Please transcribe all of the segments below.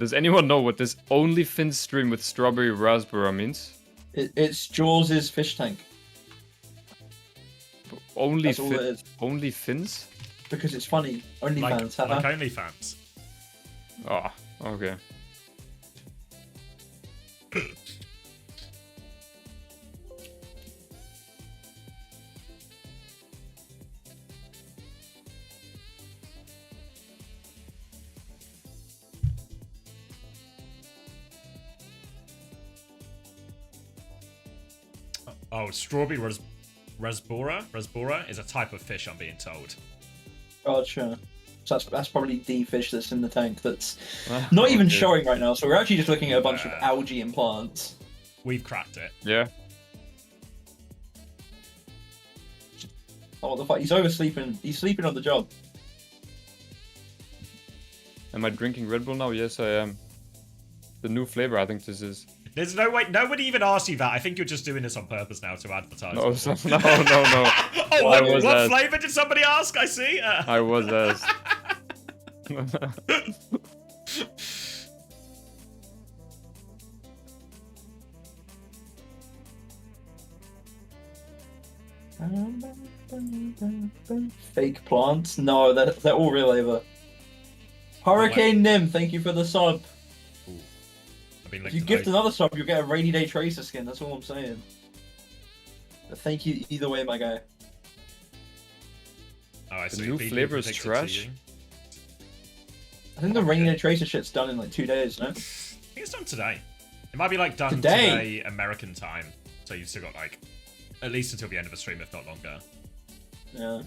Does anyone know what this only fin stream with strawberry raspberry means? It's Jaws' fish tank. Only That's all it is. Only fins? Because it's funny. OnlyFans. Like OnlyFans. Oh, okay. Oh, strawberry rasbora is a type of fish, I'm being told. Gotcha. So that's probably the fish that's in the tank that's not even showing right now. So we're actually just looking at a bunch of algae and plants. We've cracked it. Yeah. Oh, what the fuck? He's oversleeping. He's sleeping on the job. Am I drinking Red Bull now? Yes, I am. The new flavor, I think this is. There's no way. Nobody even asked you that. I think you're just doing this on purpose now to advertise. No, no. Oh, what flavor did somebody ask? I see. I was asked. Fake plants? No, they're all real, Ava. Hurricane Nim, thank you for the sub. If you gift another sub, you'll get a rainy day tracer skin. That's all I'm saying. But thank you either way, my guy. Oh, I see. The new flavor is trash. I think the rainy day tracer shit's done in like 2 days, no? I think it's done today. It might be like done today American time. So you've still got like at least until the end of the stream, if not longer. Yeah.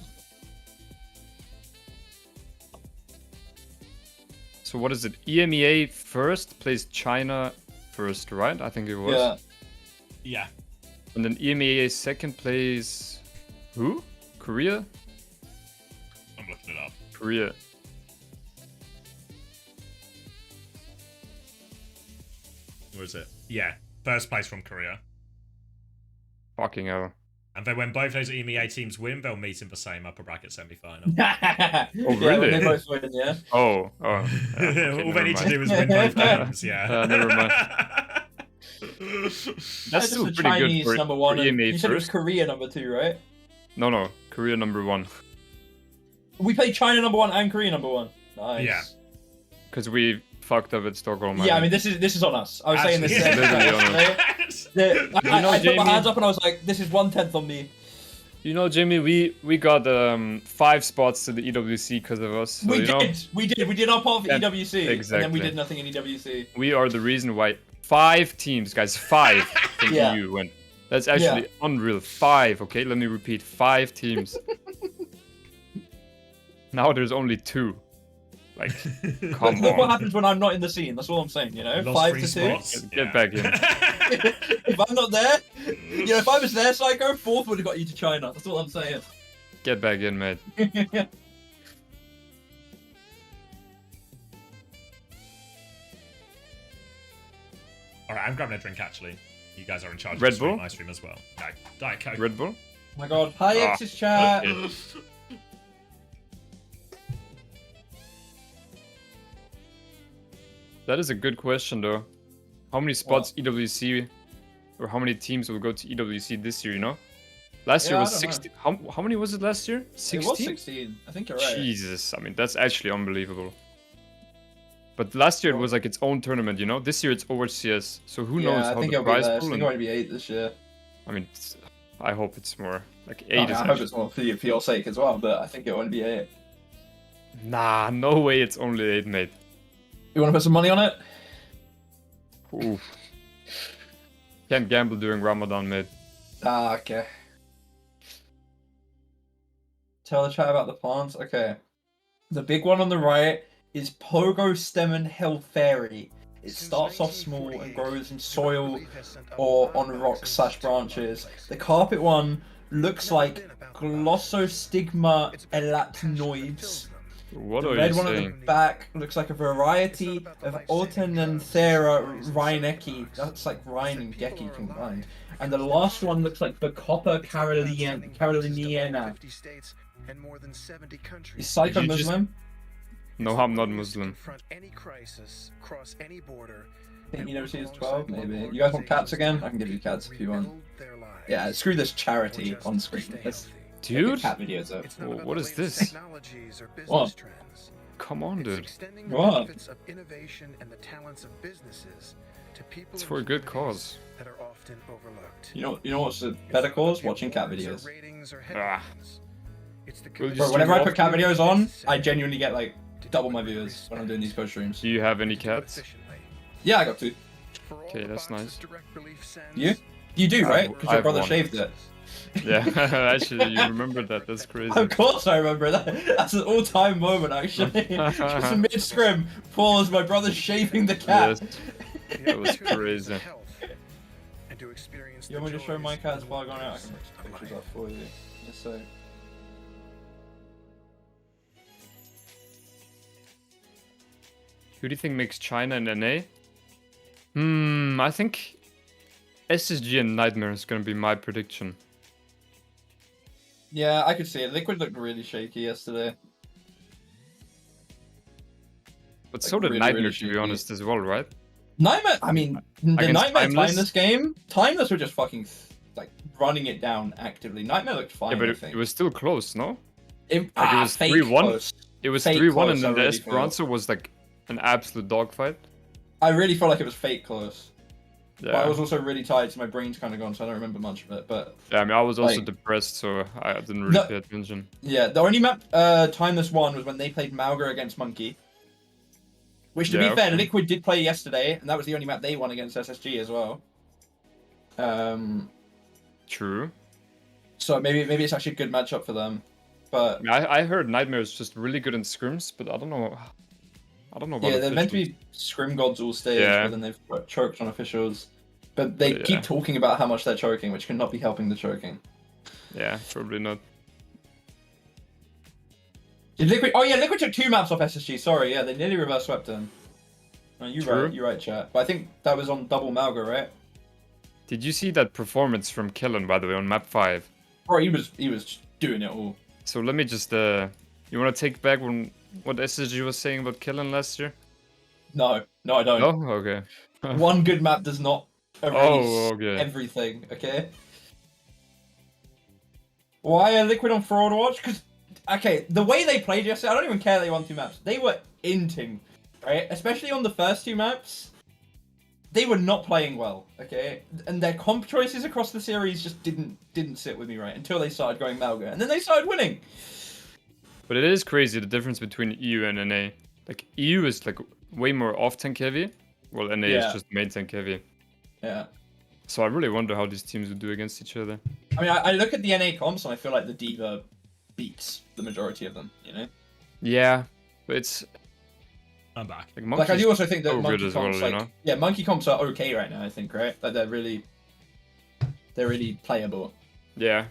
So what is it? EMEA first plays China first, right? I think it was. Yeah. Yeah. And then EMEA second plays who? Korea? I'm looking it up. Korea. Where is it? Yeah. First place from Korea. Fucking hell. And then when both those EMEA teams win, they'll meet in the same upper bracket semi-final. Oh, really? Yeah, when they both win, yeah. Oh. Yeah, okay, all they need to do is win both games, yeah. Never mind. That's still pretty Chinese good for number one. EMEA You said it was first. Korea number 2, right? No. Korea number 1. We played China number 1 and Korea number 1. Nice. Yeah. Because we fucked up at Stockholm. Yeah, I mean, this is on us. I was saying this. Literally I put my hands up and I was like, this is 1/10 on me. You know, Jimmy, we got 5 spots to the EWC because of us. So, we did our part of EWC, exactly. and then we did nothing in EWC. We are the reason why 5 teams, guys, 5 from Yeah. EU went. That's actually unreal. 5, okay? Let me repeat, 5 teams. Now there's only 2. Like, come Look what on. happens when I'm not in the scene. That's all I'm saying. You know, Lost 5 to 2. Get back in. If I'm not there, you know, if I was there, Seicoe, 4th would have got you to China. That's all I'm saying. Get back in, mate. Alright, I'm grabbing a drink actually. You guys are in charge Red of Bull? my stream as well. No, Diet Coke. Red Bull? Oh my god. Hi, X's chat. Okay. That is a good question, though. How many spots EWC, or how many teams will go to EWC this year, you know? Last year was 16. How many was it last year? 16? It was 16. I think you're right. Jesus, I mean, that's actually unbelievable. But last year it was like its own tournament, you know? This year it's OWCS, so who knows how the prize pool... I think it'll be 8 this year. I mean, I hope it's more. Like 8 is I hope it's more for your sake as well, but I think it'll only be 8. Nah, no way it's only 8, mate. You want to put some money on it? Oof. Can't gamble during Ramadan, mate. Ah, okay. Tell the chat about the plants. Okay. The big one on the right is Pogo Stemon Hill Fairy. It starts off small and grows in soil or on rocks/branches. The carpet one looks like Glossostigma elatinoides. What The are red you one saying? at the back looks like a variety of Ortenanthera reinecki. That's like Rhine and Gecki combined. And the last one looks like Bacopa caroliniana. Is Seicoe Muslim? No, I'm not Muslim. Think you never see his 12? Maybe. You guys want cats again? I can give you cats if you want. Yeah, screw this charity on screen. Let's get the Dude, cat videos up. what is this? What? Come on, dude. What? It's for a good cause. You know what's a better cause? Watching cat videos. Ah. Will you Bro, stream whenever I put often? cat videos on, I genuinely get like double my viewers when I'm doing these co-streams. Do you have any cats? Yeah, I got 2. Okay, that's nice. You? You do, right? Because I your have brother one. shaved it. Yeah, actually, you remember that. That's crazy. Of course I remember that. That's an all-time moment, actually. Just mid-scrim, pause, my brother's shaving the cat. Yes, that was crazy. You want me to show my cats while going out? I can make some pictures up for you. Just so. Who do you think makes China and NA? I think SSG and Nightmare is gonna be my prediction. Yeah, I could see it. Liquid looked really shaky yesterday. But Like, so did really, Nightmare, really to be shaky. honest, as well, right? Nightmare, I mean, the Against Nightmare Timeless? Timeless game, Timeless were just fucking, like, running it down actively. Nightmare looked fine, Yeah, but I it think. was still close, no? It was fake 3-1. close. It was Fake 3-1, close, and then I the really feel. Esperanza was like an absolute dogfight. I really felt like it was fake close. But I Yeah. was also really tired, so my brain's kind of gone, so I don't remember much of it. But Yeah, I mean, I was also like- depressed, so I didn't really No. pay attention. yeah, the only map Timeless won was when they played Malga against Monkey. Which, to Yeah, be fair, okay. Liquid did play yesterday, and that was the only map they won against SSG as well. True. So maybe it's actually a good matchup for them. But I mean, I heard Nightmare is just really good in scrims, but I don't know. I don't know about yeah, they're meant to officials. be scrim gods all stage, Yeah. but then they've got choked on officials. But they Yeah. keep talking about how much they're choking, which cannot be helping the choking. Yeah, probably not. Did Liquid? Oh yeah, Liquid took 2 maps off SSG. Sorry, yeah, they nearly reverse swept him. No, True. you're right, chat. But I think that was on double Malga, right? Did you see that performance from Killen, by the way, on map 5? Bro, he was doing it all. So let me just, you want to take back what SSG was saying about Killen last year? No, I don't. No? Okay. One good map does not erase Oh, okay. everything, okay? Why are Liquid on Fraud Watch? Because, okay, the way they played yesterday, I don't even care they won 2 maps. They were inting, right? Especially on the first 2 maps. They were not playing well, okay? And their comp choices across the series just didn't sit with me right until they started going Malga. And then they started winning. But it is crazy, the difference between EU and NA. Like, EU is like way more off-tank heavy, while NA is Yeah. just main tank heavy. Yeah. So I really wonder how these teams would do against each other. I mean, I look at the NA comps and I feel like the D.Va beats the majority of them, you know? Yeah, but it's I'm back. like Like, I Monkey's do also think that so good Monkey as well, comps, you like, know? yeah, Monkey comps are okay right now, I think, right? Like, they're really playable. Yeah.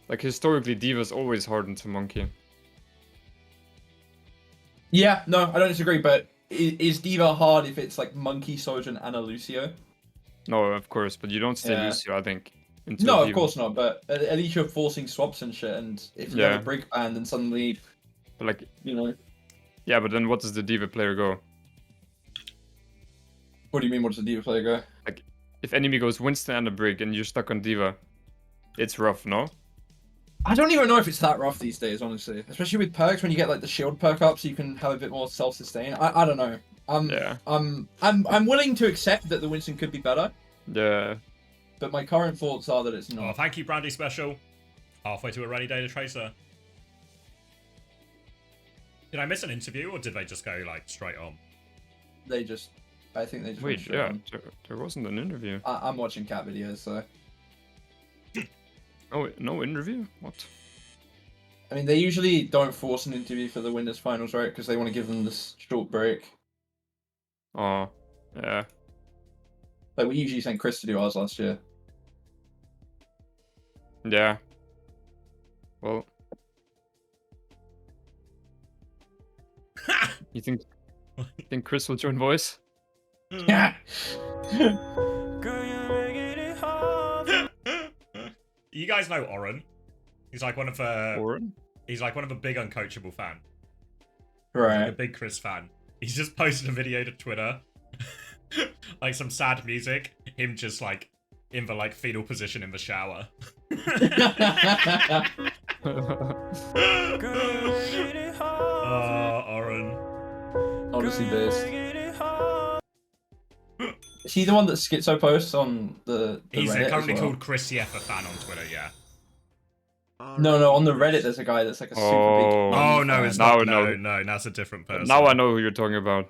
Like historically, D.Va's always hardened to Monkey. Yeah, no, I don't disagree, but is D.Va hard if it's like Monkey, Sojourn, and a Lucio? No, of course, but you don't stay Yeah. Lucio, I think. Into No, of D.Va. course not, but at least you're forcing swaps and shit, and if you have Yeah. a brick band, then suddenly, But like, you know... yeah, but then what does the D.Va player go? What do you mean, what does the D.Va player go? If enemy goes Winston and a Brig and you're stuck on D.Va, it's rough, no? I don't even know if it's that rough these days, honestly. Especially with perks, when you get like the shield perk up, so you can have a bit more self-sustain. I don't know. Yeah. I'm willing to accept that the Winston could be better, Yeah. but my current thoughts are that it's Oh, not. thank you, Brandy Special. Halfway to a rainy day to Tracer. Did I miss an interview, or did they just go like straight on? I think they just went Wait, straight yeah, on. there wasn't an interview. I'm watching cat videos, so Oh, no interview? What? I mean they usually don't force an interview for the winners finals, right? Because they want to give them this short break. Oh, yeah. Like we usually sent Chris to do ours last year. Yeah. Well. You think Chris will join voice? Yeah. You guys know Oren? He's like one of he's like one of a big uncoachable fan. Right. Like a big Chris fan. He's just posted a video to Twitter, like some sad music, him just like in the like fetal position in the shower. Oren. Honestly, based. Is he the one that Schizo posts on the He's Reddit currently as well? called Qadsiah fan on Twitter, yeah. No, on the Reddit there's a guy that's like a super big. Oh no, fan. it's Now not. I know. No, that's a different person. Now I know who you're talking about.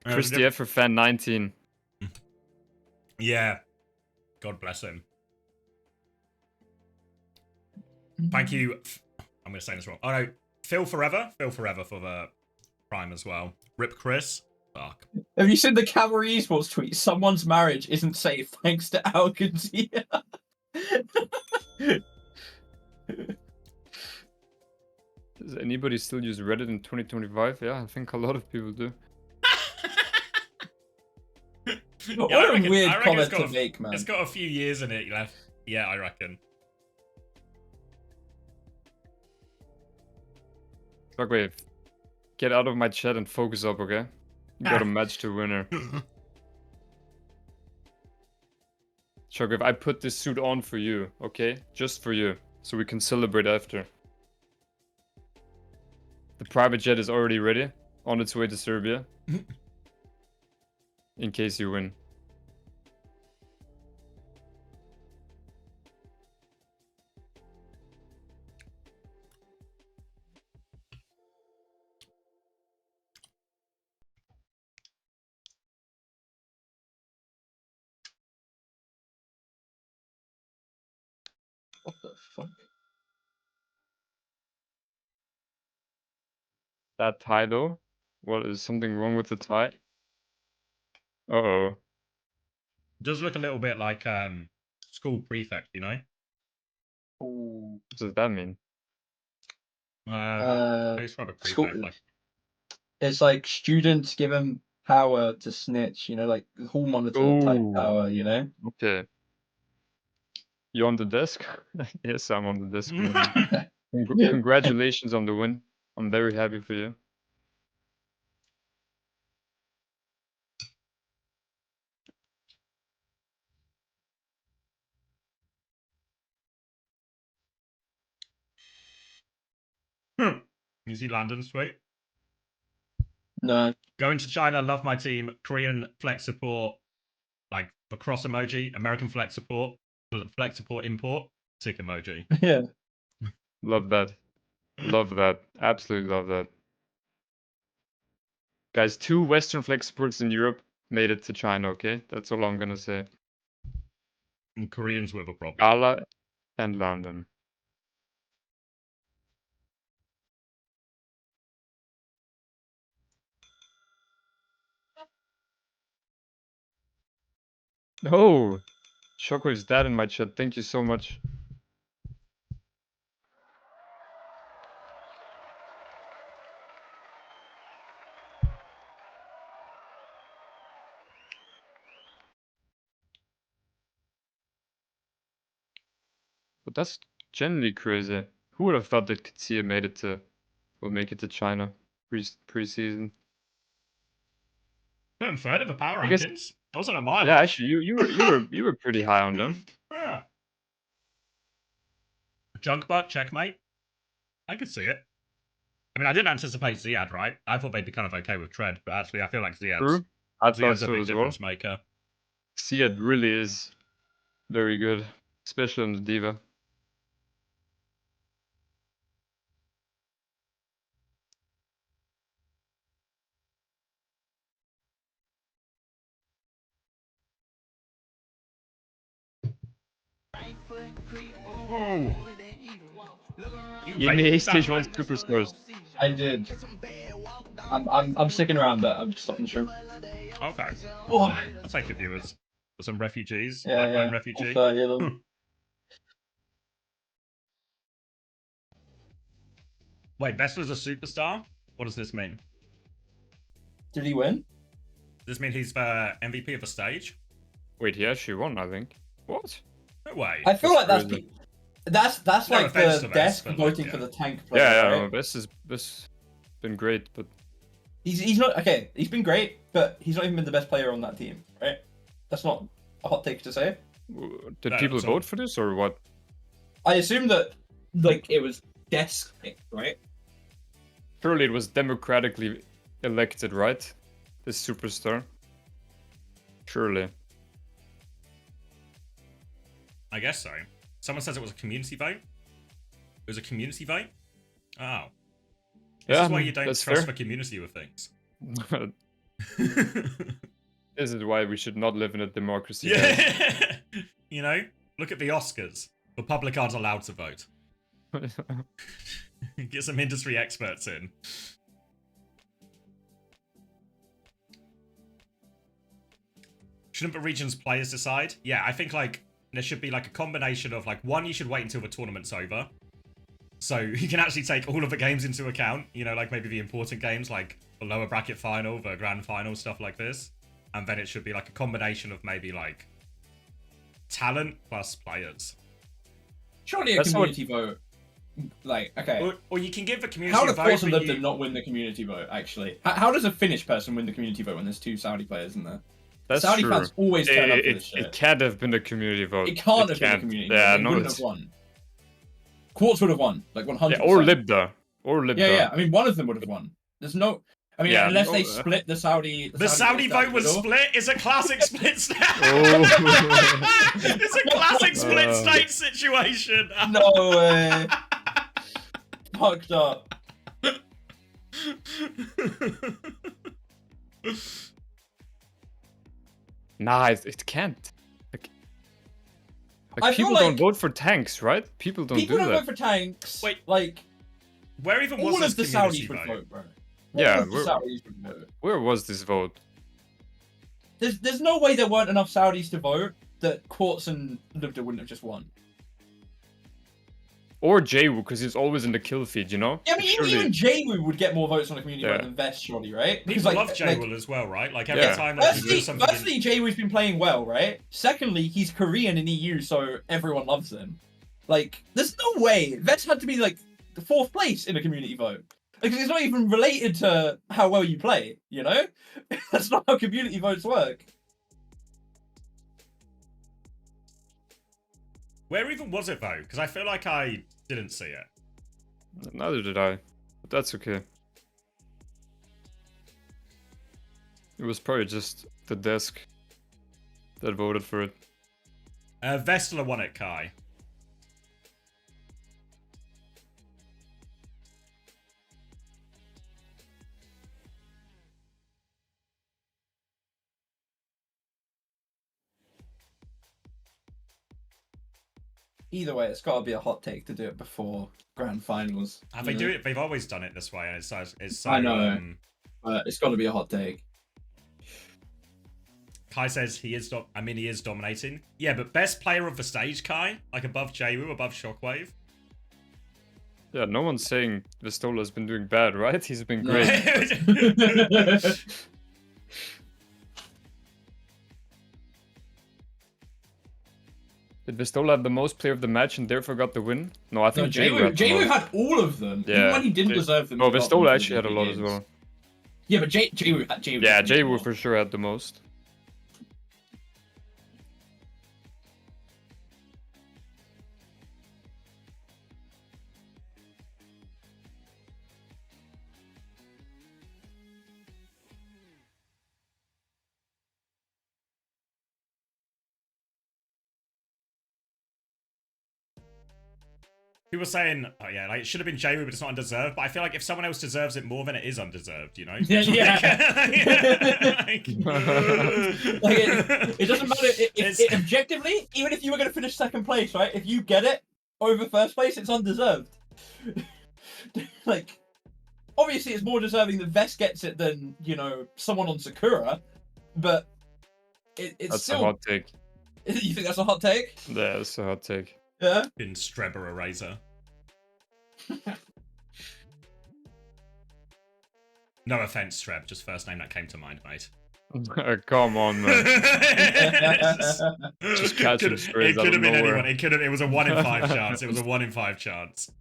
It's Qadsiah for fan 19. Yeah. God bless him. Thank you. I'm going to say this wrong. Oh no, Phil Forever for the Prime as well. Rip Chris. Fuck. Have you seen the Camera Esports tweet? Someone's marriage isn't safe thanks to Qadsiah. Does anybody still use Reddit in 2025? Yeah, I think a lot of people do. What I a reckon weird it's comment got to make, man. It's got a few years in it left. Yeah, I reckon. Shockwave, get out of my chat and focus up, okay? You got a match to winner. Shockwave, I put this suit on for you, okay? Just for you, so we can celebrate after. The private jet is already ready, on its way to Serbia. In case you win. What the fuck? That tie though? What, is something wrong with the tie? Uh-oh. Does look a little bit like school prefect, you know? Ooh. What does that mean? It's not a prefect, school- like It's like students given power to snitch, you know, like hall monitor type Ooh. power, you know? Okay. You on the desk? Yes, I'm on the desk. Congratulations on the win. I'm very happy for you. New Zealandans, sweet. No. Going to China, love my team. Korean flex support, like the cross emoji. American flex support import. Sick emoji. Yeah. Love that. Love that. Absolutely love that. Guys, 2 Western flex supports in Europe made it to China, okay? That's all I'm gonna say. And Koreans with a problem. Gala and London. Oh! Shockwave's dad in my chat. Thank you so much. But that's generally crazy. Who would have thought that Qadsiah made it to, will make it to China pre-season? I'm third of the power I guess- rankings. I wasn't a mile. Yeah, actually, you were pretty high on them. Yeah. Junk butt, checkmate. I could see it. I mean, I didn't anticipate Ziad, right? I thought they'd be kind of okay with Tread, but actually, I feel like True. I thought Ziad's a so big as well. difference maker. Ziad really is very good, especially on the Diva. Oh. Give me stage 1 superstars. I did. I'm sticking around, but I'm just stopping the stream. Okay. Oh. I'll take the viewers. For some refugees. Yeah, Black yeah. refugee. I'll 30 of them. Wait, Best was a superstar? What does this mean? Did he win? Does this mean he's the MVP of the stage? Wait, he actually won, I think. What? No way. I feel like that's crazy. That's No like offense the to desk Vest, but, voting like, for the tank player. Yeah, yeah, right? no, Best been great, but He's not okay. He's been great, but he's not even been the best player on that team, right? That's not a hot take to say. did No, people that's all. vote for this or what? I assume that like it was desk picked, right? Surely it was democratically elected, right? This superstar. Surely. I guess so. Someone says it was a community vote. It was a community vote? Oh. This Yeah, is why you don't that's trust fair. the community with things. This is why we should not live in a democracy. guys. Yeah. You know, look at the Oscars. The public aren't allowed to vote. Get some industry experts in. Shouldn't the region's players decide? Yeah, I think like there should be like a combination of like one, you should wait until the tournament's over. So you can actually take all of the games into account, you know, like maybe the important games like the lower bracket final, the grand final, stuff like this. And then it should be like a combination of maybe like talent plus players. Surely a That's community vote. Like, okay. Or you can give the community How a does vote. Forza but Live you- did not win the community vote, actually? How does a Finnish person win the community vote when there's 2 Saudi players in there? That's Saudi true. fans always turn up for this shit. It can't have been a community vote. It can't have been a community Yeah, vote. They no, wouldn't it's... have won. Quartz would have won, like 100%. Yeah, or Libda. Or Libda. Yeah, yeah. I mean, one of them would have won. There's no... I mean, Yeah, unless no, they split the Saudi... The Saudi vote down vote was the middle. split. It's a classic split state. Oh. It's a classic split state situation. No way. Fucked up. Nah, it can't. I Like feel people don't like- vote for tanks, right? People don't People do don't that. vote for tanks. Wait. Like, Where even was all this of the community Saudis would vote? vote, bro. Yeah, All of the we're- Saudis would vote. Where was this vote? There's no way there weren't enough Saudis to vote that Quartz and Libda wouldn't have just won. Or Jaywu, because he's always in the kill feed, you know? Yeah, I mean, Surely- even Jaywu would get more votes on a community Yeah. vote than Vest, surely, right? People love J-Will as well, right? Like every Yeah. time like, you do Firstly, something. firstly, Jaywu's been playing well, right? Secondly, he's Korean in EU, so everyone loves him. Like, there's no way Vest had to be like the 4th place in a community vote. Because it's not even related to how well you play, you know? That's not how community votes work. Where even was it though? Because I feel like I didn't see it. Neither did I. But that's okay. It was probably just the desk that voted for it. Vestler won it, Kai. Either way, it's got to be a hot take to do it before grand finals. And you they know? do it. They've always done it this way, and it's so. I know. It's got to be a hot take. Kai says he is. He is dominating. Yeah, but best player of the stage, Kai, like above Jaywu, above Shockwave. Yeah, no one's saying Vistola's been doing bad, right? He's been No. great. Did Vistola have the most player of the match and therefore got the win? No, I No, think Jaywu had the Jaywu most. had all of them. Yeah. Even when he didn't deserve them. No, he got them Vistola for actually had a the lot as games. well. Yeah, but Jaywu had Jaywu. Yeah, definitely Jaywu more. for sure had the most. People were saying, oh yeah, like it should have been Jaywu, but it's not undeserved. But I feel like if someone else deserves it more, then it is undeserved, you know? Yeah, yeah. Like, Like it doesn't matter It's- if objectively, even if you were going to finish 2nd place, right? If you get it over 1st place, it's undeserved. Like, obviously, it's more deserving that Vest gets it than someone on Sakura, but it's That's still. a hot take. You think that's a hot take? Yeah, that's a hot take. Yeah. in Strebber Eraser. No offense, Streb, just first name that came to mind, mate. Come on, man. Just catch him straight It out could of have been nowhere. anyone. It was a 1 in 5 chance. It was a 1 in 5 chance.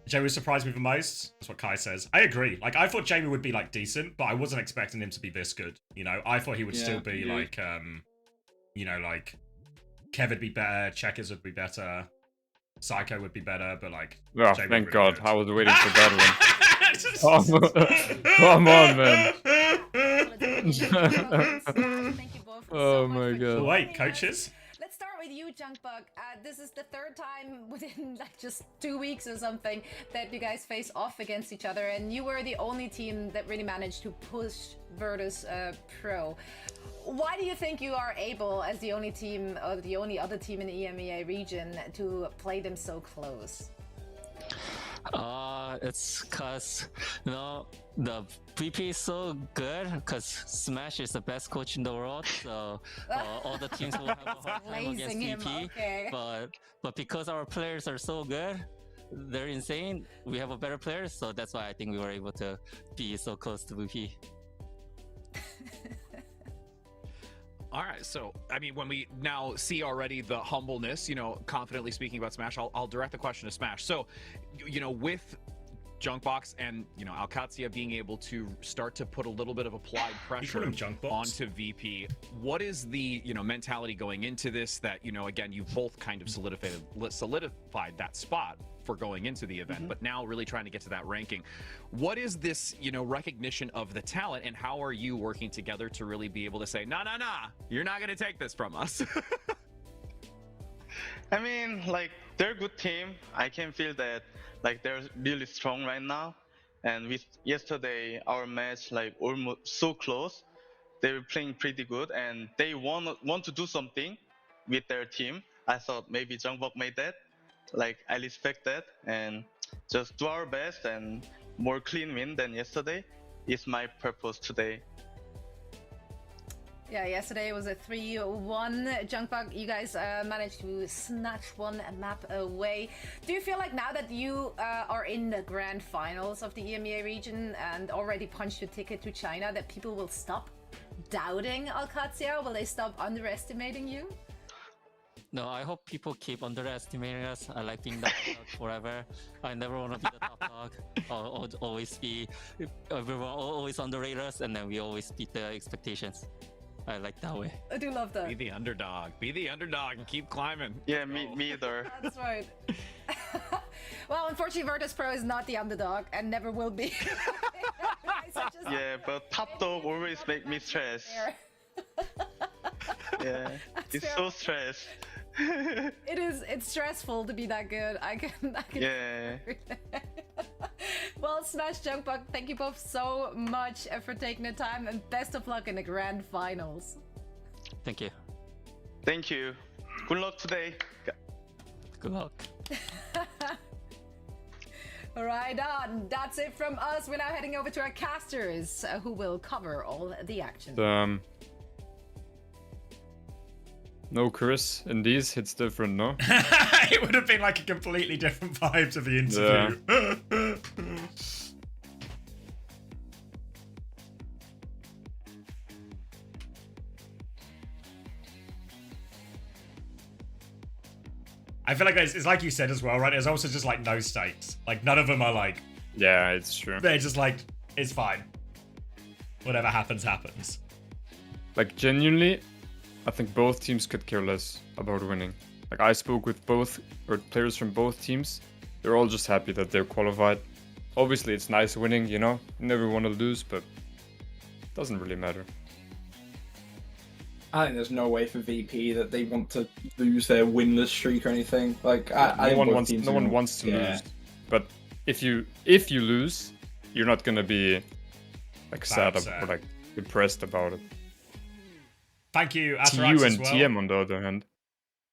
Jamie surprised me the most. That's what Kai says. I agree. Like, I thought Jamie would be, like, decent, but I wasn't expecting him to be this good. You know, I thought he would still be, like, you know, like, Kev would be better, Checkers would be better, Seicoe would be better, but, like, Oh, Jamie thank really God. good. I was waiting for that one. Come on, man. Thank you both Oh so much my for God. Oh, joining wait, us. coaches? Let's start with you, Junkbug. This is the third time within like just 2 weeks or something that you guys face off against each other, and you were the only team that really managed to push Virtus Pro. Why do you think you are able, as the only team or the only other team in the EMEA region, to play them so close? It's cause the VP is so good because Smash is the best coach in the world, so all the teams will have a hard time against VP. Okay. But because our players are so good, they're insane. We have a better players, so that's why I think we were able to be so close to VP. All right, so I mean, when we now see already the humbleness, you know, confidently speaking about Smash, I'll direct the question to Smash. So, you know, with Junkbox and, you know, Qadsiah being able to start to put a little bit of applied pressure onto VP, what is the, you know, mentality going into this that, you know, again, you've both kind of solidified that spot for going into the event, but now really trying to get to that ranking. What is this, you know, recognition of the talent, and how are you working together to really be able to say, nah, you're not going to take this from us? I mean, like, they're a good team. I can feel that, like, they're really strong right now. And with yesterday, our match, like, almost so close. They were playing pretty good, and they want to do something with their team. I thought maybe Jungkook made that. Like, I respect that, and just do our best and more clean win than yesterday is my purpose today. Yeah, yesterday it was a 3-1. Junkbug, you guys managed to snatch one map away. Do you feel like now that you are in the grand finals of the EMEA region and already punched your ticket to China, that people will stop doubting Qadsiah? Will they stop underestimating you? No, I hope people keep underestimating us. I like being the top dog forever. I never want to be the top dog. I'll always be, everyone always underrate us, and then we always beat the expectations. I like that way. I do love that. Be the underdog. Be the underdog and keep climbing. Yeah, me either. That's right. Well, unfortunately, Virtus Pro is not the underdog and never will be. Yeah, but top dog always make me stress. Yeah, it's so stressed. It's stressful to be that good. I can Yeah. Well, Smash, Junkbug, thank you both so much for taking the time, and best of luck in the grand finals. Thank you. Thank you. Good luck today. Good luck. Right on. That's it from us. We're now heading over to our casters, who will cover all the action. No Chris in these hits different, no? It would have been like a completely different vibe to the interview. Yeah. I feel like it's like you said as well, right? It's also just like no stakes. Like none of them are like. Yeah, it's true. They're just like, it's fine. Whatever happens, happens. Like genuinely, I think both teams could care less about winning. Like I spoke with both players from both teams. They're all just happy that they're qualified. Obviously, it's nice winning, you know. You never want to lose, but it doesn't really matter. I think there's no way for VP that they want to lose their winless streak or anything. Like no one wants to lose. But if you lose, you're not gonna be like sad or like depressed about it. Thank you, To Atarax, you as and well. TM on the other hand.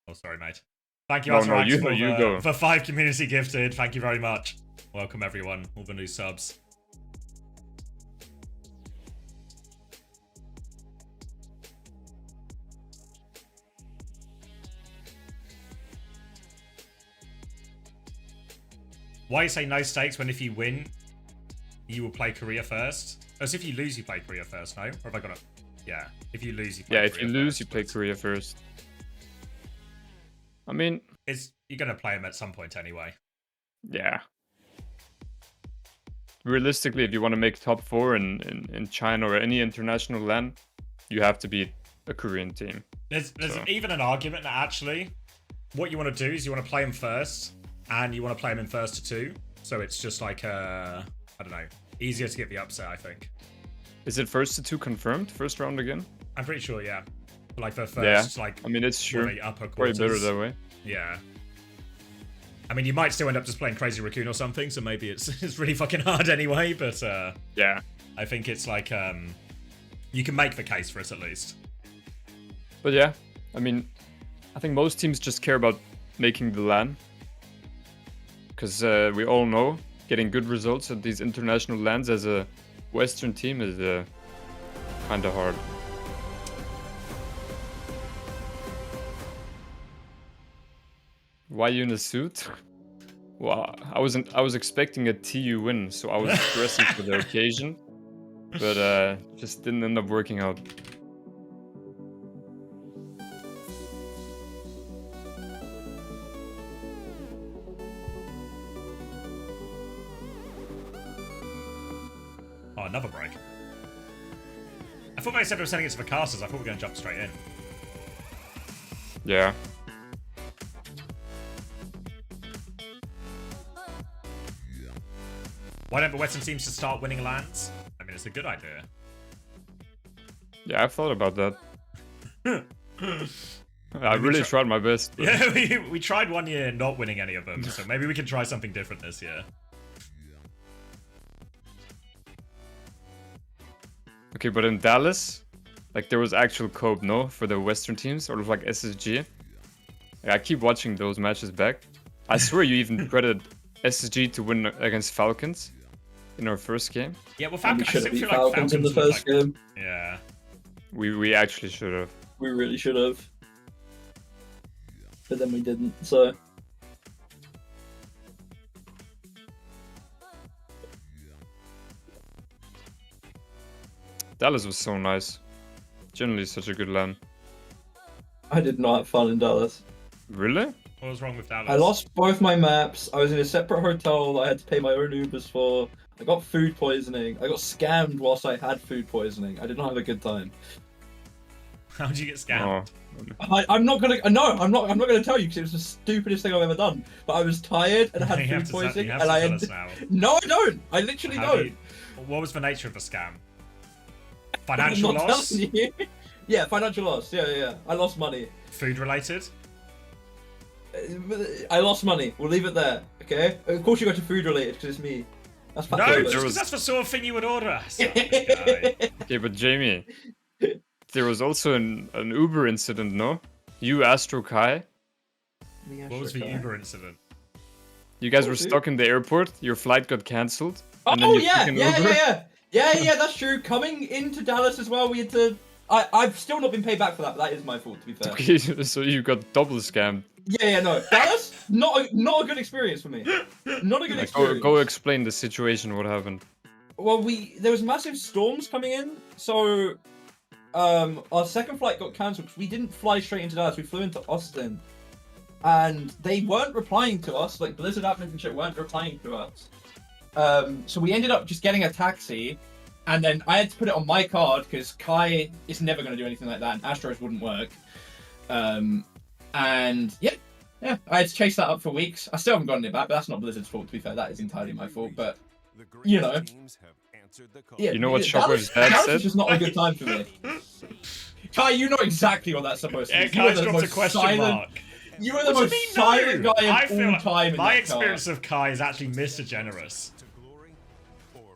Oh, sorry, mate. Thank you, No, Atarax, for 5 community gifted. Thank you very much. Welcome, everyone. All the new subs. Why you say no stakes when if you win, you will play Korea first. Oh, so if you lose, you play Korea first, no? Or have I got it? Yeah. If you lose, you play Yeah, Korea if you lose, first. you play Korea first. I mean, You're gonna play them at some point anyway. yeah. Realistically, if you want to make top 4 in China or any international LAN, you have to beat a Korean team. There's So. even an argument that actually, what you want to do is you want to play them first, and you want to play them in first to 2. So it's just like, I don't know, easier to get the upset, I think. Is it first to 2 confirmed? First round again? I'm pretty sure, yeah. Like the first, Yeah. like, I mean, it's one sure. of the upper Probably quarters. better that way. Yeah. I mean, you might still end up just playing Crazy Raccoon or something, so maybe it's really fucking hard anyway, but Yeah. I think it's like, you can make the case for it at least. But yeah, I mean, I think most teams just care about making the LAN. Because we all know getting good results at these international LANs as a Western team is kind of hard. Why you in a suit? Well, I was expecting a TU win, so I was dressing for the occasion, but just didn't end up working out. Oh, another break. I thought they said they were sending it to the casters. I thought we were going to jump straight in. Yeah. Why don't the Western teams just start winning lands? I mean, it's a good idea. Yeah, I've thought about that. I really tried my best. But... Yeah, we tried one year not winning any of them, so maybe we can try something different this year. Okay, but in Dallas, like there was actual cope, no, for the Western teams, sort of like SSG. Like, I keep watching those matches back. I swear you even credit SSG to win against Falcons in our first game. Yeah, well, We Falcons, I should still have beat feel like Falcons in the Falcons first would, like, game. Yeah. We actually should have. We really should have. But then we didn't, so... Dallas was so nice. Generally such a good LAN. I did not have fun in Dallas. Really? What was wrong with Dallas? I lost both my maps. I was in a separate hotel that I had to pay my own Ubers for. I got food poisoning. I got scammed whilst I had food poisoning. I did not have a good time. How did you get scammed? Oh. I'm not gonna. No, I'm not gonna tell you because it was the stupidest thing I've ever done. But I was tired and I had You have food to poisoning, you have and to I tell had. us now. No, I don't. I literally How do don't. you- What was the nature of the scam? I'm Financial not loss? telling you. Yeah, financial loss. Yeah. I lost money. Food related? I lost money. We'll leave it there. Okay. Of course you got to food related because it's me. That's No, factual. just there 'cause was- that's the sort of thing you would order. Son of a guy. Okay, but Jamie, there was also an Uber incident, no? You, Astro Kai, What was the Uber incident? you guys Oh, were dude. stuck in the airport, your flight got cancelled, and then Oh you yeah, took an yeah, Uber? yeah, that's true. Coming into Dallas as well, we had to. I've still not been paid back for that, but that is my fault, to be fair. Okay, so you got double scammed. Yeah, no, Dallas, not a good experience for me. Not a good Like, experience. go explain the situation, what happened. Well, there was massive storms coming in, so our second flight got cancelled because we didn't fly straight into Dallas. We flew into Austin, and they weren't replying to us. Like Blizzard admins and shit weren't replying to us. So we ended up just getting a taxi, and then I had to put it on my card because Kai is never going to do anything like that, and Astros wouldn't work. And yeah, I had to chase that up for weeks. I still haven't gotten it back, but that's not Blizzard's fault. To be fair, that is entirely my fault. But you know, yeah, You know what Dallas, Shockwave's dad Dallas said? is just not a good time for me. Kai, you know exactly what that's supposed to Yeah, be. You are Kai's the dropped a most question silent. mark. You are the What do most you mean, silent no? guy I of feel all time in my that experience car. of Kai is actually Mr. Generous.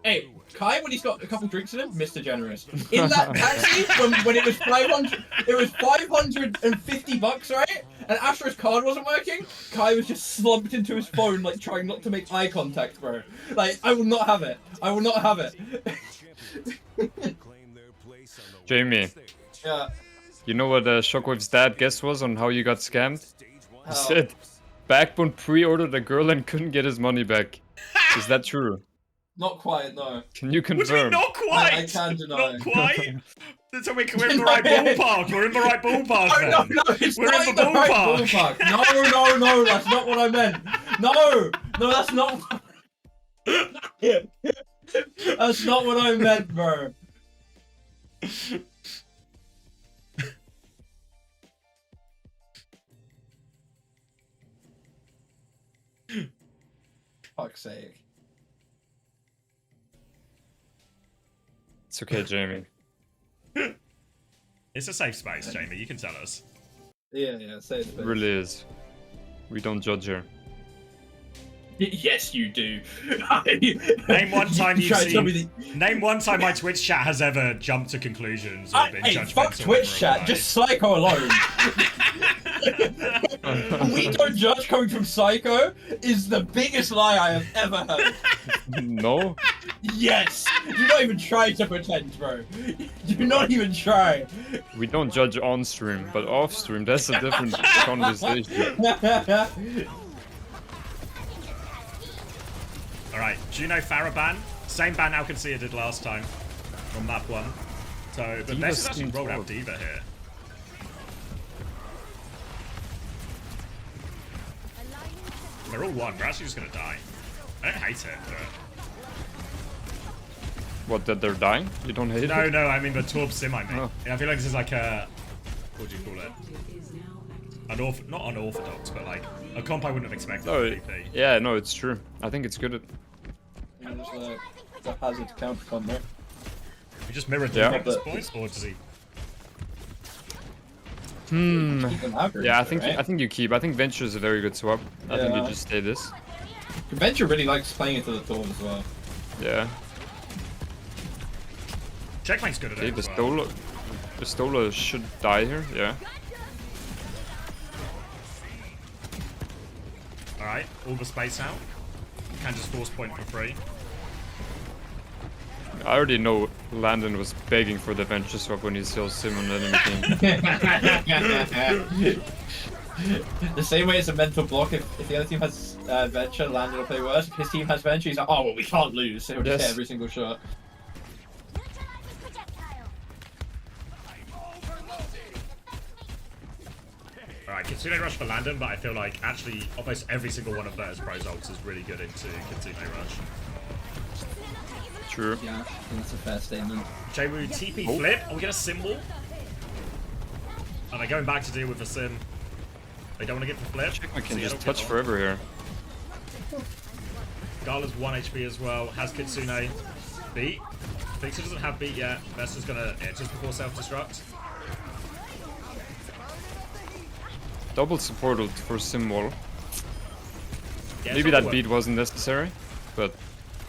Hey, Kai, when he's got a couple drinks in him, Mr. Generous. In that taxi, when it was 500, it was $550, right? And Astro's card wasn't working. Kai was just slumped into his phone, like trying not to make eye contact, bro. Like, I will not have it. I will not have it. Jamie, Yeah. you know what Shockwave's dad guess was on how you got scammed? He How? said, Backbone pre-ordered a girl and couldn't get his money back. Is that true? Not quite, no. Can you What do you mean confirm? not quite? I can deny. Not quite? So we're in the right ballpark. We're in the right ballpark Oh, then. no, it's We're not in the right ballpark. ballpark. No, that's not what I meant. No, that's not. That's not what I meant, bro. Fuck's sake. It's okay, Jamie. It's a safe space, Jamie. You can tell us. Yeah, say it. It really is. We don't judge here. Yes, you do. Name one time you've try to tell me seen. Name one time my Twitch chat has ever jumped to conclusions or been Hey, judgmental. fuck Twitch over a chat. play. Just Seicoe alone. We don't judge coming from Seicoe is the biggest lie I have ever heard. No? Yes. Do not even try to pretend, bro. Do not even try. We don't judge on stream, but off stream, that's a different conversation. Alright, Juno Farah ban. Same ban Qadsiah did last time on map 1. So, but Diva's Bess has actually seems rolled out odd. Diva here. They're all one. We're actually just gonna die. I don't hate it, but... What, that they're dying? You don't hate it? No, I mean the Torb Sim, I mean. Oh. Yeah, I feel like this is like a... What do you call it? Not unorthodox, but like a comp I wouldn't have expected No, from VP. yeah, no, it's true. I think it's good. There's a hazard counter on there. We just mirrored Yeah. Diva at this point, or does he... Hmm. Keep them average, Yeah, I right? think you keep. I think Venture is a very good swap. I think you Yeah. just stay this. Venture really likes playing into the Thorn as well. Yeah. Checkmate's good at Okay, it as well. Pistola should die here. Yeah. Alright, all the space out. Can just force point for free. I already know Landon was begging for the Venture swap when he saw Sim on the enemy team. The same way it's a mental block, if the other team has Venture, Landon will play worse. If his team has Venture, he's like, oh, well, we can't lose. So he'll just Yes. hit every single shot. Alright, Kitsune Rush for Landon, but I feel like actually almost every single one of Virtus Pro's ults is really good into Kitsune Rush. True. Yeah, I think that's a fair statement. Jaywu TP flip. Oh, we get a symbol. And they're going back to deal with the sim. They don't want to get the flip. I can So yeah, just they'll touch get on. forever here. Gala's 1 HP as well. Has Kitsune beat. Thinks he doesn't have beat yet. Vester's gonna just before self-destruct. Double supported for Sim wall. Yeah, Maybe it's not that the beat wasn't necessary, but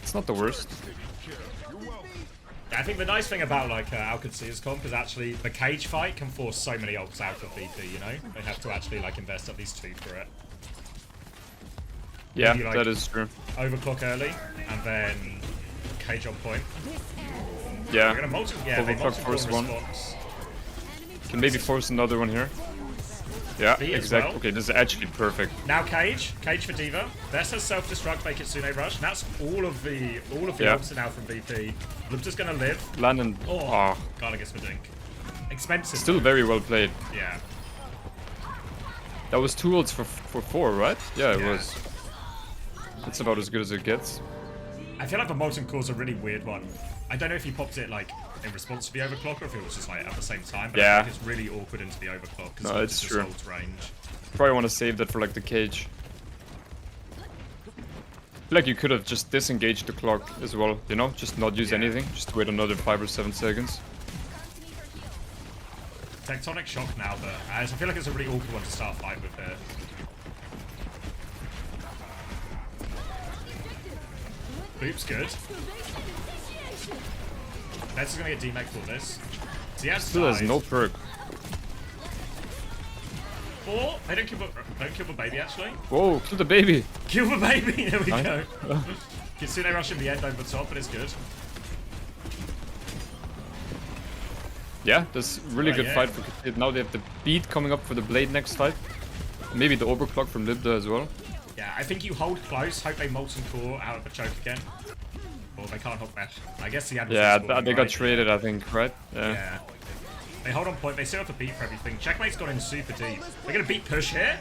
it's not the worst. I think the nice thing about like Qadsiah's comp is actually the cage fight can force so many ults out of VP, you know? They have to actually like invest at least 2 for it. Yeah, Maybe, like, that is true. Overclock early, and then cage on point. Yeah. We're gonna they Overclock multi-core first one. response. Can maybe force another one here. Yeah, B as exactly. well. Okay, this is actually perfect. Now cage for Diva. Vest has self-destruct, make Kitsune Rush. And that's all of the Yeah. ults are now from VP. Lubta's gonna live. Landon. Oh, Gala gets for dink. Expensive. Still very well played. Yeah. That was 2 ults for 4, right? Yeah, it Yeah. was. That's about as good as it gets. I feel like the Molten Core's a really weird one. I don't know if he popped it like in response to the overclock or if it was just like at the same time, but Yeah. I think it's really awkward into the overclock because No, it's just true. holds range. Probably want to save that for like the cage. I feel like you could have just disengaged the clock as well, you know? Just not use Yeah. anything. Just wait another 5 or 7 seconds. Tectonic shock now, but I feel like it's a really awkward one to start a fight with here. Boop's good. Nets is gonna get demake for this. So he has Still has died. no perk. Or they don't kill the baby actually. Whoa, kill the baby! Kill the baby. There we Nice. go. Kitsune rush in the end over top, but it's good. Yeah, that's really Oh, good yeah. fight for Qadsiah. Now they have the beat coming up for the blade next fight. Maybe the overclock from Libda as well. Yeah, I think you hold close, hope they Molten Core out of a choke again. Or they can't hold back. I guess the ad was Yeah, scoring, they got right? traded, I think, right? Yeah. They hold on point, they still have to beat for everything. Checkmate's got in super deep. They're gonna beat push here.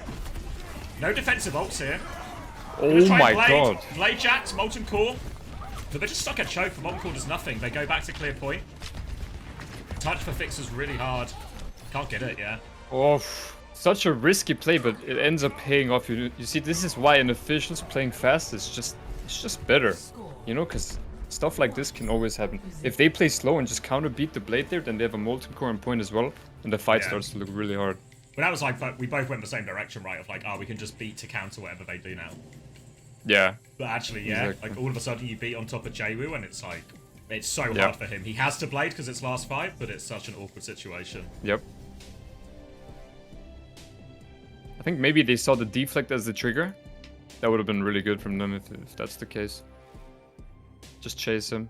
No defensive ults here. Oh my god. Blade Jacks, Molten Core. But they're just stuck at choke. Molten Core does nothing. They go back to clear point. Touch for Fix is really hard. Can't get it, yeah. Oh, such a risky play, but it ends up paying off. You see, this is why an official's playing fast is just better, you know, because stuff like this can always happen. If they play slow and just counter beat the blade there, then they have a Molten Core on point as well, and the fight starts to look really hard. But that was like, we both went the same direction, right? Of like, oh, we can just beat to counter whatever they do now. Yeah. But actually, yeah, Exactly. like all of a sudden you beat on top of Jwoo, and it's like, it's so hard for him. He has to blade because it's last fight, but it's such an awkward situation. Yep. I think maybe they saw the deflect as the trigger. That would have been really good from them if that's the case. Just chase him.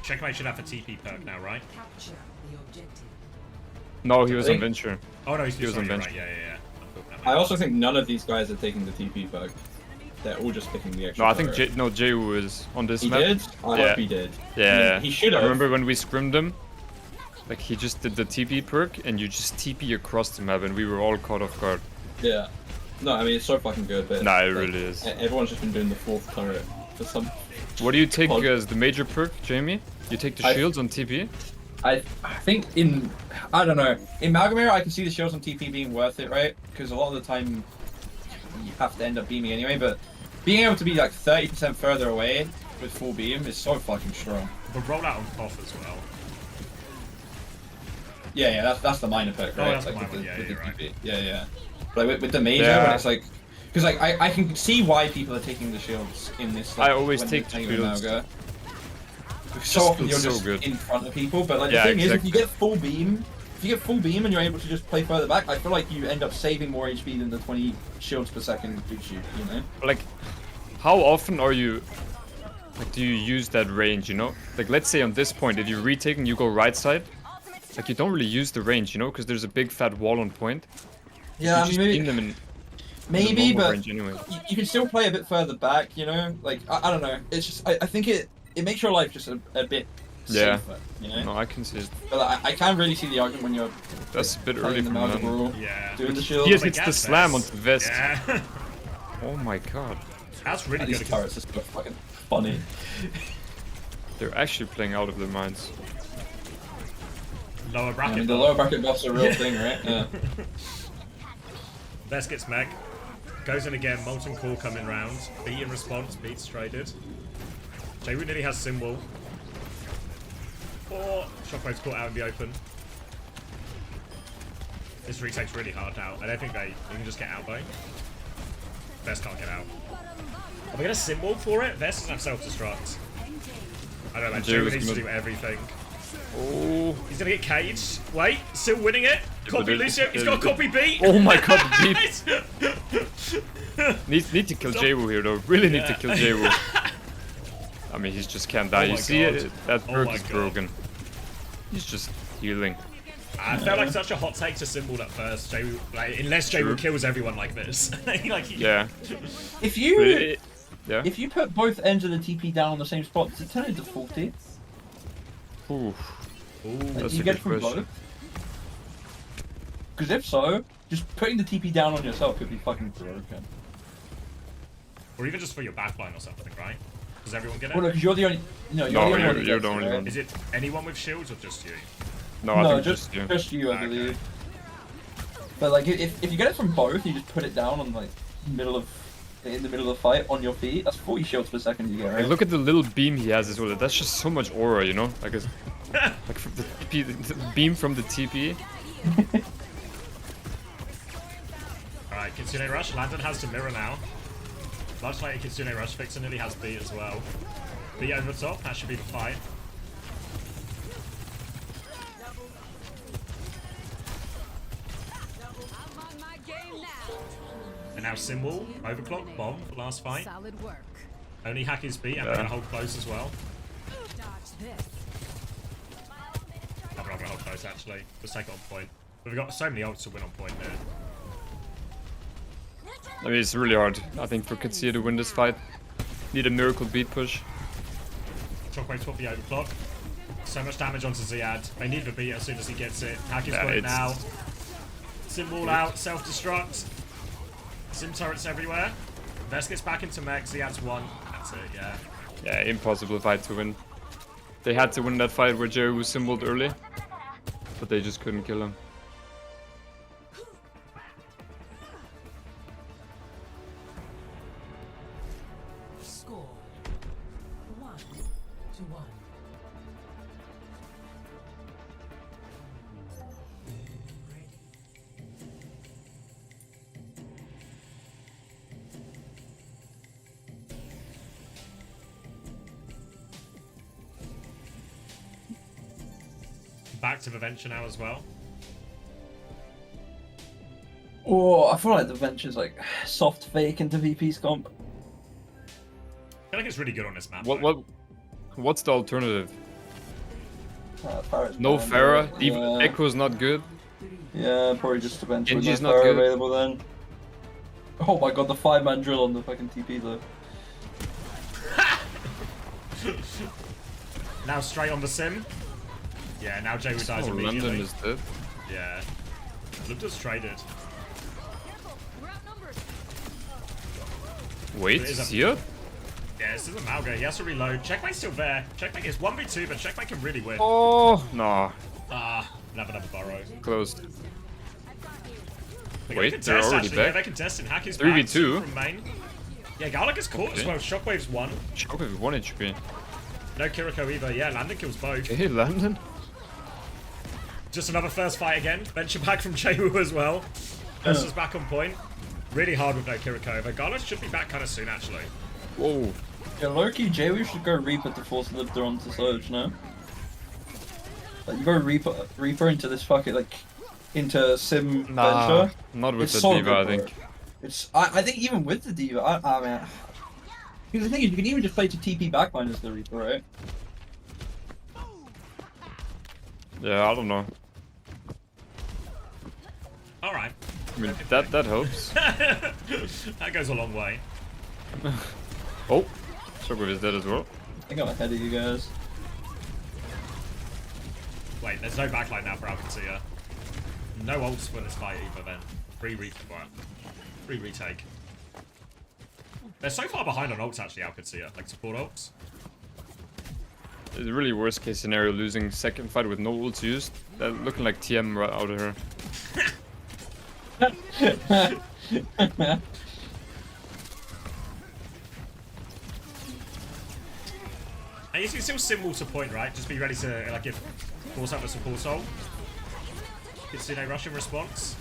Checkmate should have a TP perk now, right? No, he was on think- Venture. Oh no, He was sorry, on you're bench. right. Yeah. I'm talking about I also think none of these guys are taking the TP perk. They're all just picking the extra. No, I think turret. Jwoo is on this He map. did. I Yeah. hope he did. Yeah. He should I have. remember when we scrimmed him. Like he just did the TP perk, and you just TP across the map, and we were all caught off guard. Yeah. No, I mean it's so fucking good, but Nah, it like, really is. Everyone's just been doing the fourth turret for some. What do you take Pod- as the major perk, Jamie? You take the I- shields on TP? I think I don't know, in Malgamir I can see the shields on TP being worth it, right? Because a lot of the time you have to end up beaming anyway, but being able to be like 30% further away with full beam is so fucking strong. the rollout on Koth as well. Yeah, that's the minor perk, Oh, right? that's the Like, minor with one, yeah, with you're right. TP. Yeah. But with the major, Yeah. when it's like, because like I can see why people are taking the shields in this. Like, I always when take they're the playing with shields. Malga. So often feels you're so just good. in front of people, but like Yeah, the thing is, if exactly. you get full beam, and you're able to just play further back, I feel like you end up saving more HP than the 20 shields per second gives you. You know? Like, how often are you... Like, do you use that range, you know? Like, let's say on this point, if you retake and you go right side, like, you don't really use the range, you know? Because there's a big fat wall on point. Yeah, You I just mean, beam them in maybe, the normal but range anyway. you can still play a bit further back. You know, like I don't know. It's just I think it makes your life just a bit Yeah. safer. You know. No, I can see it. But I can't really see the argument when you're That's a bit early playing the from Malga them. rule, Yeah. doing the shield. He has They hits get the slam this. onto the vest. Yeah. Oh my god. That's really These good. turrets are so fucking funny. They're actually playing out of their minds. Lower I bracket. mean, the lower bracket buff's a real thing, right? Yeah. Vest gets Meg. Goes in again. Molten Core coming round. Beat in response. Beats traded. Jwoo nearly has Symbol. Oh, Shockwave's caught out in the open. This retake's really hard now. I don't think you can just get out though. Vest can't get out. Are we gonna Symbol for it? Vest doesn't have self-destruct. I don't know, Jwoo Jwoo needs to is do everything. Oh. He's gonna get caged. Wait, still winning it. Copy but it- Lucio. He's got a copy beat. Oh my god, the beat. Need to kill Jwoo here though. Really need to kill Jwoo. I mean, he just can't die. Oh You my see God. it? That Oh perk my is God. broken. He's just healing. I felt like such a hot take to Symbol at first. Jwoo, like, unless Jwoo True. kills everyone like this. Yeah. If you But yeah. if you put both ends of the TP down on the same spot, does it turn into 40? Ooh. Ooh. Like, That's do you a get good it from question. both? Because if so, just putting the TP down on yourself could be fucking broken. Or even just for your backline or something, right? Does everyone get it? Well, because you're the only. No, you're No, the only you're- one. that you're gets the it, only right? one. Is it anyone with shields or just you? No, I No, think just you. you, I Okay. believe. But like, if you get it from both, you just put it down on like in the middle of the fight on your feet. That's 40 shields per second you get, right? Like, look at the little beam he has as well. That's just so much aura, you know? Like, like from the, TP, the beam from the TP. Alright, Kitsune Rush. Landon has to mirror now. Much like Kitsune Rush, Vixen nearly has B as well. B over top, that should be the fight. And now Symbol, Overclock, Bomb for last fight. Solid work. Only hack his B, and Yeah. we're gonna hold close as well. Dodge this. I'm not gonna hold close actually. Just take it on point. We've got so many ults to win on point here. I mean, it's really hard, I think, for Qadsiah to win this fight. Need a miracle beat push. Shockwave's will be overclock. So much damage onto Ziad. They need the beat as soon as he gets it. Haki's Yeah, got it it's- now. Sim wall out, self-destruct. Sim turrets everywhere. Vest gets back into mech, Ziad's won. That's it, yeah. Yeah, impossible fight to win. They had to win that fight where Jerry was symboled early, but they just couldn't kill him. Score 1-1. Back to the venture now as well. Oh, I feel like the Venture's like soft fake into VP's comp. I feel like it's really good on this map. What? though. What's the alternative? Pharah's No banned, Pharah. right? Even Yeah. Echo's not good. Yeah, probably just a Venture with no Genji's not Pharah good. available then. Oh my god, the 5-man drill on the fucking TP though. Now straight on the sim. Yeah, now Jay dies Oh, immediately. London is dead. Yeah. Look just traded. Wait, It is a- Sia? Yeah, this is a Malga. He has to reload. Checkmate's still there. Checkmate is 1v2, but Checkmate can really win. Oh, no. Never burrow. Closed. They Wait, can they're test, already actually. Yeah, back? they can test it. Hack is 3v2? back from main. Yeah, Garlic is caught as Okay. well. Shockwave's one. Shockwave 1 HP. No Kiriko either. Yeah, Landon kills both. Okay, London. Just another first fight again. Venture back from Jehu as well. Versus back on point. Really hard with no Kiriko. But Garlic should be back kind of soon, actually. Whoa. Yeah, Loki, Jay, should go Reaper to force Libder onto Surge, no? Like, you go Reaper into this fucking, like, into Sim Nah, Venture. not with It's the so Diva, good, I bro. think. I think even with the Diva, I mean... Because the thing is, you can even just play to TP backline as the Reaper, right? Yeah, I don't know. Alright. I mean, that helps. That goes a long way. Oh, Shockwave is dead as well. I think I'm ahead of you guys. Wait, there's no backline now for Qadsiah. No ults for this fight either then. Free retake. They're so far behind on ults actually, Qadsiah. Like support ults. It's really worst case scenario losing second fight with no ults used. That looking like TM right out of her. And you can still symbol to point, right? Just be ready to like if force up a support ult. Kitsune rush in response.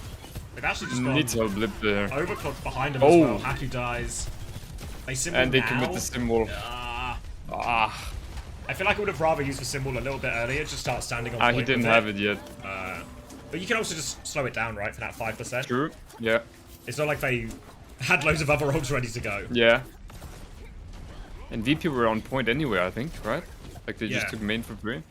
They've actually just gone Needs help blip there. overclocked behind him Oh. as well. Haku dies. They symbol And they now. commit the symbol. Ah. Ah, I feel like I would have rather used the symbol a little bit earlier. Just start standing on point he didn't with have it yet. But you can also just slow it down, right, for that 5%. True. Yeah. It's not like they had loads of other ults ready to go. Yeah. And VP were on point anyway, I think, right? Like they Yeah. just took main for free.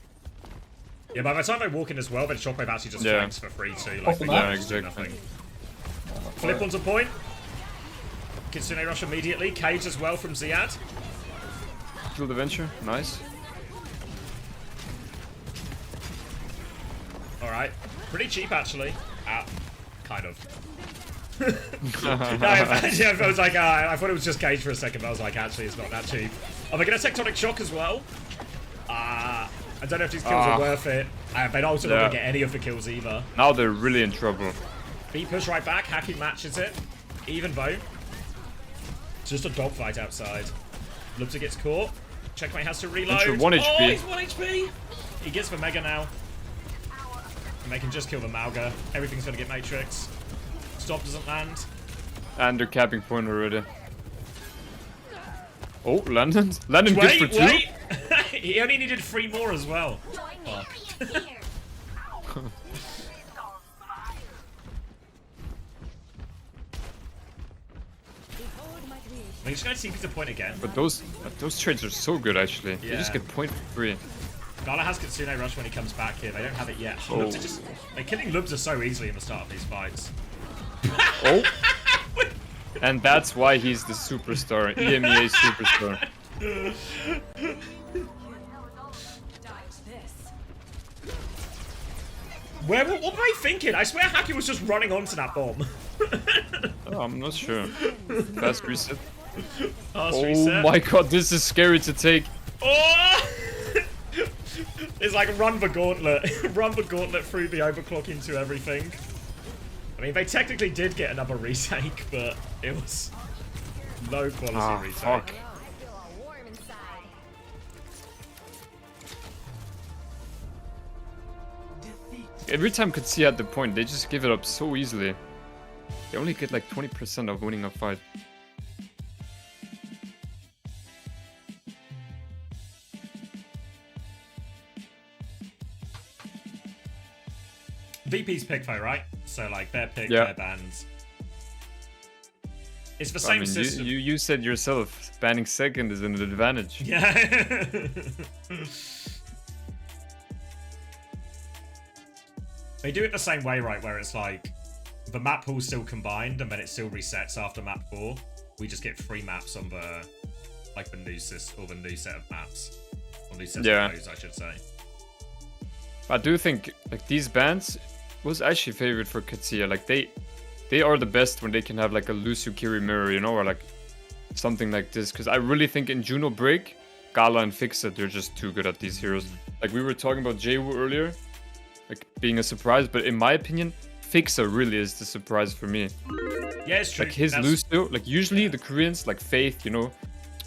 Yeah, by the time they walk in as well, then Shockwave actually just Yeah. flanks for free too. Off Like the they map? just do Yeah, exactly. nothing. Flip onto point. Kitsune rush immediately. Cage as well from Ziad. Kill the Venture. Nice. Alright. Pretty cheap actually. Kind of. No, I was like, I thought it was just Cage for a second, but I was like, actually, it's not that cheap. Oh, they're gonna Tectonic Shock as well. I don't know if these kills are worth it. They're also not Yeah. gonna get any of the kills either. Now they're really in trouble. Beat push right back. Haku matches it. Even vote. Just a dogfight outside. Lubza gets caught. Checkmate has to reload. Venture 1 Oh, HP. he's 1 HP. He gets the Mega now. And they can just kill the Malga. Everything's gonna get Matrix. Stop doesn't land. And they're capping point already. Oh, London? London Wait, good for wait! He only needed 3 more as well. He's gonna TP the point again. But those trades are so good actually. They just Yeah. get point for free. Gala has Kitsune Rush when he comes back here. They don't have it yet. Lubs are just, like, killing Lubs are so easily in the start of these fights. Oh! And that's why he's the superstar, EMEA superstar. What were they thinking? I swear Haki was just running onto that bomb. Oh, I'm not sure. Fast reset. Fast Oh reset. my god, this is scary to take. Oh! It's like run the gauntlet. Run the gauntlet through the overclock into everything. I mean, they technically did get another retake, but it was low quality retake. Fuck. Every time Qadsiah had the point, they just give it up so easily. They only get like 20% of winning a fight. VP's pick though, right? So like their pick, Yeah. their bans. It's the I same mean, system. you said yourself, banning second is an advantage. Yeah. They do it the same way, right? Where it's like the map pool's still combined and then it still resets after map 4. We just get 3 maps on the like the new system or the new set of maps. Or new set Yeah. of modes, I should say. I do think like these bans was actually favored for Qadsiah. Like they are the best when they can have like a Lucio Kiri mirror, you know, or like something like this. Because I really think in Juno Break, Gala and Fixa, they're just too good at these heroes. Like we were talking about Jwoo earlier, like being a surprise, but in my opinion, Fixa really is the surprise for me. Yeah, it's true. Like his That's- Lucio, like usually the Koreans, like Faith, you know,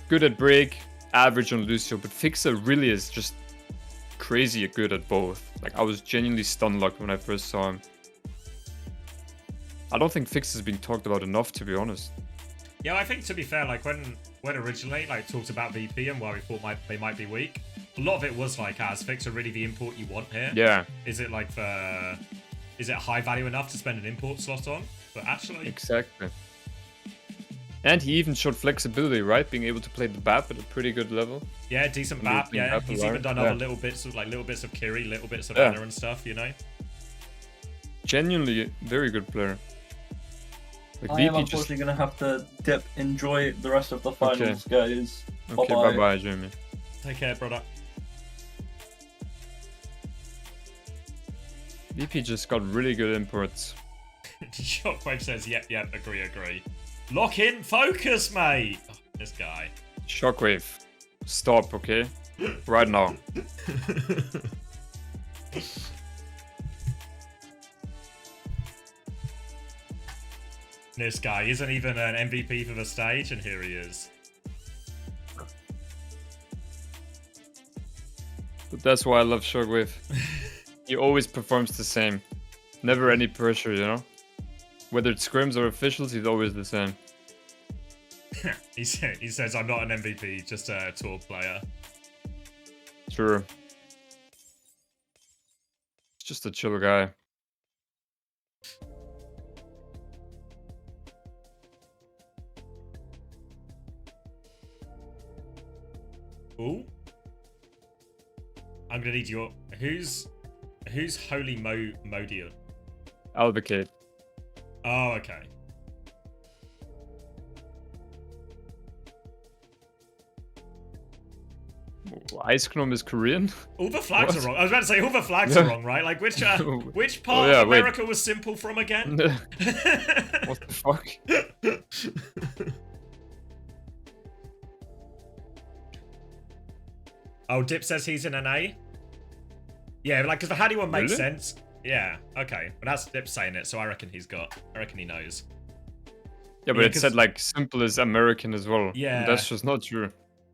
good at Break, average on Lucio, but Fixa really is just crazy good at both. Like I was genuinely stunned like when I first saw him. I don't think Fixa is being talked about enough, to be honest. Yeah, I think to be fair, like when originally like talked about VP and why we thought they might be weak, a lot of it was like, is Fixa really the import you want here? Yeah, Is it like is it high value enough to spend an import slot on? But actually, exactly. And he even showed flexibility, right? Being able to play the BAP at a pretty good level. yeah, decent When BAP. they think Yeah, BAP he's alone, even done yeah. other little bits of Kiri, little bits of Yeah. Anna and stuff. You know. Genuinely very good player. Like I am VP just... unfortunately going to have to dip. Enjoy the rest of the finals, guys. Okay, Bye-bye. bye-bye, Jamie. Take care, brother. VP just got really good imports. Shockwave says, yep, agree. Lock in, focus, mate. Oh, this guy. Shockwave, stop, okay? Right now. This guy isn't even an MVP for the stage, and here he is. But that's why I love Shockwave. He always performs the same. Never any pressure, you know? Whether it's scrims or officials, he's always the same. He says, I'm not an MVP, just a tour player. Sure. He's just a chill guy. Ooh. I'm gonna need your... Who's Holy Modia? Albacate. Oh, okay. Ice Gnome is Korean? All the flags What? are wrong. I was about to say all the flags are wrong, right? Like which part yeah, of wait. America was Simple from again? What the fuck? Oh, Dip says he's in an A. Yeah, like because the Hattie one makes Really? sense. Yeah, okay, but that's Dip saying it, so I reckon he knows. Yeah, but Yeah, it said 'cause- like Simple is American as well. Yeah. And that's just not true.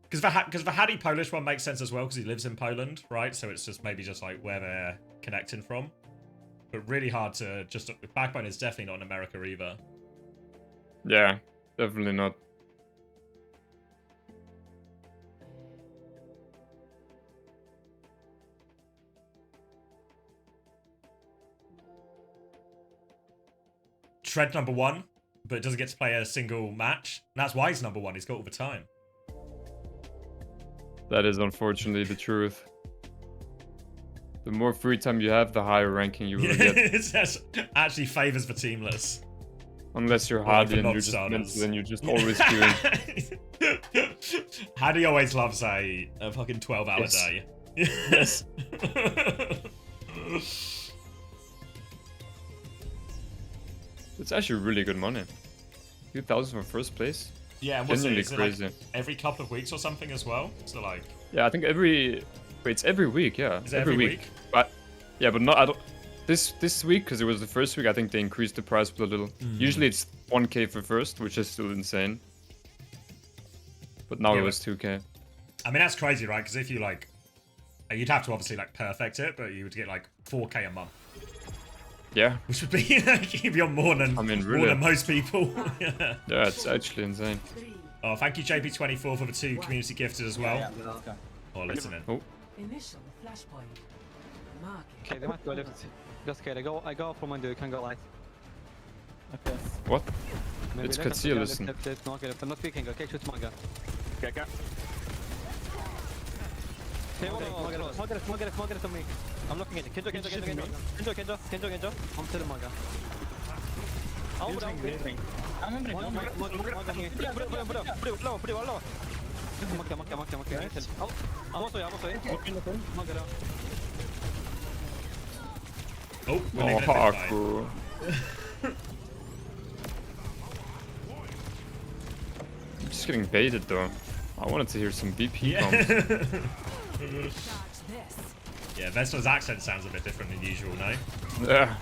Because the Hattie Polish one makes sense as well because he lives in Poland, right? So it's just maybe just like where they're connecting from. But really hard to just... Backbone is definitely not in America either. Yeah, definitely not. Tread number 1, but doesn't get to play a single match. And that's why he's number 1. He's got all the time. That is unfortunately the truth. The more free time you have, the higher ranking you will get. It actually favors the teamless. Unless you're Like hardy the and you're just non-starters. mental, then you're just always queuing. Hardy always loves a fucking 12-hour Yes. day. Yes. It's actually really good money. 2,000 for first place. Yeah, and what's it, Genuinely is it like crazy. every couple of weeks or something as well? So like, Yeah, I think every. Wait, it's every week. Yeah, is it every week? But yeah, but not. I don't. This week, because it was the first week, I think they increased the price a little. Usually it's 1K for first, which is still insane. But now Yeah, it was 2K. I mean, that's crazy, right? Because if you like, you'd have to obviously like perfect it, but you would get like 4K a month, Yeah. which would be like, you'd be on more than I mean, more really. than most people. Yeah. Yeah, it's actually insane. Oh, thank you JP24 for the 2 community gifted as well. Oh, listening. Oh, Initial flashpoint. Marking. Okay, they might go left. Just okay, I go from window, you can go light. Okay. what? Maybe It's left, Qadsiah, left, listen. left, no, okay, left. I'm not peeking, okay, shoot manga. Okay, okay. Okay, manga on me. I'm looking at it. Kenjo. I'm still manga. Oh, we're Oh, leaving it this way. Haku. I'm just getting baited though. I wanted to hear some BP Yeah. comms. Dodge this. Yeah, Vessel's accent sounds a bit different than usual, no? Yeah.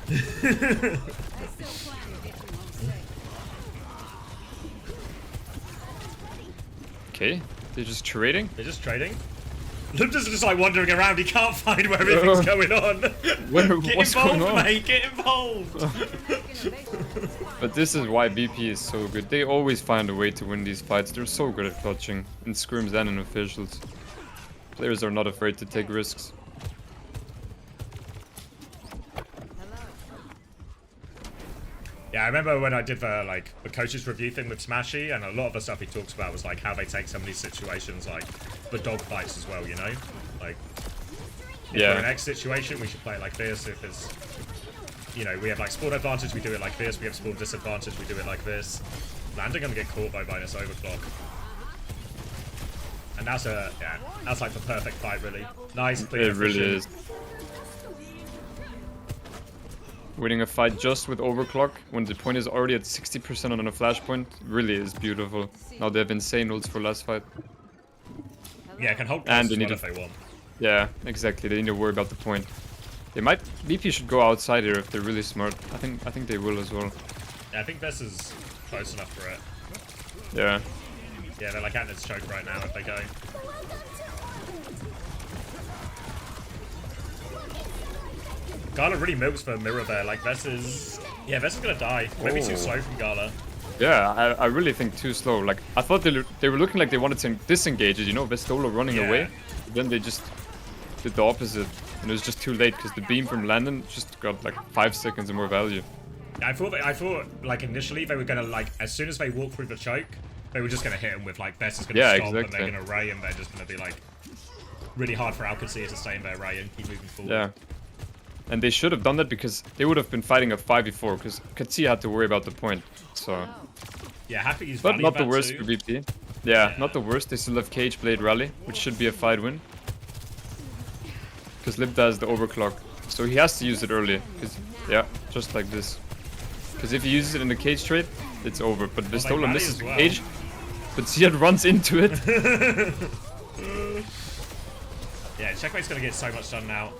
Okay, they're just trading. They're just trading. Lupta's just like wandering around. He can't find where everything's going on. Get What's involved, going on? mate. Get involved. But this is why BP is so good. They always find a way to win these fights. They're so good at clutching in scrims and in officials. Players are not afraid to take risks. Yeah, I remember when I did the coaches review thing with Smashy, and a lot of the stuff he talks about was like how they take some of these situations, like the dog fights as well. You know, like if we're in an Yeah. X situation, we should play it like this. If it's, you know, we have like spawn advantage, we do it like this. We have spawn disadvantage, we do it like this. Landing gonna get caught by this overclock. And that's like the perfect fight, really. Nice, clean, It really efficient. is. Winning a fight just with overclock when the point is already at 60% on a flashpoint really is beautiful. Now they have insane ults for last fight. Yeah, it can hold And close they as need well to- if they want. Yeah, exactly. They need to worry about the point. They might. BP should go outside here if they're really smart. I think they will as well. Yeah, I think this is close enough for it. Yeah. Yeah, they're like at its choke right now if they go. Gala really milks for mirror there. Like Vess is gonna die. Maybe too Oh. slow from Gala. Yeah, I really think too slow. Like, I thought they were looking like they wanted to disengage it, you know, Vestola running Yeah. away. But then they just did the opposite. And it was just too late because the beam from Landon just got like 5 seconds of more value. I thought like initially they were gonna like as soon as they walk through the choke, they were just gonna hit him with like Vess is gonna Yeah, stop and exactly. they're gonna ray and they're just gonna be like really hard for Qadsiah to stay in their ray and keep moving forward. Yeah. And they should have done that because they would have been fighting a 5v4 because Qadsiah had to worry about the point. So, Yeah, happy he's but value not the that worst too. for VP. Yeah, not the worst. They still have Cage Blade Rally, which should be a fight win. Because Libda has the overclock. So he has to use it early. Yeah, just like this. Because if he uses it in the cage trade, it's over. But Vestola rally misses as the well. cage. But Ziad runs into it. Yeah, Checkmate's gonna get so much done now.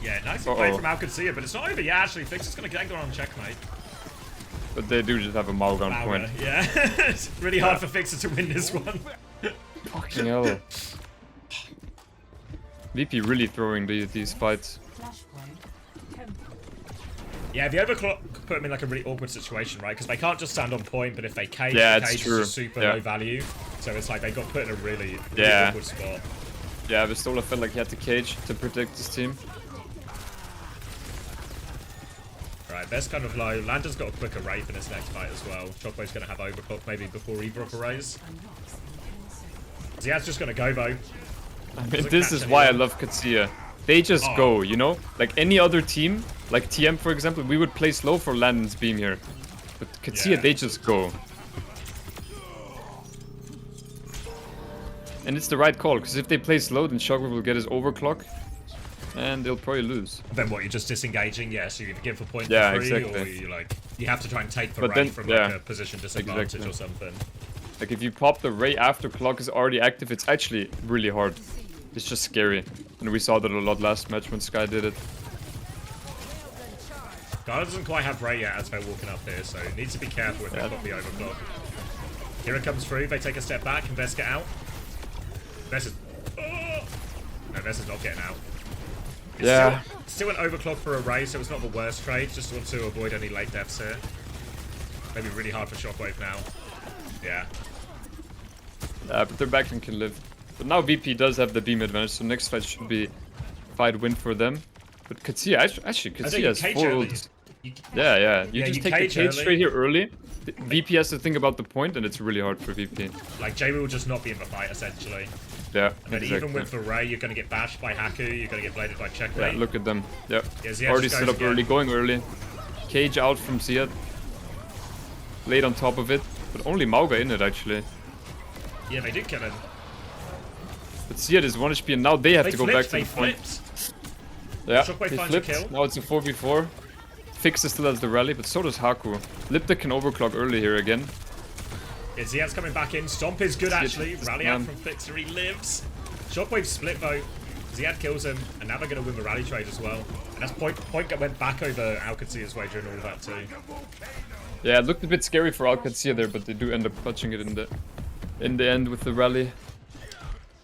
Yeah, nice play from Qadsiah, but it's not over. Yeah, actually, Fix is gonna get on Checkmate. But they do just have a Malgon point. Mauga, yeah. It's really hard for Fixer to win this one. Fucking hell. VP really throwing these fights. Flashpoint. Temple. Yeah, the overclock put them in like a really awkward situation, right? Because they can't just stand on point, but if they cage, Yeah, the it's cage true. is just super Yeah. low value. So it's like they got put in a really Yeah. awkward spot. Yeah, Vestola felt like he had to cage to protect his team. Right, that's kind of low. Lander's got a quicker Wraith in his next fight as well. Shockwave's going to have overclock maybe before either of the raise. Unlocks in 10 seconds. Ziad's just gonna go though. I mean, this is why I love Qadsiah. They just go, you know? Like any other team, like TM for example, we would play slow for Landon's beam here. But Qadsiah, they just go. And it's the right call, because if they play slow, then Shockwave will get his overclock. And they'll probably lose. Then what, you're just disengaging? Yeah, so you either give a point Yeah, for free, exactly. or you have to try and take the But ray then- from yeah, like a position disadvantage exactly. or something. Like if you pop the ray after clock is already active, it's actually really hard. It's just scary. And we saw that a lot last match when Sky did it. Gala doesn't quite have ray yet as they're walking up here, so needs to be careful if they've got the overclock. Here it comes through, they take a step back and Vess get out. Vess is... Oh! No, Vess is not getting out. It's Yeah. Still an overclock for a ray, so it's not the worst trade. Just want to avoid any late deaths here. Maybe really hard for Shockwave now. Yeah. But their backline can live. But now VP does have the beam advantage, so next fight should be fight win for them. But Qadsiah, actually, Qadsiah has cage 4 early. ults. You- Yeah. You Yeah, just you take the cage cage early. straight here early. VP has to think about the point, and it's really hard for VP. Like, Jay will just not be in the fight, essentially. Yeah, And then exactly. even with the ray, you're going to get bashed by Haku, you're going to get bladed by Yeah, Checkmate. look at them. Yep. Yeah, Ziad Already just set goes up again. early, going early. Cage out from Ziad. Blade on top of it. But only Mauga in it, actually. Yeah, they did kill him. But Ziad is 1 HP, and now they have They to go back flipped, to they the point. flipped. Yeah, Shockwave he finds a flipped. kill. Now it's a 4v4. Fix still has the rally, but so does Haku. Lipta can overclock early here again. Yeah, Ziad's coming back in. Stomp is good, Ziad actually. is Rally out man. from Fixer, he lives. Shockwave split, though. Ziad kills him, and now they're going to win the rally trade as well. And that's point went back over Qadsiah's way during all of that, too. Yeah, it looked a bit scary for Qadsiah there, but they do end up clutching it in the end with the rally.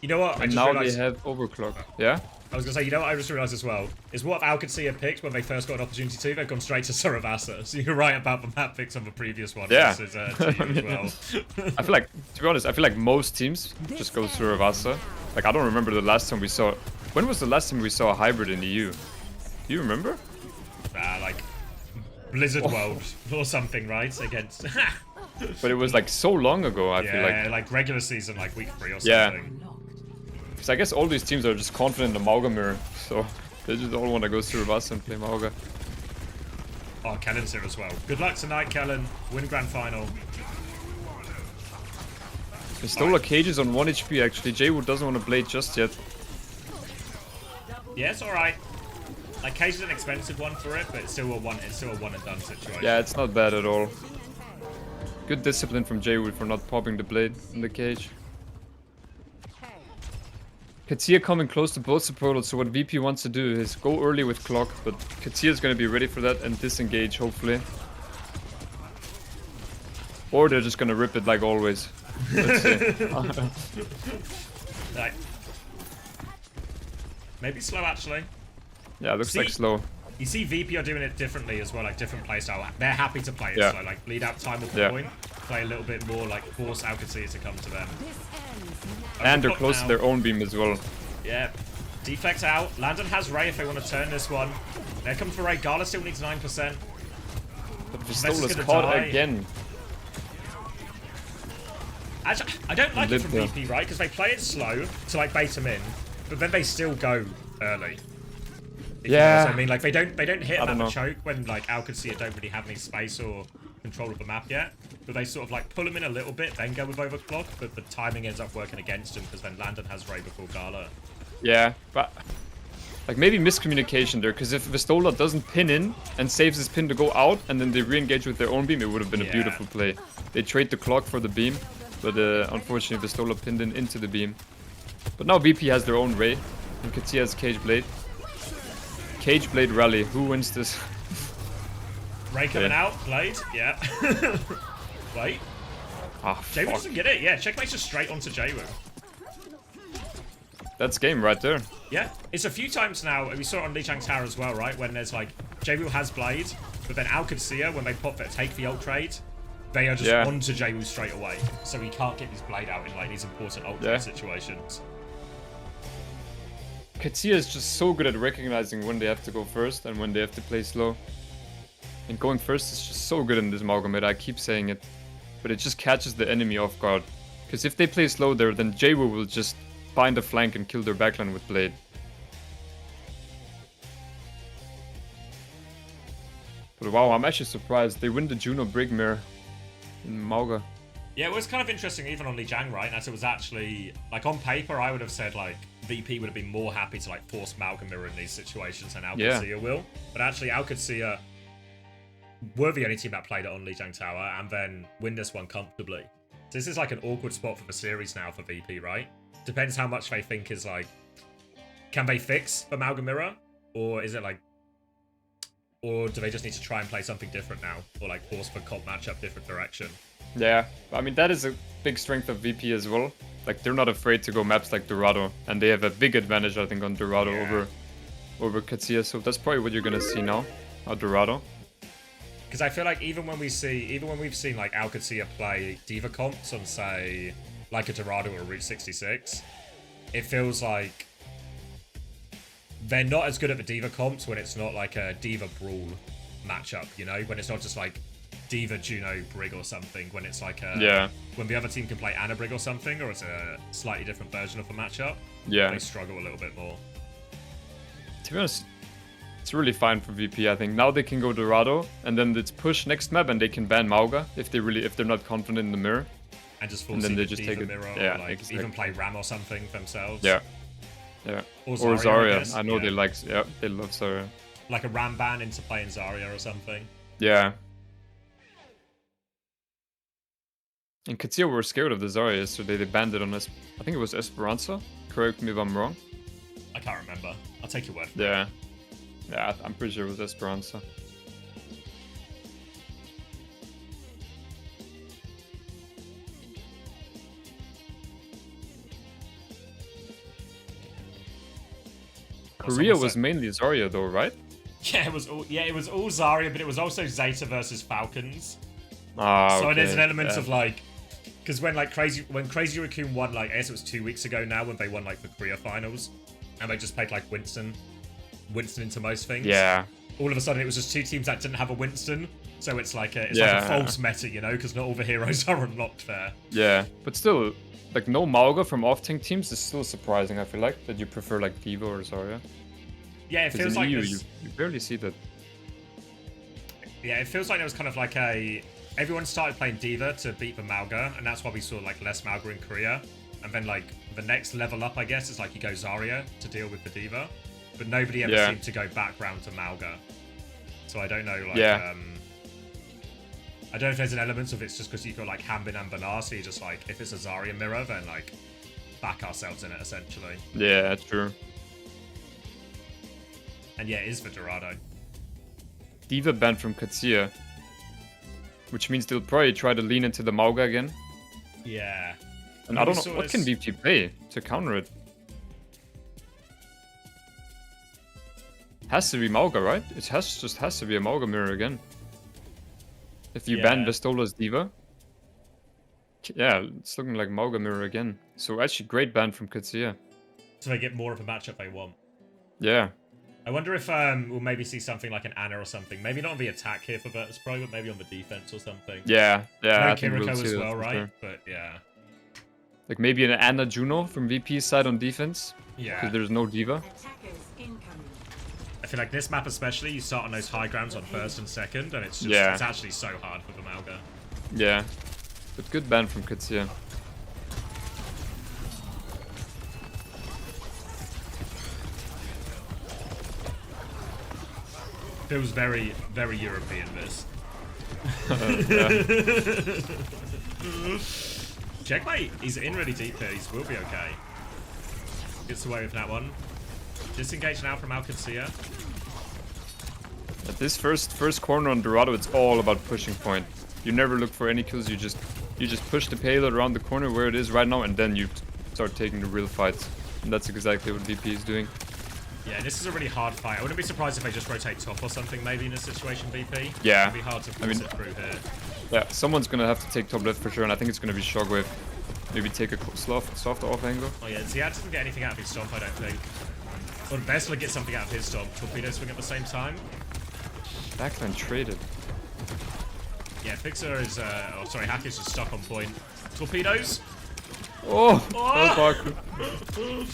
You know what? I And just now realized... they have overclock. Yeah? I was going to say, you know what I just realized as well? Is what Qadsiah picked when they first got an opportunity to, they've gone straight to Saravasa. So you're right about the map picks on the previous one. Yeah. This is GU as well. I feel like, to be honest, I feel like most teams just go through Ravasa. Like, I don't remember the last time we saw... When was the last time we saw a hybrid in EU? Do you remember? Like Blizzard World or something, right? Against... But it was like so long ago, I feel yeah, like. like regular season, like week 3 or Yeah. something. Because I guess all these teams are just confident in the Mauga mirror. So they just all want to go through Ravasa and play Mauga. Oh, Kellen's here as well. Good luck tonight, Kellen. Win grand final. Pistola Cage is on 1 HP actually. Jaywood doesn't want to blade just yet. Yeah, it's alright. Like, Cage is an expensive one for it, but it's still a one and done situation. Yeah, it's not bad at all. Good discipline from Jaywood for not popping the blade in the cage. Qadsiah coming close to both support, so what VP wants to do is go early with clock, but Qadsiah is going to be ready for that and disengage, hopefully. Or they're just going to rip it like always. Let's see. Like, maybe slow, actually. Yeah, it looks like slow. You see VP are doing it differently as well, like different playstyle. They're happy to play it Yeah. slow, like bleed out time with the Yeah. point, play a little bit more, like force Qadsiah to come to them. And they're Overclock close now. to their own beam as well. Yeah. Defect out. Landon has Ray if they want to turn this one. There comes the Ray. Gala still needs 9%. But Vess is Pistola's gonna caught die. again. Actually, I don't like it from Lived VP, right? Because they play it slow to like bait him in, but then they still go early. If you know Yeah. what I mean, like they don't hit I him don't at the know. choke when like Qadsiah don't really have any space or control of the map yet. But they sort of like pull him in a little bit, then go with overclock. But the timing ends up working against him because then Landon has Ray before Gala. Yeah, but like maybe miscommunication there, because if Vistola doesn't pin in and saves his pin to go out and then they re-engage with their own beam, it would have been a Yeah. beautiful play. They trade the clock for the beam, but unfortunately Vistola pinned in into the beam. But now VP has their own Ray, and Qadsiah has Cage Blade. Cage Blade rally, who wins this? Ray coming Yeah. out, Blade, yeah. Wait, Ah, Jaywood fuck. doesn't get it, yeah. Checkmate's just straight onto Jaywood. That's game right there. Yeah, it's a few times now, we saw it on Lee Chang's tower as well, right? When there's like, Jaywood has Blade, but then Qadsiah, when they pop that take the ult trade, they are just Yeah. onto Jaywood straight away. So he can't get his Blade out in like these important ult Yeah. trade situations. Qadsiah is just so good at recognizing when they have to go first and when they have to play slow. And going first is just so good in this Mauga meta, I keep saying it. But it just catches the enemy off guard. Because if they play slow there, then Jaywu will just find a flank and kill their backline with Blade. But wow, I'm actually surprised. They win the Juno Brig Mirror in Mauga. Yeah, it was kind of interesting even on Lijiang, right? As it was actually, like on paper, I would have said like VP would have been more happy to like force Mauga Mirror in these situations than Qadsiah will. But actually Qadsiah were the only team that played it on Lijiang Tower and then win this one comfortably. So this is like an awkward spot for the series now for VP, right? Depends how much they think is like, can they fix the Mauga Mirror? Or is it like, or do they just need to try and play something different now? Or like force the comp matchup different direction? Yeah, I mean, that is a big strength of VP as well. Like, they're not afraid to go maps like Dorado, and they have a big advantage, I think, on Dorado over Qadsiah, so that's probably what you're gonna see now, at Dorado. Because I feel like even when we've seen like Qadsiah play Diva comps on, say, like a Dorado or a Route 66, it feels like they're not as good at the Diva comps when it's not like a Diva Brawl matchup, you know? When it's not just like Diva Juno Brig or something, when it's like a when the other team can play Ana Brig or something, or it's a slightly different version of a matchup, they struggle a little bit more. To be honest, it's really fine for VP, I think. Now they can go Dorado, and then it's push next map, and they can ban Mauga if they're not confident in the mirror. And just and then they just Diva take Mirror, it. or like even play Ram or something themselves. Yeah. Or Zarya. I know they like. Yeah, they love Zarya. Like a Ram ban into playing Zarya or something. Yeah. And Qadsiah were scared of the Zarya yesterday. They banned it on I think it was Esperanza. Correct me if I'm wrong. I can't remember. I'll take your word for it. Yeah, I'm pretty sure it was Esperanza. Korea was mainly Zarya though, right? Yeah, it was all Zarya, but it was also Zeta versus Falcons. Ah, so okay. there's an element of like, because when Crazy Raccoon won, like, I guess it was 2 weeks ago now when they won like the Korea finals, and they just played like Winston into most things. Yeah. All of a sudden, it was just two teams that didn't have a Winston, so it's like like a false meta, you know, because not all the heroes are unlocked there. Yeah, but still, like no Mauga from off-tank teams is still surprising. I feel like that you prefer like Diva or Zarya. Yeah, it feels like you barely see that. Yeah, it feels like there was kind of like everyone started playing Diva to beat the Mauga, and that's why we saw like less Mauga in Korea. And then like the next level up, I guess, is like you go Zarya to deal with the Diva, but nobody ever seemed to go back round to Mauga. So I don't know, like, I don't know if there's an element of it's just because you've got like Hanbin and Banar, so you're just like, if it's a Zarya mirror, then like back ourselves in it essentially. Yeah, that's true. And yeah, it is for Dorado. Diva banned from Qadsiah, which means they'll probably try to lean into the Mauga again. Yeah. And I don't know, what can VP play to counter it? Has to be Mauga, right? It just has to be a Mauga mirror again. If you ban Vestola's Diva. Yeah, it's looking like Mauga mirror again. So actually great ban from Qadsiah. So they get more of a matchup they want. Yeah. I wonder if we'll maybe see something like an Ana or something. Maybe not on the attack here for Virtus Pro, but maybe on the defense or something. Yeah, I think Kiriko we'll see as that well, for right? sure. But yeah. Like maybe an Ana Juno from VP's side on defense. Yeah. Because there's no Diva. I feel like this map especially, you start on those high grounds on first and second, and it's just it's actually so hard for the Mauga. Yeah. But good ban from Qadsiah. Feels very, very European, this. Checkmate! He's in really deep here. He will be okay. Gets away with that one. Disengage now from Qadsiah. At this first corner on Dorado, it's all about pushing point. You never look for any kills. You just push the payload around the corner where it is right now, and then you start taking the real fights. And that's exactly what VP is doing. Yeah, this is a really hard fight. I wouldn't be surprised if they just rotate top or something maybe in this situation, VP. Yeah. It'd be hard to force it through here. Yeah, someone's gonna have to take top left for sure, and I think it's gonna be Shockwave. Maybe take a soft off angle. Oh yeah, Ziad doesn't get anything out of his stomp, I don't think. Or Vesla gets something out of his stomp. Torpedo swing at the same time. Backline traded. Yeah, Fixer is, Hack is just stuck on point. Torpedoes? Oh, Oh!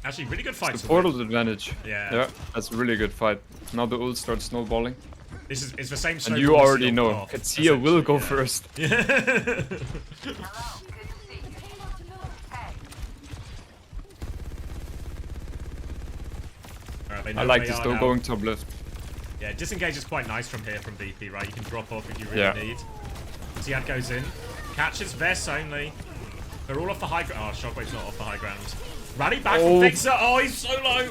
Actually, really good fight. the portal advantage. Yeah. Yeah, that's a really good fight. Now the ult starts snowballing. This is it's the same. And snowball you as already the know, off, Qadsiah will go essentially, first. Yeah. Alright, they know I like where this they though, are now. going top left. Yeah, disengage is quite nice from here from VP, right? You can drop off if you really Yeah. need. Ziad goes in. Catches Vess only. They're all off the high ground. Oh, Shockwave's not off the high ground. Rally back from Vixer. Oh, he's so low.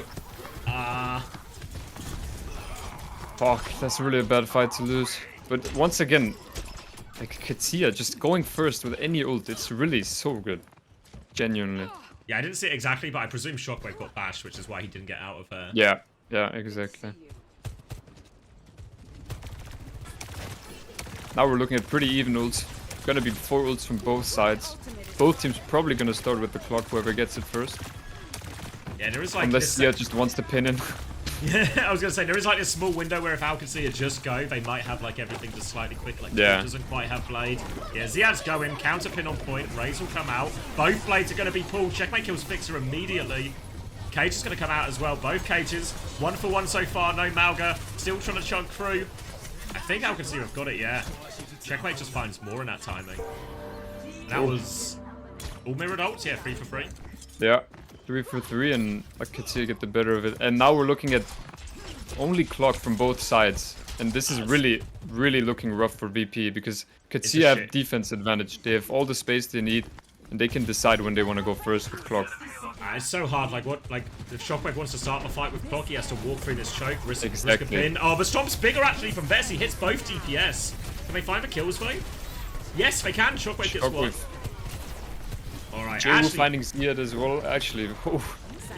Fuck, that's really a bad fight to lose. But once again, like Qadsiah just going first with any ult, it's really so good. Genuinely. Yeah, I didn't see it exactly, but I presume Shockwave got bashed, which is why he didn't get out of her. Yeah, yeah, exactly. Now we're looking at pretty even ults. Gonna be 4 ults from both sides. Both teams probably gonna start with the clock, whoever gets it first. Yeah, there is like Unless this, Ziad just wants to pin in. Yeah, I was gonna say there is like this small window where if Qadsiah just go, they might have like everything just slightly quick. Like Yeah. doesn't quite have blade. Yeah, Ziad's going, counter pin on point. Raze will come out. Both blades are gonna be pulled. Checkmate kills Fixer immediately. Cage is gonna come out as well. Both cages, 1 for 1 so far. No Malga, still trying to chunk through. I think Qadsiah have got it. Yeah, Checkmate just finds more in that timing. That was all mirrored ults. Yeah, 3 for 3. Yeah, 3 for 3 and Qadsiah get the better of it. And now we're looking at only clock from both sides. And this is really, really looking rough for VP because Qadsiah have defense advantage. They have all the space they need and they can decide when they want to go first with clock. It's so hard. Like if Shockwave wants to start the fight with clock, he has to walk through this choke, risk a pin. Oh, the Stomp's bigger actually from Vess. He hits both DPS. Can they find the kills though? Yes, they can. Shockwave gets one. Alright, Jay finding Ziad as well. Actually,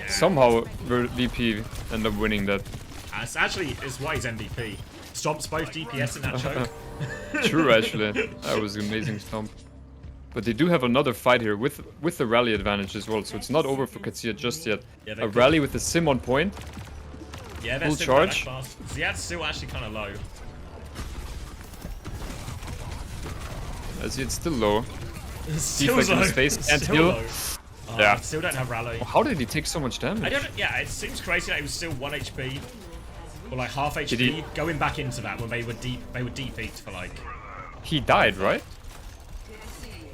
somehow VP end up winning that. It's actually is why he's MVP. Stomps both DPS in that choke. True, actually. That was an amazing stomp. But they do have another fight here with the rally advantage as well, so it's not over for Qadsiah just yet. Yeah, a rally with the sim on point. Yeah, they're full still charge. Ziad's still actually kind of low. Ziad's still low. Still Deflect in low. his face, can't Still heal. low. Yeah. Still don't have rally. How did he take so much damage? I don't know. Yeah, it seems crazy that he was still 1 HP. Or like half HP. he- Going back into that when they were deep peaked for like... He died, right?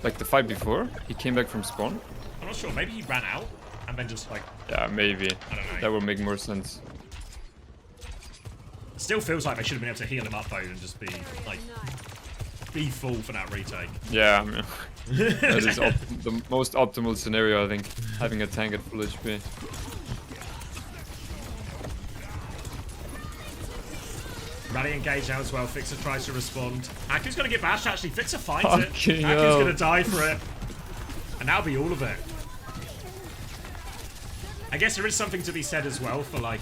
Like the fight before? He came back from spawn? I'm not sure. Maybe he ran out and then just like... Yeah, maybe. I don't know. That would make more sense. Still feels like they should have been able to heal him up though and just be like... Be full for that retake. Yeah, I mean, that is the most optimal scenario, I think. Having a tank at full HP. Rally engaged now as well. Fixer tries to respond. Aku's going to get bashed actually. Fixer finds it. Fucking Aku's hell. going to die for it. And that'll be all of it. I guess there is something to be said as well for like,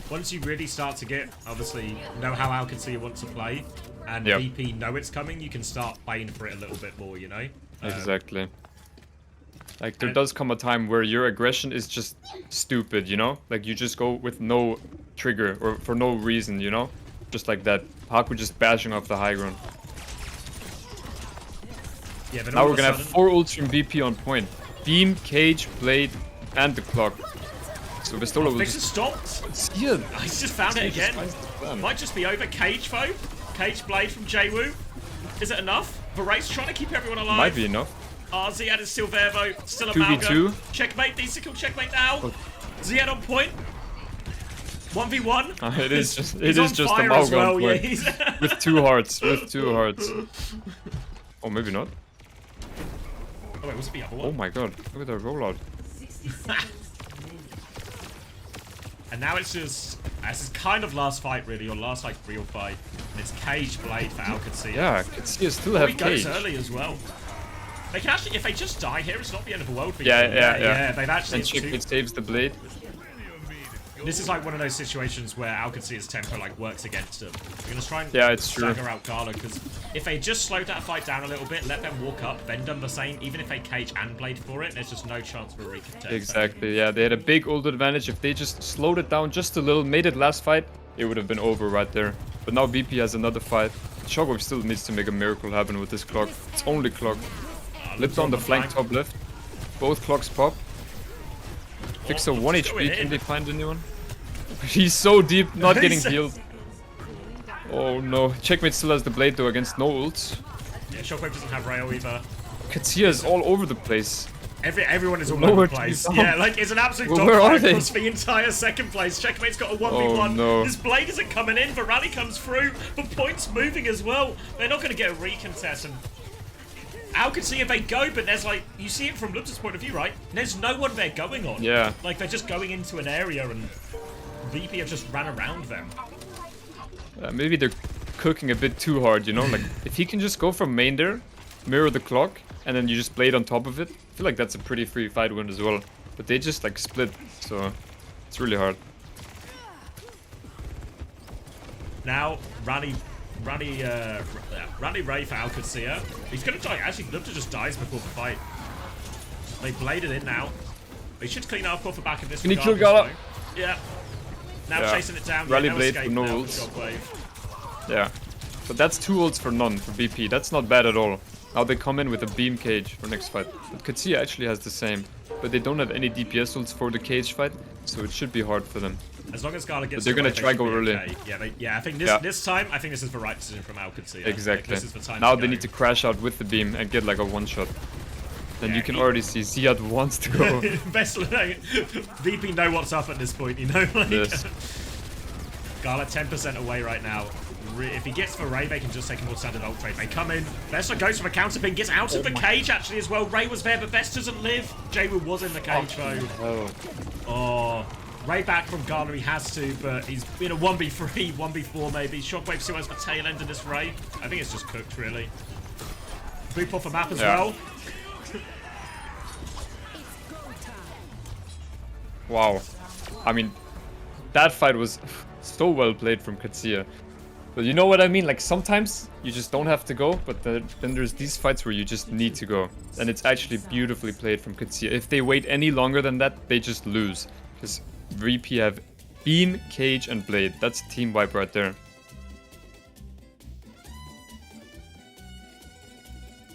once you really start to get, obviously, know how Qadsiah wants to play, and VP know it's coming, you can start playing for it a little bit more, you know? Exactly. Like, there does come a time where your aggression is just stupid, you know? Like, you just go with no trigger, or for no reason, you know? Just like that. Haku just bashing off the high ground. Yeah, but now all we're of a gonna have sudden- 4 ults from VP on point. Beam, Cage, Blade, and the clock. So Vistola will Fixer just... stopped. Yeah. He's just found it again. Might just be over. Cage foe. Cage blade from Jwoo. Is it enough? Varese trying to keep everyone alive. Might be enough. Ziad is still there though. Still a 2v2. Malga. Checkmate. Seicoe checkmate now. Ziad on point. 1v1. It is just He's on a fire as Malga well, on yeah, point. With 2 hearts. With 2 hearts. Oh, maybe not. Oh wait, what's the other one? Oh my god. Look at that rollout. And now it's just... This is kind of last fight, really, or last, like, real fight. And it's Cage Blade for Qadsiah. Yeah, Qadsiah still Oh, have he goes Cage. early as well. They can actually... If they just die here, it's not the end of the world for you. Yeah. They've actually... And Checkmate saves the blade. This is like one of those situations where Qadsiah's tempo like works against them. We're gonna try and Yeah, it's true. stagger out Gala because if they just slowed that fight down a little bit, let them walk up, then done the same, even if they cage and blade for it, there's just no chance for a recontest. Exactly, yeah. They had a big ult advantage. If they just slowed it down just a little, made it last fight, it would have been over right there. But now VP has another fight. Shockwave still needs to make a miracle happen with this clock. It's only clock. Lift on the flank top left. Both clocks pop. Fixer 1 HP. Can they find anyone? He's so deep, not getting healed. Oh no. Checkmate still has the blade though against no ults. Yeah, Shockwave doesn't have rail either. Qadsiah is all over the place. Everyone is all Nowhere over the to be place. found. Yeah, like it's an absolute Well, where are dogfight they? across the entire second place. Checkmate's got a 1v1. Oh, no. His blade isn't coming in, but Rally comes through. But Point's moving as well. They're not going to get a recontest. And Al can see if they go, but there's like, you see it from Lutter's point of view, right? There's no one they're going on. Yeah. Like they're just going into an area and VP have just ran around them. Maybe they're cooking a bit too hard, you know? Like, if he can just go from main there, mirror the clock, and then you just blade on top of it, I feel like that's a pretty free fight win as well. But they just, like, split, so it's really hard. Now, Rally Ray for Qadsiah. He's gonna die. Actually, Luther just dies before the fight. They bladed in now. They should clean up off the back of this. Can he kill Gala? Yeah. Now chasing it down. Rally no blade escape for no now ults. Shockwave. Yeah. But that's 2 ults for none for BP. That's not bad at all. Now they come in with a beam cage for next fight. But Qadsiah actually has the same. But they don't have any DPS ults for the cage fight, so it should be hard for them. As long as Gala gets But they're gonna away, they try should go be early. okay. Yeah, I think this time, I think this is the right decision from Qadsiah. Exactly. Like, this is the time Now to they go. need to crash out with the beam and get like a one-shot. Then Yeah, you can already see Ziad wants to go. Best VP know what's up at this point, you know? Like, Yes. Gala 10% away right now. If he gets for Ray, they can just take a more standard ult trade. They come in. Vesta goes from a counter ping, gets out of the cage actually as well. Ray was there, but Vesta doesn't live. Jaywoo was in the cage though. Oh. Ray back from Gala, he has to, but he's in a 1v3, 1v4 maybe. Shockwave still has the tail end of this Ray. I think it's just cooked really. Boop off a map as well. Wow. I mean, that fight was so well played from Qadsiah. But you know what I mean? Like, sometimes you just don't have to go, but then there's these fights where you just need to go. And it's actually beautifully played from Qadsiah. If they wait any longer than that, they just lose. Because VP have beam, cage, and blade. That's a team wipe right there.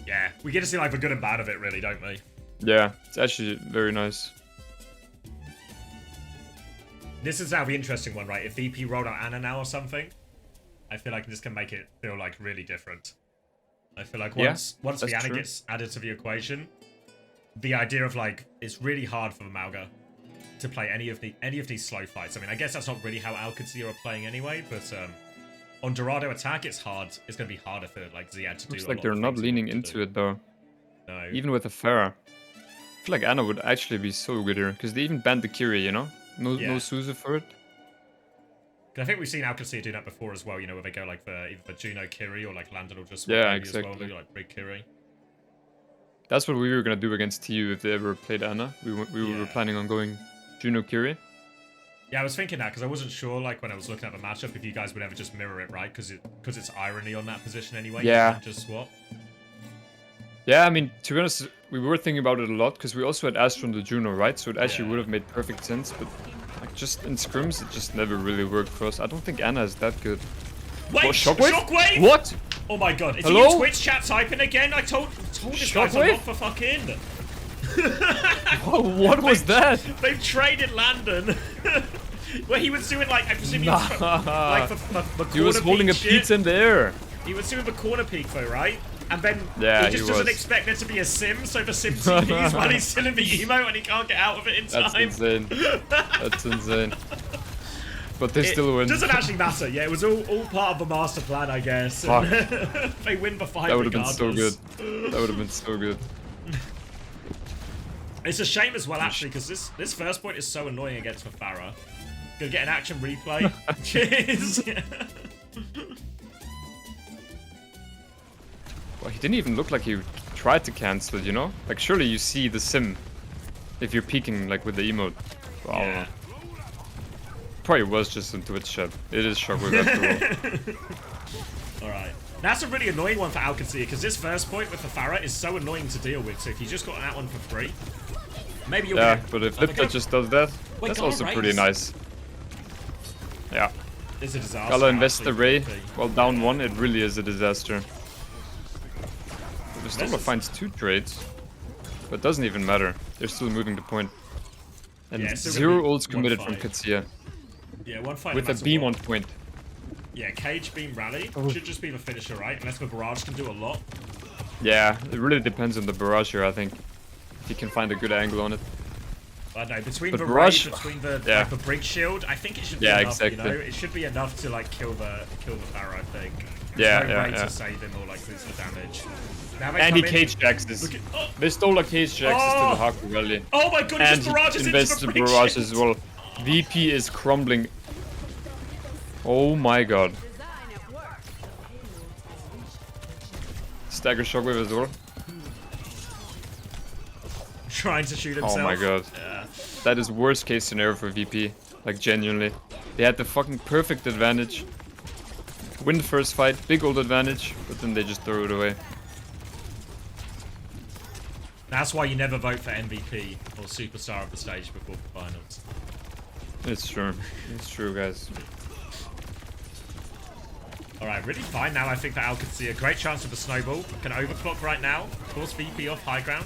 Yeah, we get to see like the good and bad of it really, don't we? Yeah, it's actually very nice. This is now the interesting one, right? If VP rolled out Anna now or something, I feel like this can make it feel like really different. I feel like once the Anna gets added to the equation, the idea of like it's really hard for the Mauga to play any of these slow fights. I mean, I guess that's not really how Qadsiah are playing anyway, but on Dorado attack, it's hard. It's going to be harder for like Ziad to do. Looks like they're not leaning into it though. No. Even with a Pharah. I feel like Anna would actually be so good here, because they even banned the Kiri, you know? No Suzu for it. I think we've seen Qadsiah do that before as well, you know, where they go like for either the Juno Kiri or like Landon or just exactly. as well, maybe like big Kiri. That's what we were gonna do against TU if they ever played Anna. We were planning on going Juno Kiri. Yeah, I was thinking that because I wasn't sure, like when I was looking at the matchup, if you guys would ever just mirror it, right? Because it's irony on that position anyway. Yeah. You can't just swap. Yeah, I mean, to be honest, we were thinking about it a lot because we also had Astra on the Juno, right? So it actually would have made perfect sense, but like just in scrims, it just never really worked for us. I don't think Anna is that good. Wait, what, Shockwave? Shockwave? What? Oh my god, is Hello? he in Twitch chat typing again? I told this guy's Shockwave? not for fucking. What was that? They've traded Landon. Where he was doing like, I presume he was like the corner He was holding a peek pizza in the air. He was doing the corner peek though, right? And then Yeah, he just he doesn't was. expect there to be a sim, so the sim TPs while he's still in the emote and he can't get out of it in time. That's insane. That's insane. But they still win. Doesn't actually matter. Yeah, it was all part of the master plan, I guess. Fuck. They win the fight. That would have been so good. regardless. That would have been so good. It's a shame as well, actually, because this first point is so annoying against the Pharah. Gonna get an action replay. Cheers. Well, he didn't even look like he tried to cancel it, you know? Like, surely you see the sim if you're peeking, like, with the emote. Wow. Yeah. Probably was just in Twitch chat. It is Shockwave after all. Alright. That's a really annoying one for Qadsiah, because this first point with the Pharah is so annoying to deal with, so if you just got that one for free, maybe you'll Yeah, get but if another Lipka go. just does that, Wait, that's Gala also raise? pretty nice. Yeah. It's a disaster. Gala invest the actually, Ray. VP. Well, down 1, it really is a disaster. The Stola finds 2 trades, but doesn't even matter. They're still moving the point. And Yeah, it's still 0 gonna be ults one committed from fight. Qadsiah. Yeah, one fight. With no a matter beam what. on point. Yeah, cage beam rally Oh. should just be the finisher, right? Unless the barrage can do a lot. Yeah, it really depends on the barrage here, I think. If you can find a good angle on it. I don't know, between But the barrage- Ray, between the yeah. like, the brig shield, I think it should be Yeah, enough, exactly. you know? It should be enough to like kill the Pharaoh, I think. Yeah, There's no yeah, way yeah. to save him or like lose the damage. Now they And he come in- cage jaxes. Look at- oh, They stole a cage jaxes to the Haku Rally. oh my god, he And just barrages into invests the the brig barrage shield. as well. VP is crumbling. Oh my god. Stagger shockwave as well. Trying to shoot himself. Oh my god. Yeah. That is worst case scenario for VP. Like genuinely. They had the fucking perfect advantage. Win the first fight, big old advantage, but then they just throw it away. That's why you never vote for MVP or superstar of the stage before the finals. It's true. It's true, guys. Alright, really fine now. I think that Al could see a great chance of the snowball. Can overclock right now. Force VP off high ground.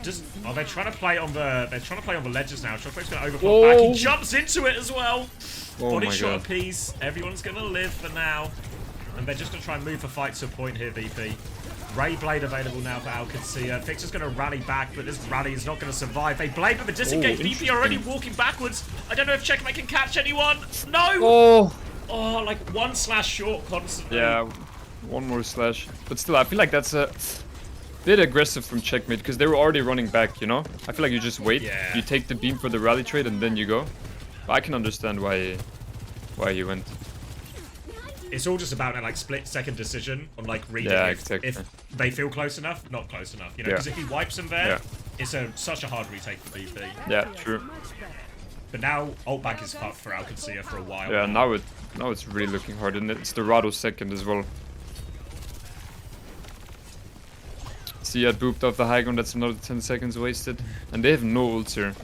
Just they're trying to play on the ledges now. Shockwave's gonna overclock back. He jumps into it as well. Oh Body my shot god. apiece. Everyone's gonna live for now. And they're just gonna try and move the fight to a point here, VP. Ray Blade available now for Al Qadsiah. Fixer's gonna rally back, but this rally is not gonna survive. They blade with a disengage. VP already walking backwards. I don't know if Checkmate can catch anyone. No! Oh, like one slash short constantly. Yeah, one more slash. But still, I feel like that's a bit aggressive from Checkmate because they were already running back, you know? I feel like you just wait, Yeah. you take the beam for the rally trade and then you go. I can understand why he went. It's all just about a like split-second decision on like reading Yeah, if exactly. they feel close enough, not close enough. You know, Yeah. because if he wipes them there, Yeah. it's such a hard retake for VP. Yeah, true. But now ult back is fucked for Al Qadsiah for a while. Yeah, now it's really looking hard, and it's the Rado second as well. See, I booped off the high ground, that's another 10 seconds wasted. And they have no ults here.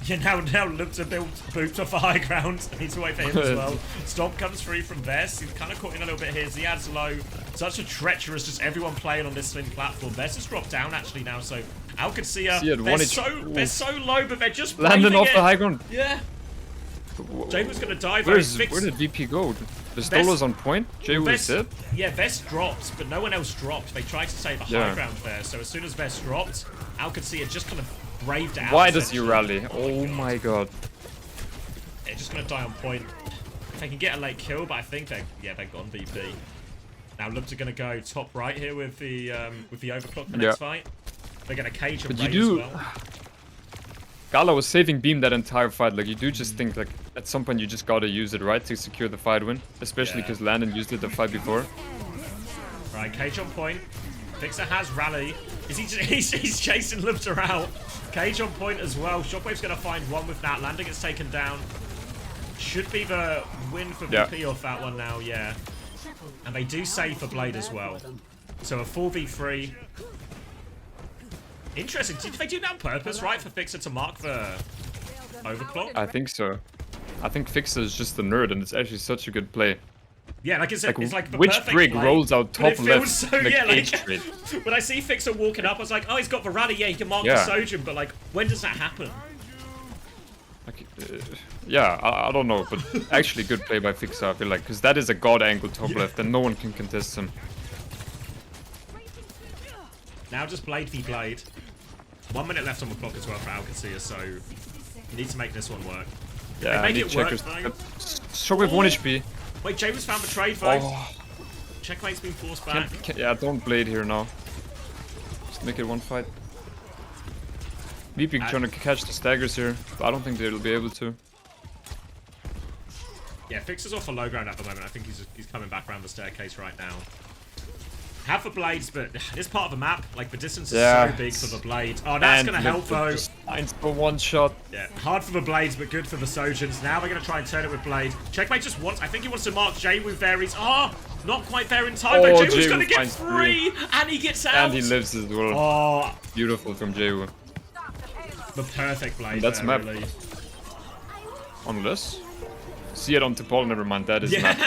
Yeah, now look to build boots off the high ground. I need to wait for him as well. Stomp comes free from Vest. He's kind of caught in a little bit here. Ziad's low. Such a treacherous, just everyone playing on this thin platform. Vest has dropped down actually now, so Al Qadsiah, Ziad, they're so low, but they're just Landing braving off it. the high ground. Yeah. Jay was gonna die. Where Fix- did VP go? The Stola's on point? Jay was Vest, dead? yeah, Vest dropped, but no one else dropped. They tried to save a high Yeah. ground there, so as soon as Vest dropped, Al Qadsiah just kind of braved it out. Why does he essentially. rally? Oh my god. They're just gonna die on point. They can get a late kill, but I think they're gone VP. Now Lubs are gonna go top right here with the overclock for the next fight. They're gonna cage and But raid you as well. Gala was saving beam that entire fight. Like, you do just think, like, at some point you just gotta use it, right? To secure the fight win. Especially Yeah. because Landon used it the fight before. Right, cage on point. Fixer has rally. Is he? He's chasing Lubs out. Cage on point as well. Shockwave's gonna find one with that. Landon gets taken down. Should be the win for Yeah. VP off that one now. Yeah. And they do save for Blade as well. So a 4v3. Interesting. Did they do that on purpose, right? For Fixer to mark the overclock? I think so. I think Fixer is just a nerd, and it's actually such a good play. Yeah, like it's like the which perfect brig play, rolls out but it top feels left so, in the yeah, cage like, trade? when I see Fixer walking up, I was like, oh, he's got the rally, yeah, he can mark Yeah. the Sojin, but like, when does that happen? Like, yeah, I don't know, but actually good play by Fixer, I feel like, because that is a god angle top left, and no one can contest him. Now just Blade v Blade. 1 minute left on the clock as well for Al Qadsiah, so you need to make this one work. Yeah, I make need it work, checkers. though. Shockwave 1 HP. Wait, Jay was found betrayed, folks. Oh, Checkmate's been forced back. yeah, don't blade here now. Just make it one fight. VP trying to catch the staggers here, but I don't think they'll be able to. Yeah, Fixer's off a low ground at the moment. I think he's coming back around the staircase right now. Have the blades, but this part of the map, like the distance is so big for the blade. Oh, that's gonna help though. Finds for one shot. Yeah, hard for the blades, but good for the Sojins. Now they're gonna try and turn it with blade. Checkmate just wants. I think he wants to mark Jaywu varies. Ah, not quite there in time. But Jaywu's gonna get finds free, and he gets out. And he lives as well. Oh, Beautiful from Jaywu. the perfect blade. That's there, map. really. Unless See it onto Paul, never mind, that is map.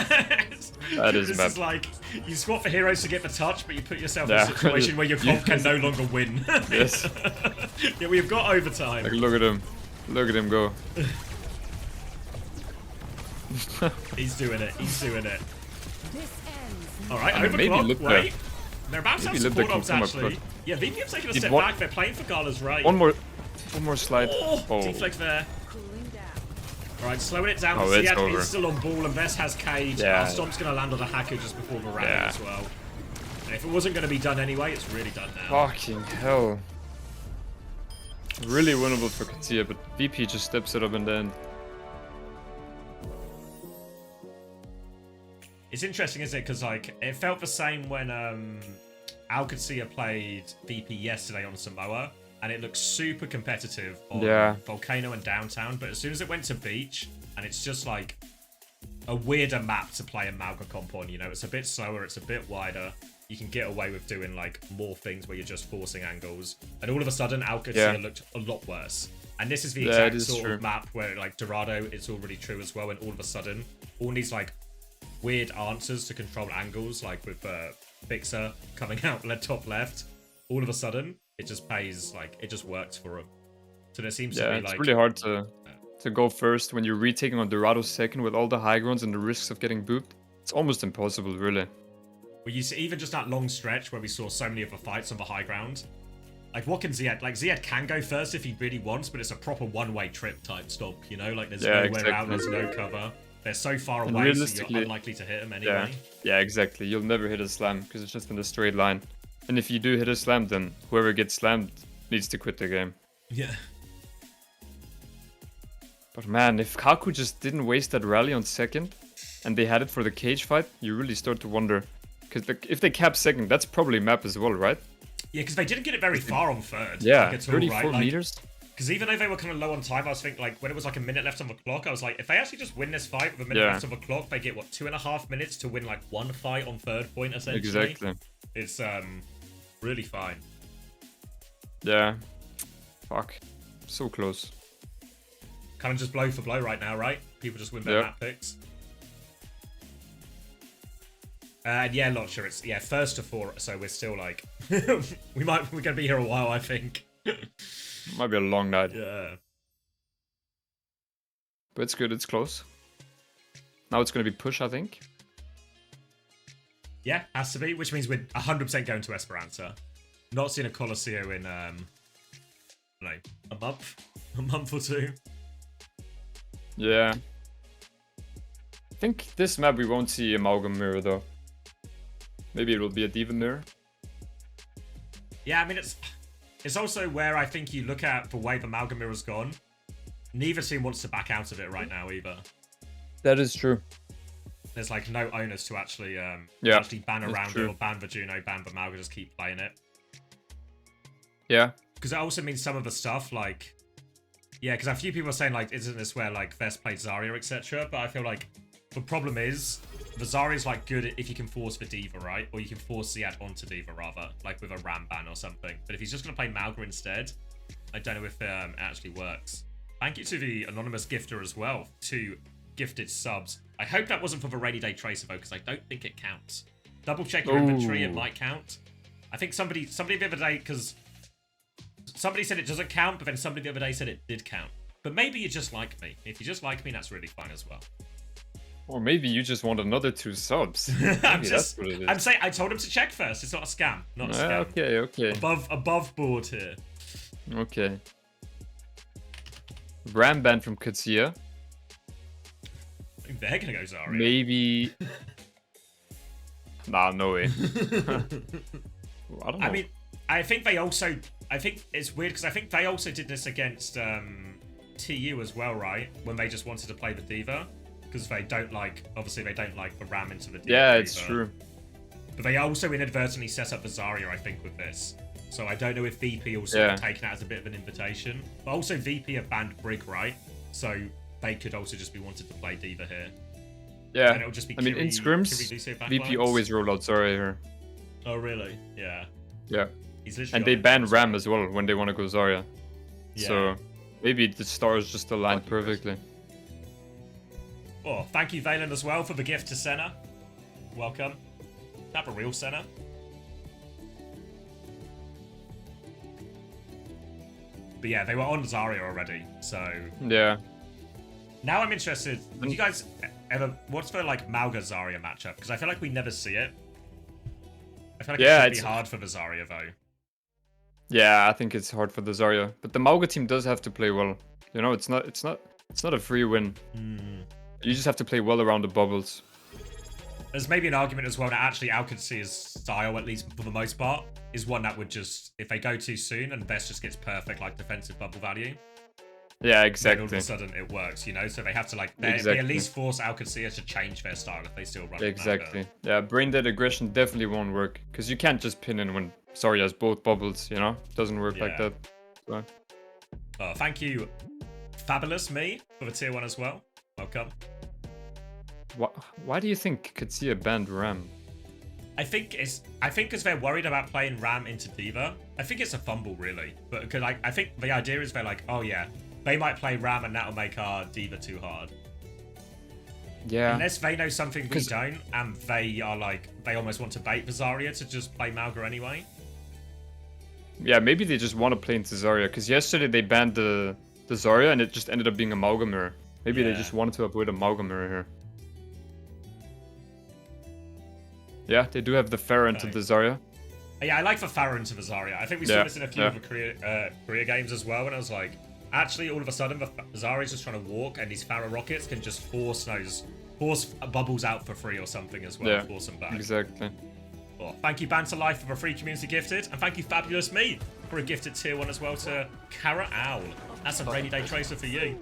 That is this map. is like, you squat for heroes to get the touch, but you put yourself Yeah. in a situation where your comp can no longer win. Yes. Yeah, we've got overtime. Like, look at him. Look at him go. He's doing it. He's doing it. This ends. Alright, I mean, maybe overclock. look Wait. there. They're about to have Maybe support Libda ops can come actually. across. Yeah, VP have taken a Did step one- back. They're playing for Gala's right. One more slide. Oh, Oh. deflect there. Cooling down. Alright, slowing it down. Oh, Ziad it's over. is still on ball, and Vest has Cade. Yeah. Stomp's going to land on the hacker just before Miranda Yeah. as well. And if it wasn't going to be done anyway, it's really done now. Fucking hell. Really winnable for Qadsiah, but VP just steps it up in the end. It's interesting, isn't it? Because like it felt the same when Qadsiah played VP yesterday on Samoa, and it looked super competitive on Volcano and Downtown. But as soon as it went to Beach, and it's just like a weirder map to play a Malga comp on. You know, it's a bit slower, it's a bit wider. You can get away with doing like more things where you're just forcing angles, and all of a sudden Qadsiah looked a lot worse. And this is the exact sort of map where like Dorado, it's already true as well, and all of a sudden all these like weird answers to control angles, like with Fixer coming out top left, all of a sudden it just pays, like it just works for him. So there seems to be it's like really hard to go first when you're retaking on Dorado second with all the high grounds and the risks of getting booped. It's almost impossible, really. Well, you see, even just that long stretch where we saw so many of the fights on the high ground. Like, what can Ziad... Like, Ziad can go first if he really wants, but it's a proper one-way trip type stop, you know? Like, there's no way around, there's no cover. They're so far away, so you're unlikely to hit them anyway. Yeah, exactly. You'll never hit a slam, because it's just in a straight line. And if you do hit a slam, then whoever gets slammed needs to quit the game. Yeah. But man, if Kaku just didn't waste that rally on second, and they had it for the cage fight, you really start to wonder. Because if they cap second, that's probably map as well, right? Yeah, because they didn't get it very far on third. Yeah, like, 34 meters. Because even though they were kind of low on time, I was thinking, like, when it was like a minute left on the clock, I was like, if they actually just win this fight with a minute left on the clock, they get, what, 2.5 minutes to win, like, one fight on third point, essentially? Exactly. It's, really fine. Yeah. Fuck. So close. Kind of just blow for blow right now, right? People just win their map picks. Yeah, not sure. It's first to 4, so we're still like we're gonna be here a while, I think. Might be a long night. Yeah. But it's good, it's close. Now it's gonna be push, I think. Yeah, has to be, which means we're 100% going to Esperanza. Not seeing a Colosseo in like a month or two. Yeah. I think this map we won't see Amalgam Mirror though. Maybe it will be a Diva Mirror. Yeah, I mean, it's also where I think you look at the way the Amalgam Mirror's gone. Neither team wants to back out of it right now either. That is true. There's like no onus to actually actually ban around it or ban the Juno, ban the Amalgam, just keep playing it. Yeah. Because it also means some of the stuff like... Yeah, because a few people are saying like, isn't this where like Vest played Zarya, etc. But I feel like the problem is the Zarya's like good if you can force the Diva, right? Or you can force Ziad onto Diva rather, like with a Ram ban or something. But if he's just going to play Malga instead, I don't know if it actually works. Thank you to the anonymous gifter as well, 2 gifted subs. I hope that wasn't for the Rainy Day Tracer though, because I don't think it counts. Double check your inventory, it might count. I think somebody the other day, because somebody said it doesn't count, but then somebody the other day said it did count. But maybe you just like me. If you just like me, that's really fine as well. Or maybe you just want another 2 subs. That's what it is. I'm saying I told him to check first. It's not a scam. Not a scam. Okay. Above board here. Okay. Ram ban from Qadsiah. I think they're gonna go Zarya. Maybe. Nah, no way. I don't know. I mean, I think it's weird because I think they also did this against TU as well, right? When they just wanted to play the Diva. Because they don't like the Ram into the Diva. Yeah, it's true. But they also inadvertently set up the Zarya, I think, with this. So I don't know if VP also have taken that as a bit of an invitation. But also VP have banned Brig, right? So they could also just be wanted to play Diva here. Yeah, And it'll just be I mean, in scrims, VP always roll out Zarya here. Oh, really? Yeah. Yeah. He's literally And they ban Ram as well when they want to go Zarya. Yeah. So maybe the stars just aligned perfectly. Oh, thank you, Valen, as well, for the gift to Senna. Welcome. Have a real Senna. But yeah, they were on Zarya already, so... Yeah. Now I'm interested, would you guys ever... What's the, like, Mauga Zarya matchup? Because I feel like we never see it. I feel like it should be hard for the Zarya, though. Yeah, I think it's hard for the Zarya. But the Mauga team does have to play well. You know, it's not a free win. You just have to play well around the bubbles. There's maybe an argument as well that actually Qadsiah's style, at least for the most part, is one that would just, if they go too soon and Best just gets perfect, like, defensive bubble value. Yeah, Then exactly. all of a sudden it works, you know? So they have to, like, they at least force Qadsiah to change their style if they still run Exactly. Yeah, brain dead aggression definitely won't work. Because you can't just pin in when Zarya has both bubbles, you know? Doesn't work like that. So. Oh, thank you, Fabulous Me, for the tier 1 as well. Welcome. Why do you think Qadsiah banned Ram? I think because they're worried about playing Ram into D.Va. I think it's a fumble, really. But because I think the idea is they're like, oh yeah, they might play Ram and that'll make our D.Va too hard. Yeah. Unless they know something we don't, and they are like, they almost want to bait the Zarya to just play Mauga anyway. Yeah, maybe they just want to play into Zarya. Because yesterday they banned the Zarya and it just ended up being a Mauga mirror. Maybe they just wanted to avoid a Mauga mirror here. Yeah, they do have the Pharah into the Zarya. Yeah, I like the Pharah into the Zarya. I think we saw this in a few of the Korea games as well, and I was like, actually, all of a sudden, the Zarya's just trying to walk, and these Pharah rockets can just force bubbles out for free or something as well. Yeah, force them back. Exactly. Oh, thank you, Banter Life, for the free community gifted, and thank you, Fabulous Me, for a gifted tier 1 as well to Kara Owl. That's a rainy day tracer for you.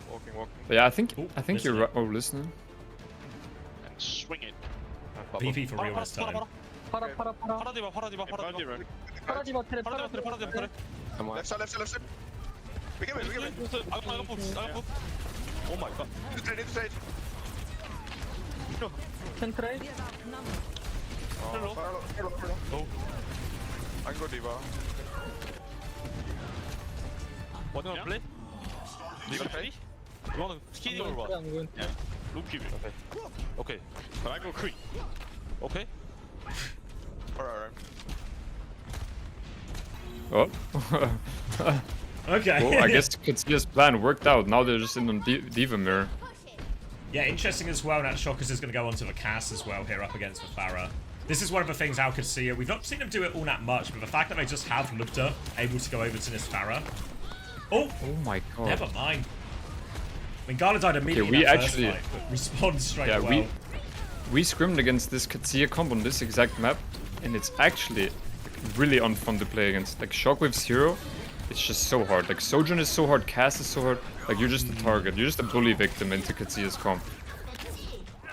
Walking. But yeah, I think you're right. Oh, listening. And swing it. PP for real this time. Left side. We get it. Oh my god. This side. Can trade. Oh. I can go D.Va. What do you want to play? D.Va play? You want to skinny or what? I'm going. Yeah. Look here. Okay. But I go Kree. Okay? Alright. Oh. Okay. Well, I guess Qadsiah's plan worked out. Now they're just in on D.Va mirror. Yeah, interesting as well that Shockers is going to go onto the Cass as well here up against the Pharah. This is one of the things Qadsiah, we've not seen them do it all that much, but the fact that they just have Lupta able to go over to this Pharah. Oh my god. Never mind. I mean, Gala died immediately in that first fight, but respawned straight away. We scrimmed against this Qadsiah comp on this exact map, and it's actually really unfun to play against. Like, Shockwave 0, it's just so hard. Like, Sojourn is so hard, Cass is so hard. Like, you're just a target. You're just a bully victim into Qadsiah's comp.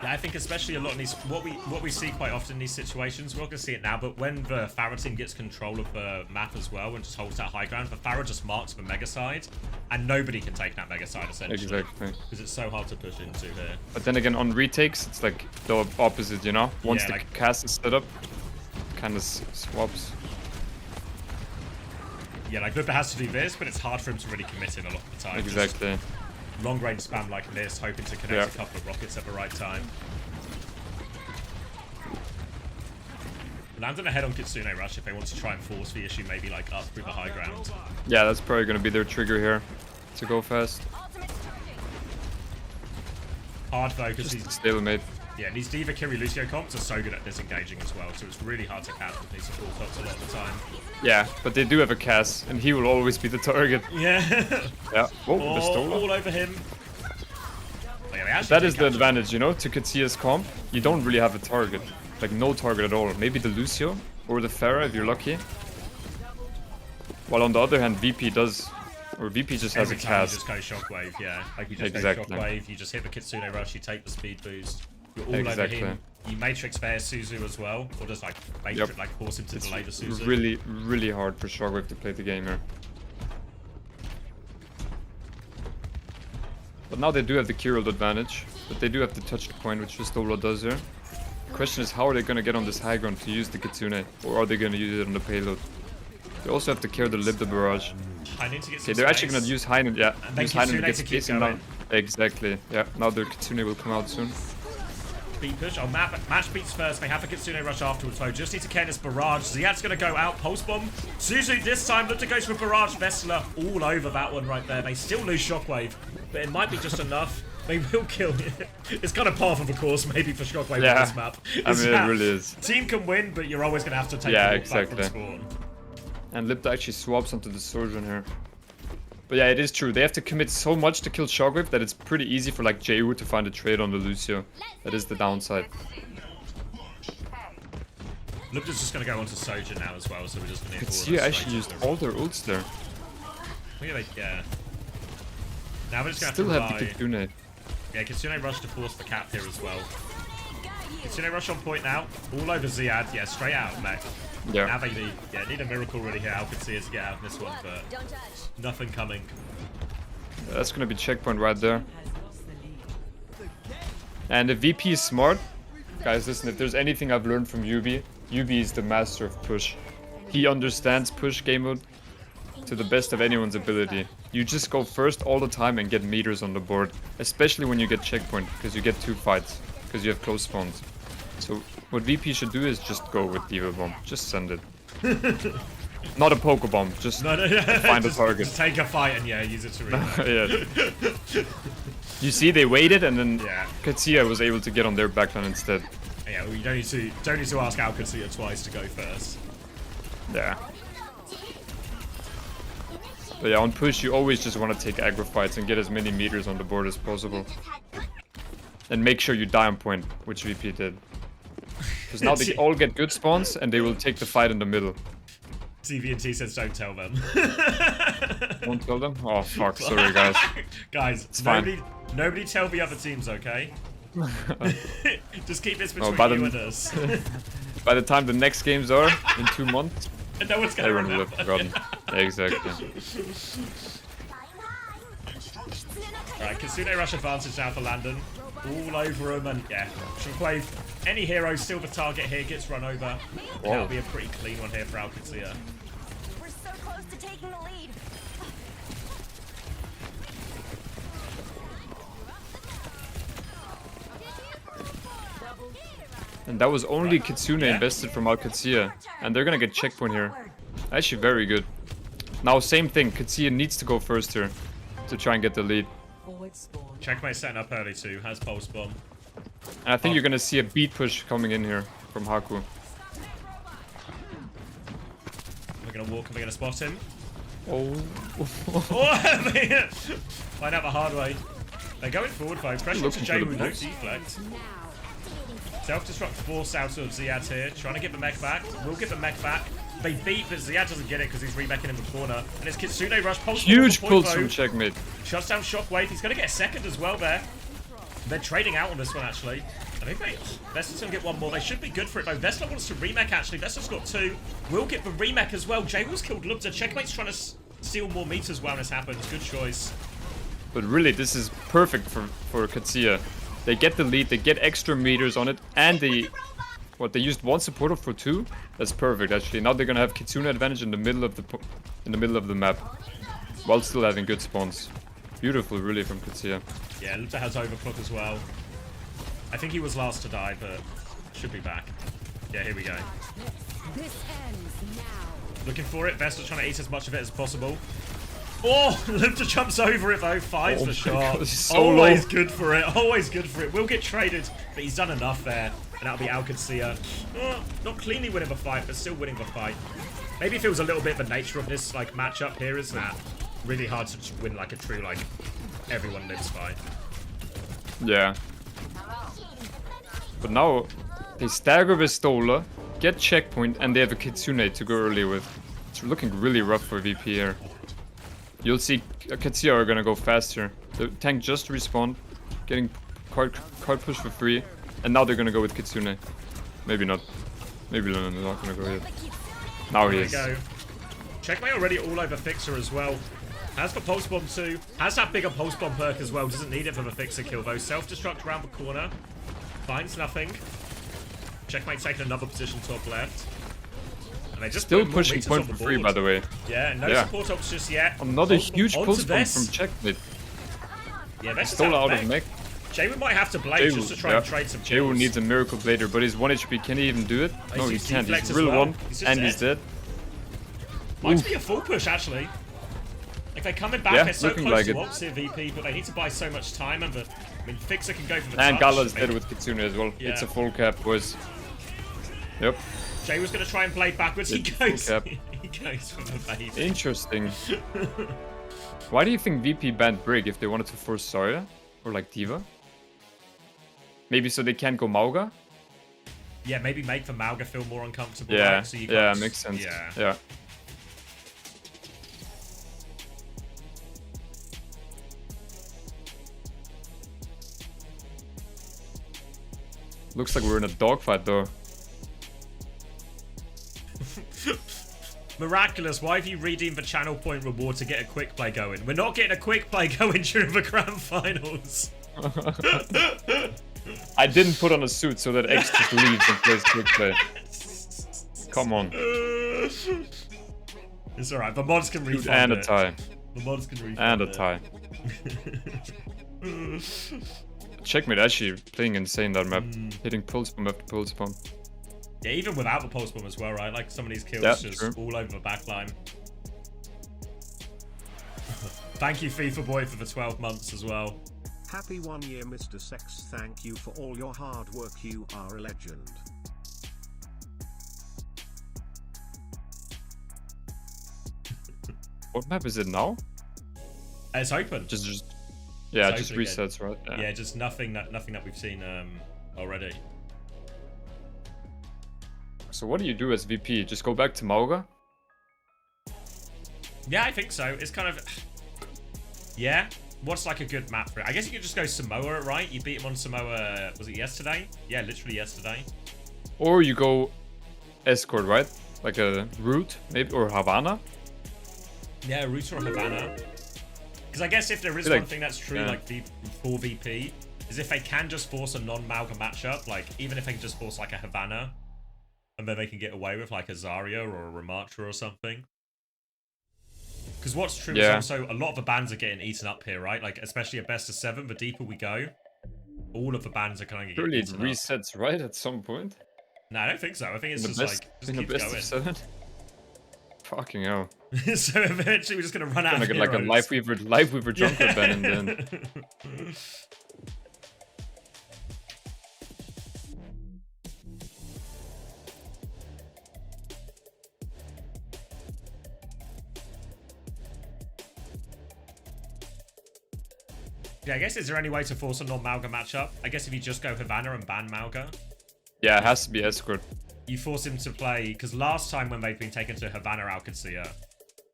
Yeah, I think especially a lot in these, what we see quite often in these situations, we're not going to see it now, but when the Pharah team gets control of the map as well and just holds that high ground, the Pharah just marks the mega side, and nobody can take that mega side essentially. Exactly. Because it's so hard to push into here. But then again, on retakes, it's like the opposite, you know? Once the cast is set up, it kind of swaps. Yeah, like Lupta has to do this, but it's hard for him to really commit in a lot of the time. Exactly. Just long range spam like this, hoping to connect a couple of rockets at the right time. Landing ahead on Kitsune Rush if they want to try and force the issue maybe like up through the high ground. Yeah, that's probably going to be their trigger here to go fast. Hard though, because these stalemate. Yeah, these D.Va Kiri Lucio comps are so good at disengaging as well, so it's really hard to catch with these support tops a lot of the time. Yeah, but they do have a Cass, and he will always be the target. Yeah. Yeah. Oh, the Stola. All over him. Oh, yeah, that is the advantage, you know, to Qadsiah's comp. You don't really have a target. Like, no target at all. Maybe the Lucio or the Pharah if you're lucky. While on the other hand, VP does... Or VP just has a Cass. You just go Shockwave, yeah. Like, you just go Shockwave, you just hit the Kitsune Rush, you take the speed boost. You're all over him. You Matrix Bear Suzu as well, or just like Matrix, like force him to delay the Suzu. Really, really hard for Shockwave to play the game here. But now they do have the Kirill advantage, but they do have to touch the point, which Vistola does here. The question is, how are they going to get on this high ground to use the Kitsune, or are they going to use it on the payload? They also have to carry the Libda barrage. I need to get some Okay, they're actually going to use Heinen, use Heinen to get space in line. Exactly. Yeah, now the Kitsune will come out soon. Beat push. Oh, match beats first. They have a Kitsune rush afterwards, though. Just need to care this barrage. Ziad's going to go out. Pulse bomb. Suzu this time. Look to go for a barrage. Vessler all over that one right there. They still lose Shockwave, but it might be just enough. They will kill. It's kind of par for the course, maybe, for Shockwave on this map. I mean, it really is. Team can win, but you're always going to have to take yeah, the exactly. back from spawn. And Lipta actually swaps onto the Sojourn here. But yeah, it is true. They have to commit so much to kill Shockwave that it's pretty easy for like Jeyou to find a trade on the Lucio. That is the downside. Lipta's just going to go onto Sojourn now as well, so we're just going to Qadsiah actually used all their ults there. Look at yeah. Now we're just going to Still have have the Kitsune. Yeah, Kitsune rush to force the cap here as well. Kitsune rush on point now. All over Ziad. Yeah, straight out of mech. Yeah. Now they need a miracle really here. Qadsiah to get out of this one, but nothing coming. That's gonna be checkpoint right there. And the VP is smart. Guys, listen, if there's anything I've learned from Yubi is the master of push. He understands push game mode to the best of anyone's ability. You just go first all the time and get meters on the board. Especially when you get checkpoint, because you get 2 fights. Because you have close spawns. So what VP should do is just go with Diva Bomb. Just send it. Not a Pokebomb, just find a target. Just take a fight and use it to yeah. You see, they waited and then Qadsiah was able to get on their backline instead. Yeah, well, you don't need to ask Qadsiah twice to go first. Yeah. But yeah, on push you always just want to take aggro fights and get as many meters on the board as possible. And make sure you die on point, which VP did. Because now they all get good spawns and they will take the fight in the middle. TVNT says don't tell them. Won't tell them? Oh fuck, sorry guys. Guys, it's nobody tell the other teams, okay? Just keep this between you and us. By the time the next games are, in 2 months, and no one's gonna everyone will have forgotten. Exactly. Alright, Kitsune rush advantage now for Landon. All over him, and Shockwave. Any hero still the target here gets run over. That'll be a pretty clean one here for Qadsiah. We're so close to taking the lead. And that was only Kitsune invested from Qadsiah. And they're gonna get checkpoint here. Actually very good. Now same thing, Qadsiah needs to go first here to try and get the lead. Checkmate setting up early too, has pulse bomb. And I think you're gonna see a beat push coming in here from Haku. We're gonna walk and we're gonna spot him. Oh. Find out the hard way. They're going forward though. Pressure to Jeyou, no deflect. Self-destruct force out of Ziad here, trying to get the mech back. We'll get the mech back. They beat, but Ziad doesn't get it because he's remeching in the corner. And it's Kitsune rush. Huge pulse from checkmate. Shuts down Shockwave. He's going to get a second as well there. They're trading out on this one, actually. I think Vessler's going to get one more. They should be good for it, though. Vessler wants to remech, actually. Vessler's got 2. We'll get the remech as well. Jeyou's killed Lubza. Checkmate's trying to steal more meters while this happens. Good choice. But really, this is perfect for Qadsiah. They get the lead, they get extra meters on it, and they used 1 supporter for 2. That's perfect, actually. Now they're gonna have Kitsune advantage in the middle of the map, while still having good spawns. Beautiful, really, from Qadsiah. Yeah, Lupta has overclock as well. I think he was last to die, but should be back. Yeah, here we go. This ends now. Looking for it. Vessel trying to eat as much of it as possible. Oh, Lupta jumps over it though, finds the shot. God, so always low. Good for it, always good for it. We'll get traded, but he's done enough there. And that'll be Qadsiah. Not cleanly winning the fight, but still winning the fight. Maybe if it was a little bit of the nature of this like matchup here is that really hard to win like a true like everyone lives fight. Yeah. But now they stagger with Stola, get checkpoint, and they have a Kitsune to go early with. It's looking really rough for VP here. You'll see Qadsiah are gonna go faster. The tank just respawned, getting card push for free, and now they're gonna go with Kitsune. Maybe not. Maybe they're not gonna go yet. Now he is. There we go. Checkmate already all over Fixer as well. Has the pulse bomb too. Has that bigger pulse bomb perk as well. Doesn't need it for the Fixer kill though. Self-destruct around the corner. Finds nothing. Checkmate taking another position top left. And they just still pushing point for free, by the way. Yeah, no support ops just yet. Another huge pulse bomb from Checkmate. Yeah, Vex is Stole out of mech. mech. Jaywoo might have to blade just to try and trade some kills. Jaywoo needs a miracle blader, but he's 1 HP. Can he even do it? No, he can't. He's real one, and he's dead. Might be a full push, actually. Like, they're coming back, they're so close to OWCS VP, but they need to buy so much time, and I mean, Fixer can go for the touch. And Gala's dead with Kitsune as well. Yeah. It's a full cap, boys. Yep. Jay was going to try and blade backwards. He goes for the baby. Interesting. Why do you think VP banned Brig if they wanted to force Zarya? Or like D.Va? Maybe so they can't go Mauga? Yeah, maybe make the Mauga feel more uncomfortable. Yeah, right? So you yeah, makes sense. Yeah. Looks like we're in a dogfight though. Miraculous, why have you redeemed the channel point reward to get a quick play going? We're not getting a quick play going during the grand finals. I didn't put on a suit so that X just leaves and plays quick play. Come on. It's alright, the mods can refund and it. a tie. The mods can refund and a it. tie. Checkmate actually playing insane that map. Hitting pulse bomb after pulse bomb. Yeah, even without the pulse bomb as well, right? Like some of these kills just all over the backline. Thank you, FIFA Boy, for the 12 months as well. Happy 1 year, Mr. Sex. Thank you for all your hard work. You are a legend. What map is it now? It's open. Just It's resets, open right? Yeah, just nothing that we've seen already. So what do you do as VP? Just go back to Mauga? Yeah, I think so. It's kind of... Yeah. What's like a good map for it? I guess you could just go Samoa, right? You beat him on Samoa, was it yesterday? Yeah, literally yesterday. Or you go Escort, right? Like a Root, maybe, or Havana? Yeah, Root or Havana. Because I guess if there is one thing that's true, like for VP, is if they can just force a non-Mauga matchup, like even if they can just force like a Havana, and then they can get away with like a Zarya or a Ramattra or something. Because what's true is also a lot of the bans are getting eaten up here, right? Like especially at best of 7, the deeper we go, all of the bans are kind of getting eaten up. Surely it resets, right, at some point? No, I don't think so. I think it's just like just keeps best going. Of 7? Fucking hell. So eventually we're just gonna run out of get heroes. like a Lifeweaver Junker ban and then. Yeah, I guess is there any way to force a non-Mauga matchup? I guess if you just go Havana and ban Mauga. Yeah, it has to be Escort. You force him to play, because last time when they've been taken to Havana Qadsiah,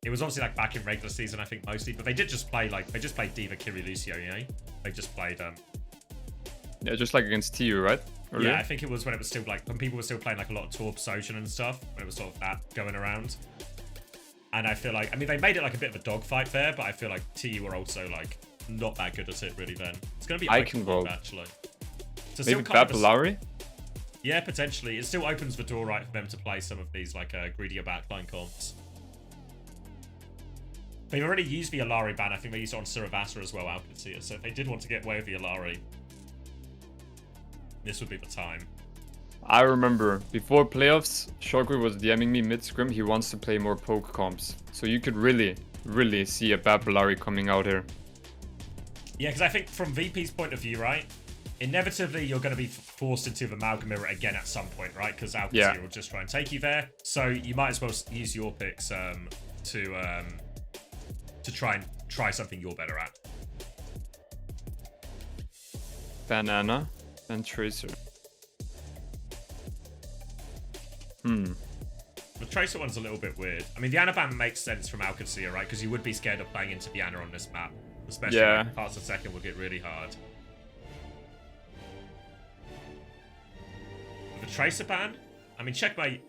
it was obviously like back in regular season, I think mostly, but they did just play like, they just played D.Va, Kiri, Lucio, you know? They just played, yeah, just like against TU, right? Earlier? Yeah, I think it was when it was still like, when people were still playing like a lot of Torb, Sotion and stuff, when it was sort of that going around. And I feel like, I mean, they made it like a bit of a dogfight there, but I feel like TU were also like, not that good at it really then. It's going to be Icon Gold, actually. So maybe Babylari? Yeah, potentially. It still opens the door, right, for them to play some of these, like, greedier backline comps. They've already used the Alari ban. I think they used it on Siravasa as well, Qadsiah. So if they did want to get away with the Alari, this would be the time. I remember, before playoffs, Shockwave was DMing me mid-scrim. He wants to play more poke comps. So you could really, really see a Babylari coming out here. Yeah, because I think from VP's point of view, right, inevitably you're going to be forced into the Mauga mirror again at some point, right? Because Qadsiah will just try and take you there. So you might as well use your picks to try something you're better at. Banana and Tracer. The Tracer one's a little bit weird. I mean, the Ana ban makes sense from Qadsiah, right? Because you would be scared of playing into the Ana on this map. Especially when parts of second will get really hard. The Tracer ban, I mean, Checkmate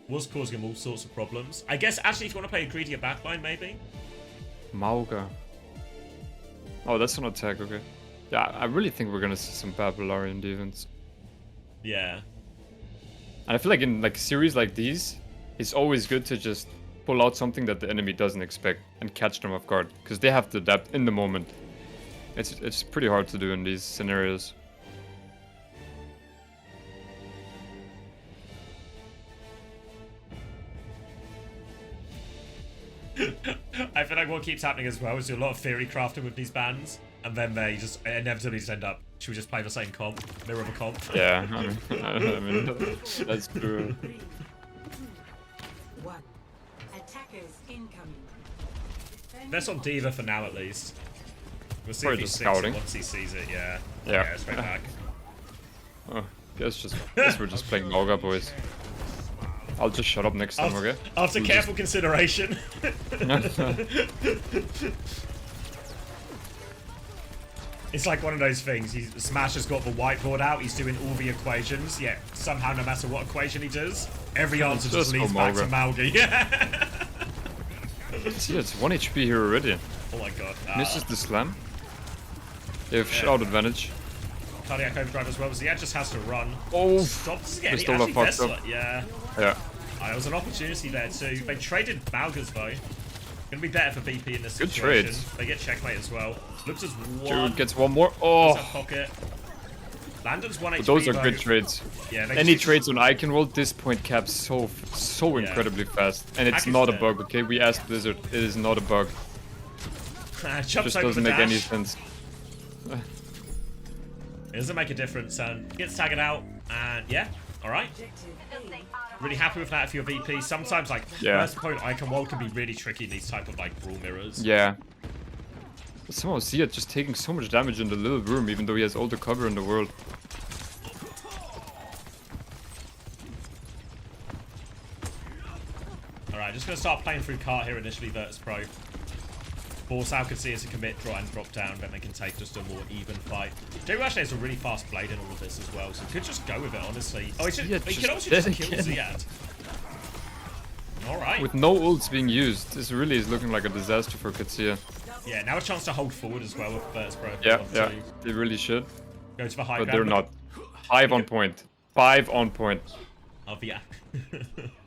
was causing him all sorts of problems. I guess, actually, if you want to play a greedier backline, maybe? Mauga. Oh, that's an attack, okay. Yeah, I really think we're gonna see some Babylarian defense. Yeah. And I feel like in like series like these, it's always good to just pull out something that the enemy doesn't expect and catch them off guard, because they have to adapt in the moment. It's pretty hard to do in these scenarios. I feel like what keeps happening as well is do a lot of theory crafting with these bans, and then they just inevitably just end up, should we just play the same comp? Mirror of a comp? Yeah, I mean that's true. That's on Diva for now at least. We'll see Probably if he just sticks it scouting. once he sees it, yeah. Yeah. Straight back. Oh, guess we're just playing Mauga, boys. I'll just shut up next time, okay? After We'll careful consideration. It's like one of those things. Smash has got the whiteboard out. He's doing all the equations. Yeah, somehow, no matter what equation he does, every answer just leads back to Mauga. Yeah. See, it's 1 HP here already. Oh my god. Misses the slam. They have shout advantage. Cardiac overdrive as well. Ziyad just has to run. Oh, Stops. Yeah, he Pistola actually fucked Vesla. up. Yeah. Yeah. There was an opportunity there too. They traded Maugas though. Gonna be better for BP in this Good situation. trades. They get checkmate as well. Looks as one. Dude gets one more. Oh. Pocket. Landon's 1 HP. But those are though. good trades. Yeah, they Any just- trades on Icon World, this point caps so incredibly fast. And it's Package not a there. bug, okay? We asked Blizzard. It is not a bug. Jumps Just over doesn't the make any dash. sense. It doesn't make a difference, and gets tagged out, and yeah, alright. Really happy with that if you're VP. Sometimes, like, Yeah. first point Icon World can be really tricky in these type of, like, rule mirrors. Yeah. But somehow see it just taking so much damage in the little room, even though he has all the cover in the world. Alright, just gonna start playing through cart here initially, Virtus Pro. Force Qadsiah to commit, draw and drop down, then they can take just a more even fight. Jay actually has a really fast blade in all of this as well, so could just go with it, honestly. Oh, he can also just kill Ziyad. Alright. With no ults being used, this really is looking like a disaster for Qadsiah. Yeah, now a chance to hold forward as well with Virtus Pro. Yeah, they really should. Go to the high But ground. they're not. 5 on point. 5 on point. Oh, yeah.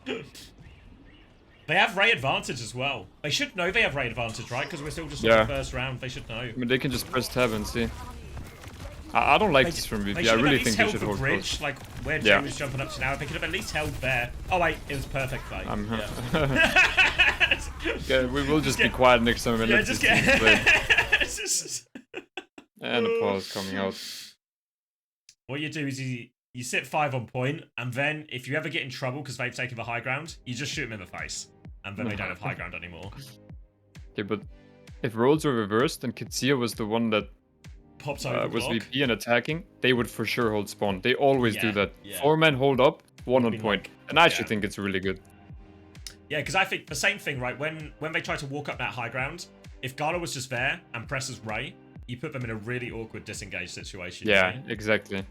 They have Ray advantage as well. They should know they have Ray advantage, right? Because we're still just on the first round. They should know. I mean, they can just press tab and see. I don't like this from VP. I really think they should hold bridge, close. like where Jay was jumping up to now. They could have at least held there. Oh wait, it was perfect fight. Okay, we will just be quiet next time and let just this team play. get. And a pause coming out. What you do is you sit 5 on point, and then if you ever get in trouble because they've taken the high ground, you just shoot them in the face, and then they don't have high ground anymore. Okay, but if roles were reversed and Qadsiah was the one that pops over was block. VP and attacking, they would for sure hold spawn. They always do that. Yeah. 4 men hold up, 1 on point. Like, And I actually think it's really good. Yeah, because I think the same thing, right? When they try to walk up that high ground, if Gala was just there and presses Ray, you put them in a really awkward disengage situation. Yeah, exactly.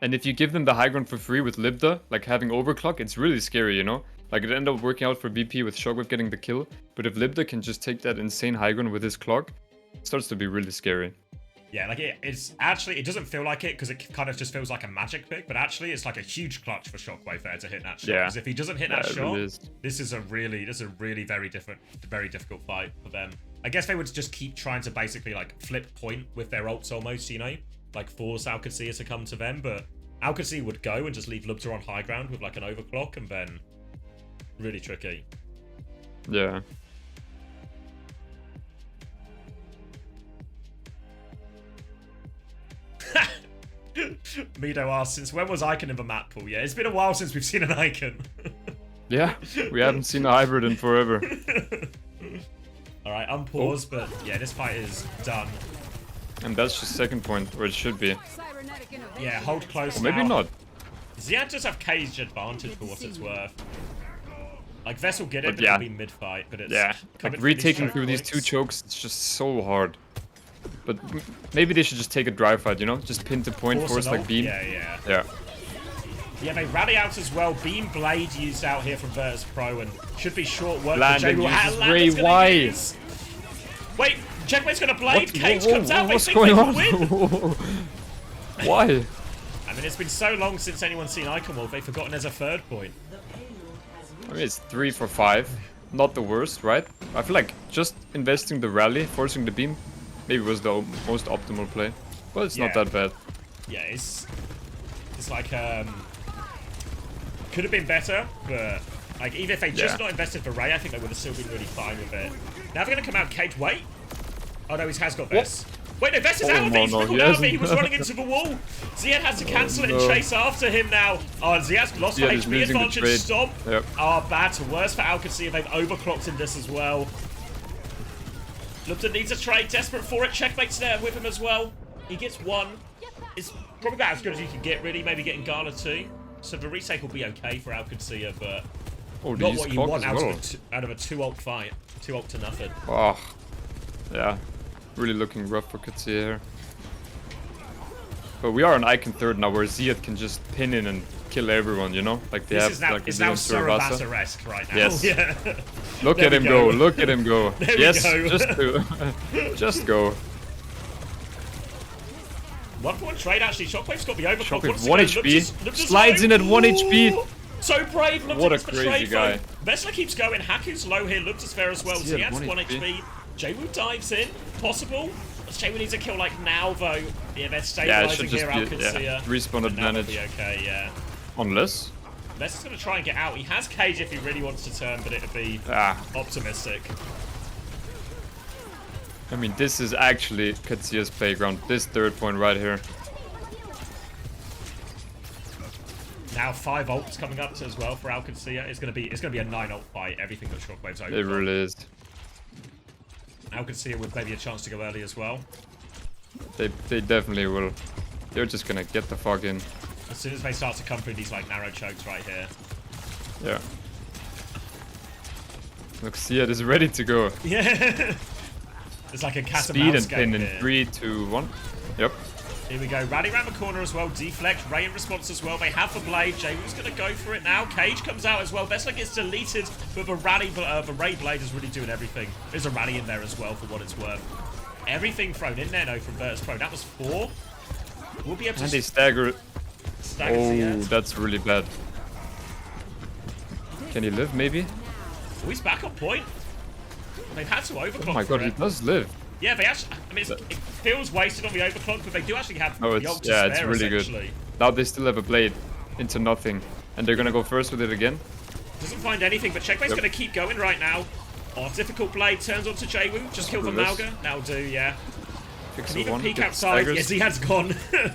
And if you give them the high ground for free with Libda, like having overclock, it's really scary, you know? Like it ended up working out for BP with Shockwave getting the kill, but if Libda can just take that insane high ground with his clock, it starts to be really scary. Yeah, like it's actually, it doesn't feel like it because it kind of just feels like a magic pick, but actually it's like a huge clutch for Shockwave there to hit that shot. Yeah. Because if he doesn't hit that it shot, really is. this is a really very difficult fight for them. I guess they would just keep trying to basically like flip point with their ults almost, you know? Like force Qadsiah to come to them, but Qadsiah would go and just leave Lubter on high ground with like an overclock and then really tricky. Yeah. Mido asks, since when was Icon in the map pool? Yeah, it's been a while since we've seen an Icon. Yeah, we haven't seen a hybrid in forever. Alright, unpause, but yeah, this fight is done. And that's just second point, or it should be. Yeah, hold close Or maybe now. not. Ziyad does have cage advantage for what it's worth. Like, Vessel get it, But but yeah. it'll be mid-fight, but it's... Yeah, coming like through these retaking choke through these points. 2 chokes, it's just so hard. But maybe they should just take a dry fight, you know? Just pin to point, force an like ult? beam. Yeah. Yeah. Yeah, they rally out as well. Beam Blade used out here from Virtus Pro and should be short work. Landon for uses Landon's Ray gonna Y. use- Wait, Checkmate's gonna Blade. What? Cage Whoa, comes out. what's they going think they will on? win. Why? I mean, it's been so long since anyone's seen Icon World, they've forgotten there's a third point. I mean, it's 3 for 5. Not the worst, right? I feel like just investing the rally, forcing the beam, maybe was the most optimal play. But it's not that bad. Yeah, it's like could have been better, but like even if they just not invested for Ray, I think they would have still been really fine with it. Now they're gonna come out Cage. Wait. Oh no, he has got Vest. Wait, no, Vest is out of it. He's wriggled out of it. He was running into the wall. Ziad has to cancel it and chase after him now. Oh, and Ziad's lost the HP advantage. Stomp. Yep. Oh, bad to worse for Qadsiah. They've overclocked in this as well. Lupton needs a trade, desperate for it. Checkmate's there with him as well. He gets one. It's probably about as good as you can get, really. Maybe getting Gala too. So the retake will be okay for Qadsiah, but not what you want out of a 2-ult fight. 2-ult to nothing. Oh, yeah. Really looking rough for Qadsiah here. But we are on Icon 3rd now, where Ziad can just pin in and kill everyone, you know? Like they have like it's now Sarabasa-esque right now. Yes. Yeah. Look at him go. Look at him go. There yes, we go. just go. 1-for-1 trade actually. Shockwave's got the overclock. Shockwave 1 HP. Slides in at 1 HP. So brave. What a crazy guy. Vesla keeps going. Haku's low here. Lupta's fair as well. Ziad's 1 HP. Jaywu dives in. Possible. Jaywu needs a kill like now though. Yeah, they're stabilizing here. Qadsiah. Respawn advantage. Okay, yeah. Unless. Les is going to try and get out. He has Cage if he really wants to turn, but it'd be optimistic. I mean, this is actually Qadsiah's playground. This 3rd point right here. Now 5 ults coming up as well for Qadsiah. It's gonna be a 9 ult fight. Everything but Shockwave's over. It really is. Qadsiah with maybe a chance to go early as well. They definitely will. They're just gonna get the fuck in. As soon as they start to come through these like narrow chokes right here. Yeah. Look, Ziad is ready to go. Yeah. It's like a cat and Speed mouse and game pin in 3, 2, 1. Yep. Here we go. Rally around the corner as well. Deflect. Ray in response as well. They have the blade. Jaywu's going to go for it now. Cage comes out as well. Vesla gets deleted, but the Ray blade is really doing everything. There's a rally in there as well for what it's worth. Everything thrown in there, though, from Virtus Pro. That was 4. We'll be able to... And they stagger it. Oh, that's really bad. Can he live, maybe? Oh, he's back on point. They've had to overclock. Oh my god, he does live. Yeah, they actually... I mean, it feels wasted on the overclock, but they do actually have no, the ult to yeah, spare, it's really good. Now they still have a blade into nothing. And they're gonna go first with it again. Doesn't find anything, but Checkmate's gonna keep going right now. Oh, difficult blade turns onto Jaywu. Just kill the Malga. That'll do, yeah. Can even peek outside. Yes, he has gone. There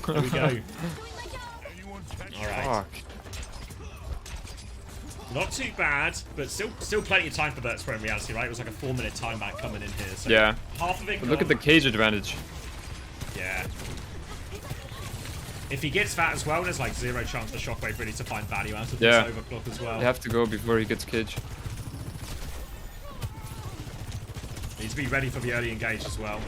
we go. Alright. Fuck. Not too bad, but still plenty of time for Virtus Pro in reality, right? It was like a 4-minute timeback coming in here. So yeah. Half of it but look at the Cage advantage. Yeah. If he gets that as well, there's like 0 chance for Shockwave really to find value out of this overclock as well. You have to go before he gets Cage. Needs to be ready for the early engage as well.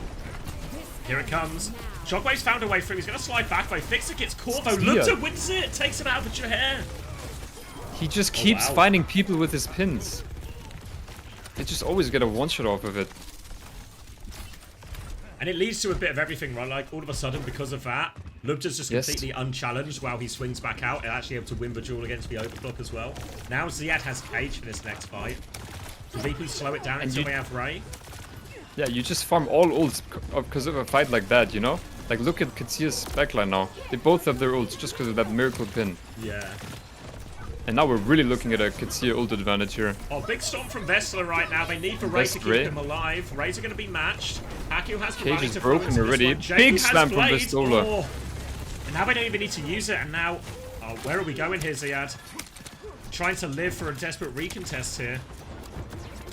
Here it comes. Shockwave's found a way through. He's going to slide back though. Fixer gets caught though. Lupta wins it. Takes it out of your hair. He just keeps finding people with his pins. They just always get a one-shot off of it. And it leads to a bit of everything, right? Like, all of a sudden, because of that, Lupta's just completely unchallenged while he swings back out and actually able to win the duel against the overclock as well. Now Ziad has Cage for this next fight. VP slow it down until they have Ray. Yeah, you just farm all ults because of a fight like that, you know? Like, look at Qadsiah's backline now. They both have their ults just because of that miracle pin. Yeah. And now we're really looking at a Qadsiah ult advantage here. Oh, big storm from Vesla right now. They need for Ray to keep him alive. Rays are going to be matched. Haku has Cage is broken already. Big slam from Vestola. Oh. And now they don't even need to use it. And now, oh, where are we going here, Ziad? Trying to live for a desperate recontest here.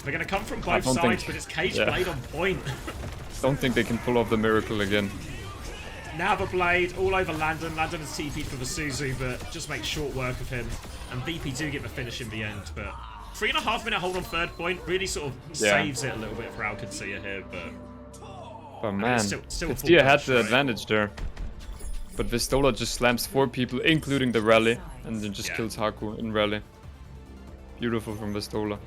They're going to come from both sides, but it's Cage blade on point. Don't think they can pull off the miracle again. Now the blade all over Landon. Landon is TP'd for the Suzu, but just makes short work of him. And BP do get the finish in the end, but 3.5 minute hold on 3rd point really sort of saves it a little bit for Qadsiah here, but man, Qadsiah had the advantage there. But Vestola just slams 4 people, including the rally, and then just kills Haku in rally. Beautiful from Vestola.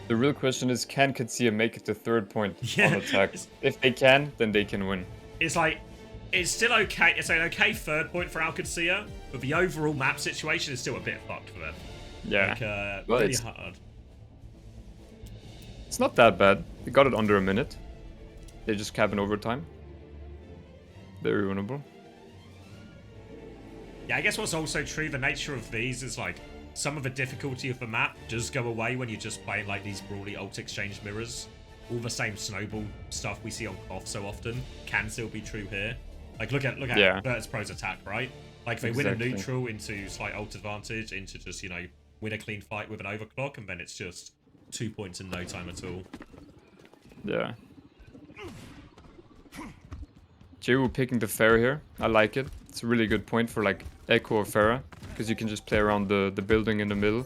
The real question is, can Qadsiah make it to 3rd point on attack? If they can, then they can win. It's like, It's still okay. It's an okay third point for Qadsiah, but the overall map situation is still a bit fucked for them. Yeah. Like, Well, really it's- hard. It's not that bad. They got it under a minute. They just cap in overtime. Very winnable. Yeah, I guess what's also true, the nature of these is like some of the difficulty of the map does go away when you're just playing like these brawly ult exchange mirrors. All the same snowball stuff we see on off so often can still be true here. Like look at Yeah. Virtus Pro's attack, right? Like they win Exactly. a neutral into slight ult advantage, into just, you know, win a clean fight with an overclock, and then it's just 2 points in no time at all. Yeah. Jiru picking the Pharah here. I like it. It's a really good point for like Echo or Pharah, because you can just play around the building in the middle.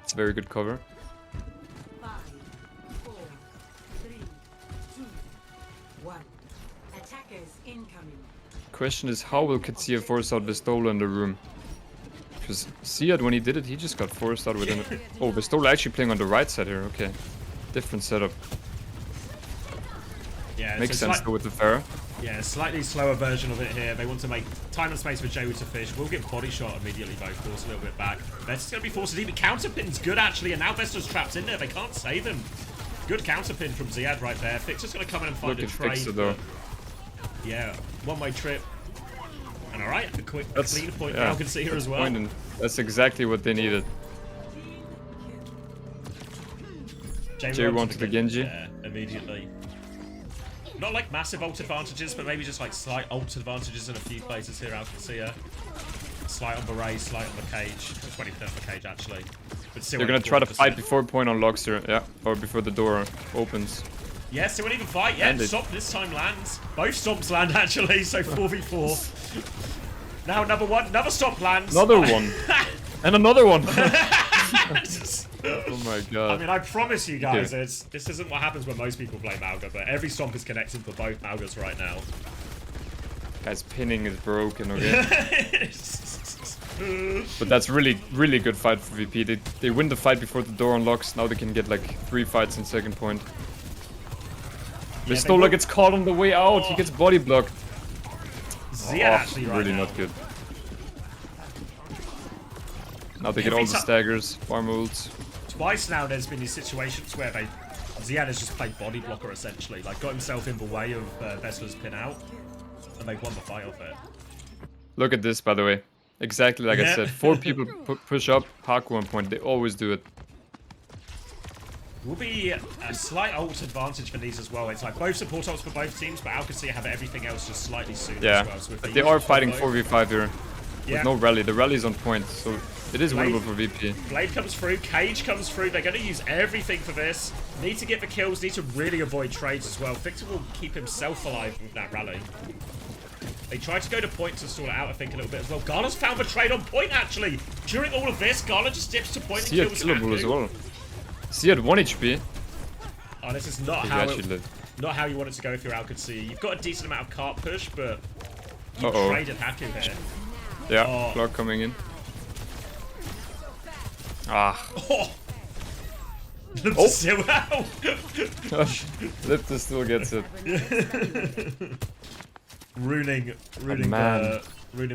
It's a very good cover. 5, 4, 3, 2, 1. Attackers incoming. Question is, how will Qadsiah force out Vistola in the room? Because Ziad, when he did it, he just got forced out within it. Oh, Vistola actually playing on the right side here. Okay. Different setup. Yeah, Makes so sense though with the Pharah. Yeah, slightly slower version of it here. They want to make time and space for Joe to fish. We'll get body shot immediately, though, force a little bit back. Vesta's going to be forced to leave. Counterpin's good, actually, and now Vesta's trapped in there. They can't save him. Good counterpin from Ziad right there. Fixer's going to come in and find Look a at trade. Fixer though. Yeah, one-way trip. And alright, a quick, clean point yeah, for Qadsiah as well. point, and that's exactly what they needed. J wanted the Genji. Yeah, immediately. Not like massive ult advantages, but maybe just like slight ult advantages in a few places here, Qadsiah. Slight on the Ray, slight on the cage. 20% on the cage, actually. But still, They're gonna try to fight before point unlocks here. Yeah, or before the door opens. Yes, they won't even fight yet. Ended. Stomp this time lands. Both stomps land, actually, so 4v4. Now another stomp lands. Another one. And another one. Oh my god. I mean, I promise you guys, this isn't what happens when most people play Mauga, but every stomp is connecting for both Maugas right now. Guy's pinning is broken, okay? But that's really, really good fight for VP. They win the fight before the door unlocks. Now they can get like 3 fights in second point. Yeah, Vistola gets caught on the way out. He gets body blocked. Ziad actually right really now. not good. Now they get all the staggers, farm ults. Twice now there's been these situations where Ziad has just played body blocker essentially, like got himself in the way of Vestla's pin out, and they've won the fight off it. Look at this, by the way. Exactly like I said. 4 people push up, Haku on point. They always do it. Will be a slight ult advantage for these as well. It's like both support ults for both teams, but Qadsiah have everything else just slightly sooner Yeah, as well. So if but they are fighting 4v5 here. With no rally. The rally's on point, so it is winnable for VP. Blade comes through, Cage comes through. They're going to use everything for this. Need to get the kills, need to really avoid trades as well. Victor will keep himself alive with that rally. They tried to go to point to stall it out, I think, a little bit as well. Gala's found the trade on point, actually. During all of this, Gala just dips to point and Ziad kills killable Haku. as well. Ziad 1 HP. Oh, this is not He how actually lived. not how you want it to go if you're Qadsiah. You've got a decent amount of cart push, but you traded Haku here. Yeah, clock coming in. Ah. Oh! Still out! Lipta still gets it. ruining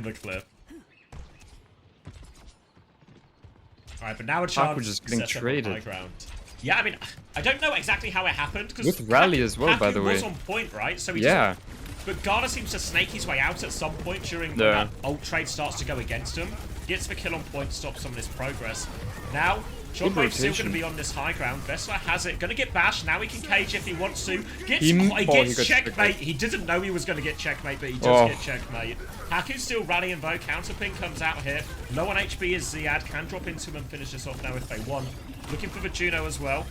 the clip. Alright, but now a chance Haku just getting to set up traded. on high ground. Yeah, I mean, I don't know exactly how it happened. With rally as well, by the way. was on point, right? So he Yeah. But Gala seems to snake his way out at some point during when that ult trade starts to go against him. Gets the kill on point, stops some of his progress. Now, Shortwave's still going to be on this high ground. Vestla has it. Going to get bashed. Now he can cage if he wants to. He gets checkmate. He didn't know he was going to get checkmate, but he does get checkmate. Haku's still rallying though. Counterpin comes out here. Low on HP is Ziad. Can drop into him and finish this off now if they want. Looking for the Juno as well.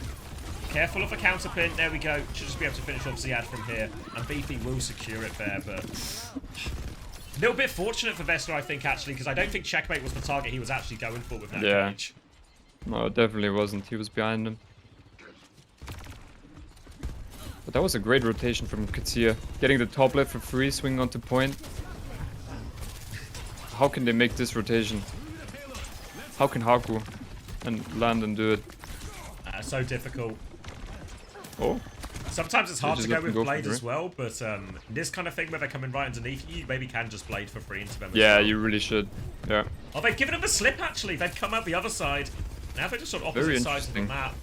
Careful of the counterpin. There we go. Should just be able to finish off Ziad from here. And BP will secure it there, but... A little bit fortunate for Vesta, I think, actually, because I don't think checkmate was the target he was actually going for with that cage. No, it definitely wasn't. He was behind him. But that was a great rotation from Qadsiah. Getting the top left for free, swinging onto point. How can they make this rotation? How can Haku and land and do it? So difficult. Oh, Sometimes it's hard to just go let them with go for Blade free. as well, but this kind of thing where they're coming right underneath you maybe can just Blade for free into them as Yeah, well. you really should. Yeah. Oh, they've given him a slip, actually. They've come out the other side. Now they're just on opposite Very sides of the interesting. map.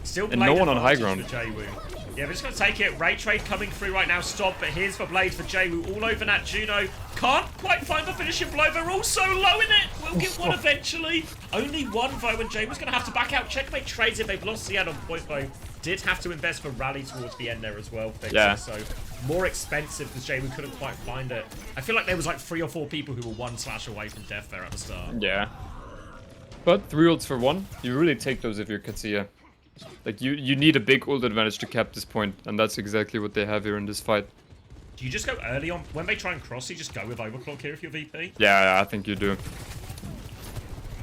Still And Blade no one on high advantage ground. for Jwoo. Yeah, we're just going to take it. Ray Trade coming through right now. Stop, but here's for Blade for Jwoo. All over Nat Juno. Can't quite find the finishing blow. They're all so low in it. We'll get one eventually. Only one, though, and Jwoo's going to have to back out. Checkmate trades it. They've lost Ziad on point, though. Did have to invest for rally towards the end there as well. Yeah. So more expensive because Jwoo couldn't quite find it. I feel like there was like 3 or 4 people who were 1 slash away from death there at the start. Yeah. But 3 ults for 1, you really take those if you're Qadsiah. Like, you need a big ult advantage to cap this point, and that's exactly what they have here in this fight. Do you just go early on? When they try and cross, you just go with Overclock here if you're VP? Yeah, I think you do.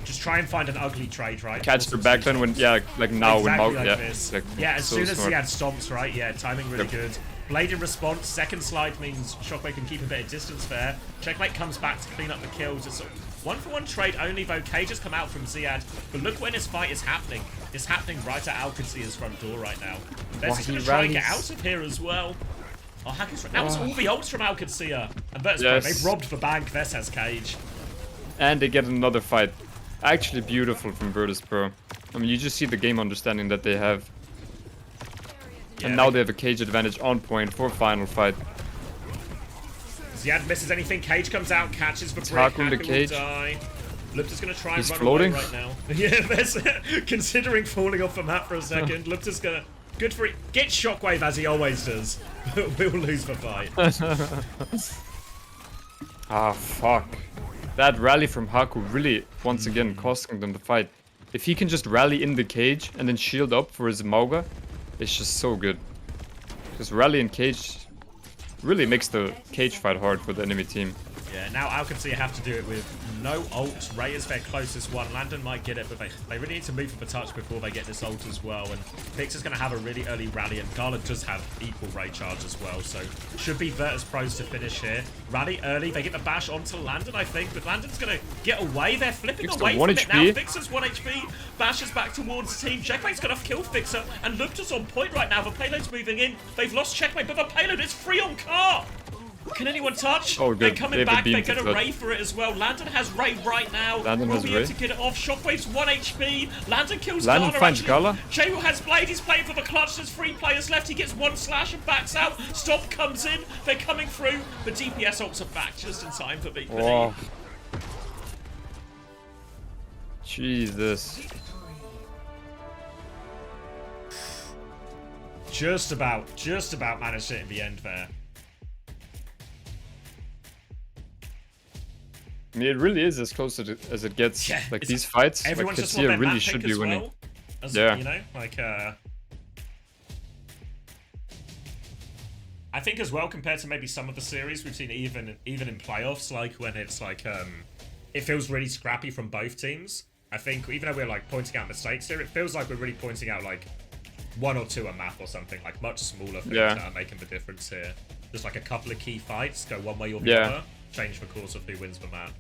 Just try and find an ugly trade, right? Catch the backline when, yeah, like now exactly when like yeah, this. exactly. Yeah, as So soon as smart. he had stomps, right? Yeah, timing really Yep. good. Blade in response, second slide means Shockwave can keep a bit of distance there. Checkmate comes back to clean up the kills. It's a 1-for-1 trade only, though. Cage has come out from Ziad. But look when this fight is happening. It's happening right at Qadsiah's front door right now. They're just going to try and get out of here as well. Oh, Hackers, that was all the ults from Qadsiah. And Bert's Yes. they've robbed the bank. Vess has Cage. And they get another fight. Actually beautiful from Virtus Pro. I mean, you just see the game understanding that they have. Yeah, And now they have a Cage advantage on point for final fight. Ziad misses anything. Cage comes out, catches the brick. Haku in the Haku will cage. die. Lupta's going to try and He's run floating. away right now. Yeah, there's considering falling off the map for a second. Lupta's going to... Good for it. Get Shockwave as he always does. We'll lose the fight. Ah, fuck. That rally from Haku really, once again, costing them the fight. If he can just rally in the cage and then shield up for his Mauga, it's just so good. Because rally in cage really makes the cage fight hard for the enemy team. Yeah, now Qadsiah have to do it with no ult. Ray is their closest one. Landon might get it, but they really need to move for the touch before they get this ult as well. And Vix is going to have a really early rally, and Gala does have equal Ray charge as well. So should be Virtus Pros to finish here. Rally early. They get the bash onto Landon, I think, but Landon's going to get away. They're flipping Fixer away 1 from it now. HP. Fixer's 1 HP. Bash is back towards the team. Checkmate's going to kill Fixer, and Lupta's on point right now. The payload's moving in. They've lost Checkmate, but the payload is free on car. Can anyone touch? Oh, good. They're coming They have a back. beam They're to going to flood. Ray for it as well. Landon has Ray right now. Landon Will has be able Ray. to get it off. Shockwave's 1 HP. Landon kills Landon Gala. finds actually. Gala. Jwoo has Blade. He's playing for the clutch. There's 3 players left. He gets 1 slash and backs out. Stomp comes in. They're coming through. The DPS ults are back just in time for Big Oh. Jesus. Just about managed it in the end there. I mean, it really is as close as it gets. Yeah, Like it's- these fights, like Everyone's just want Qadsiah their really map should pick be as winning. well. As, Yeah. You know, like, I think as well, compared to maybe some of the series we've seen even in playoffs, like when it's like, it feels really scrappy from both teams. I think even though we're like pointing out mistakes here, it feels like we're really pointing out like 1 or 2 a map or something, like much smaller things Yeah. that are making the difference here. Just like a couple of key fights, go one way or the Yeah. other, change the course of who wins the map.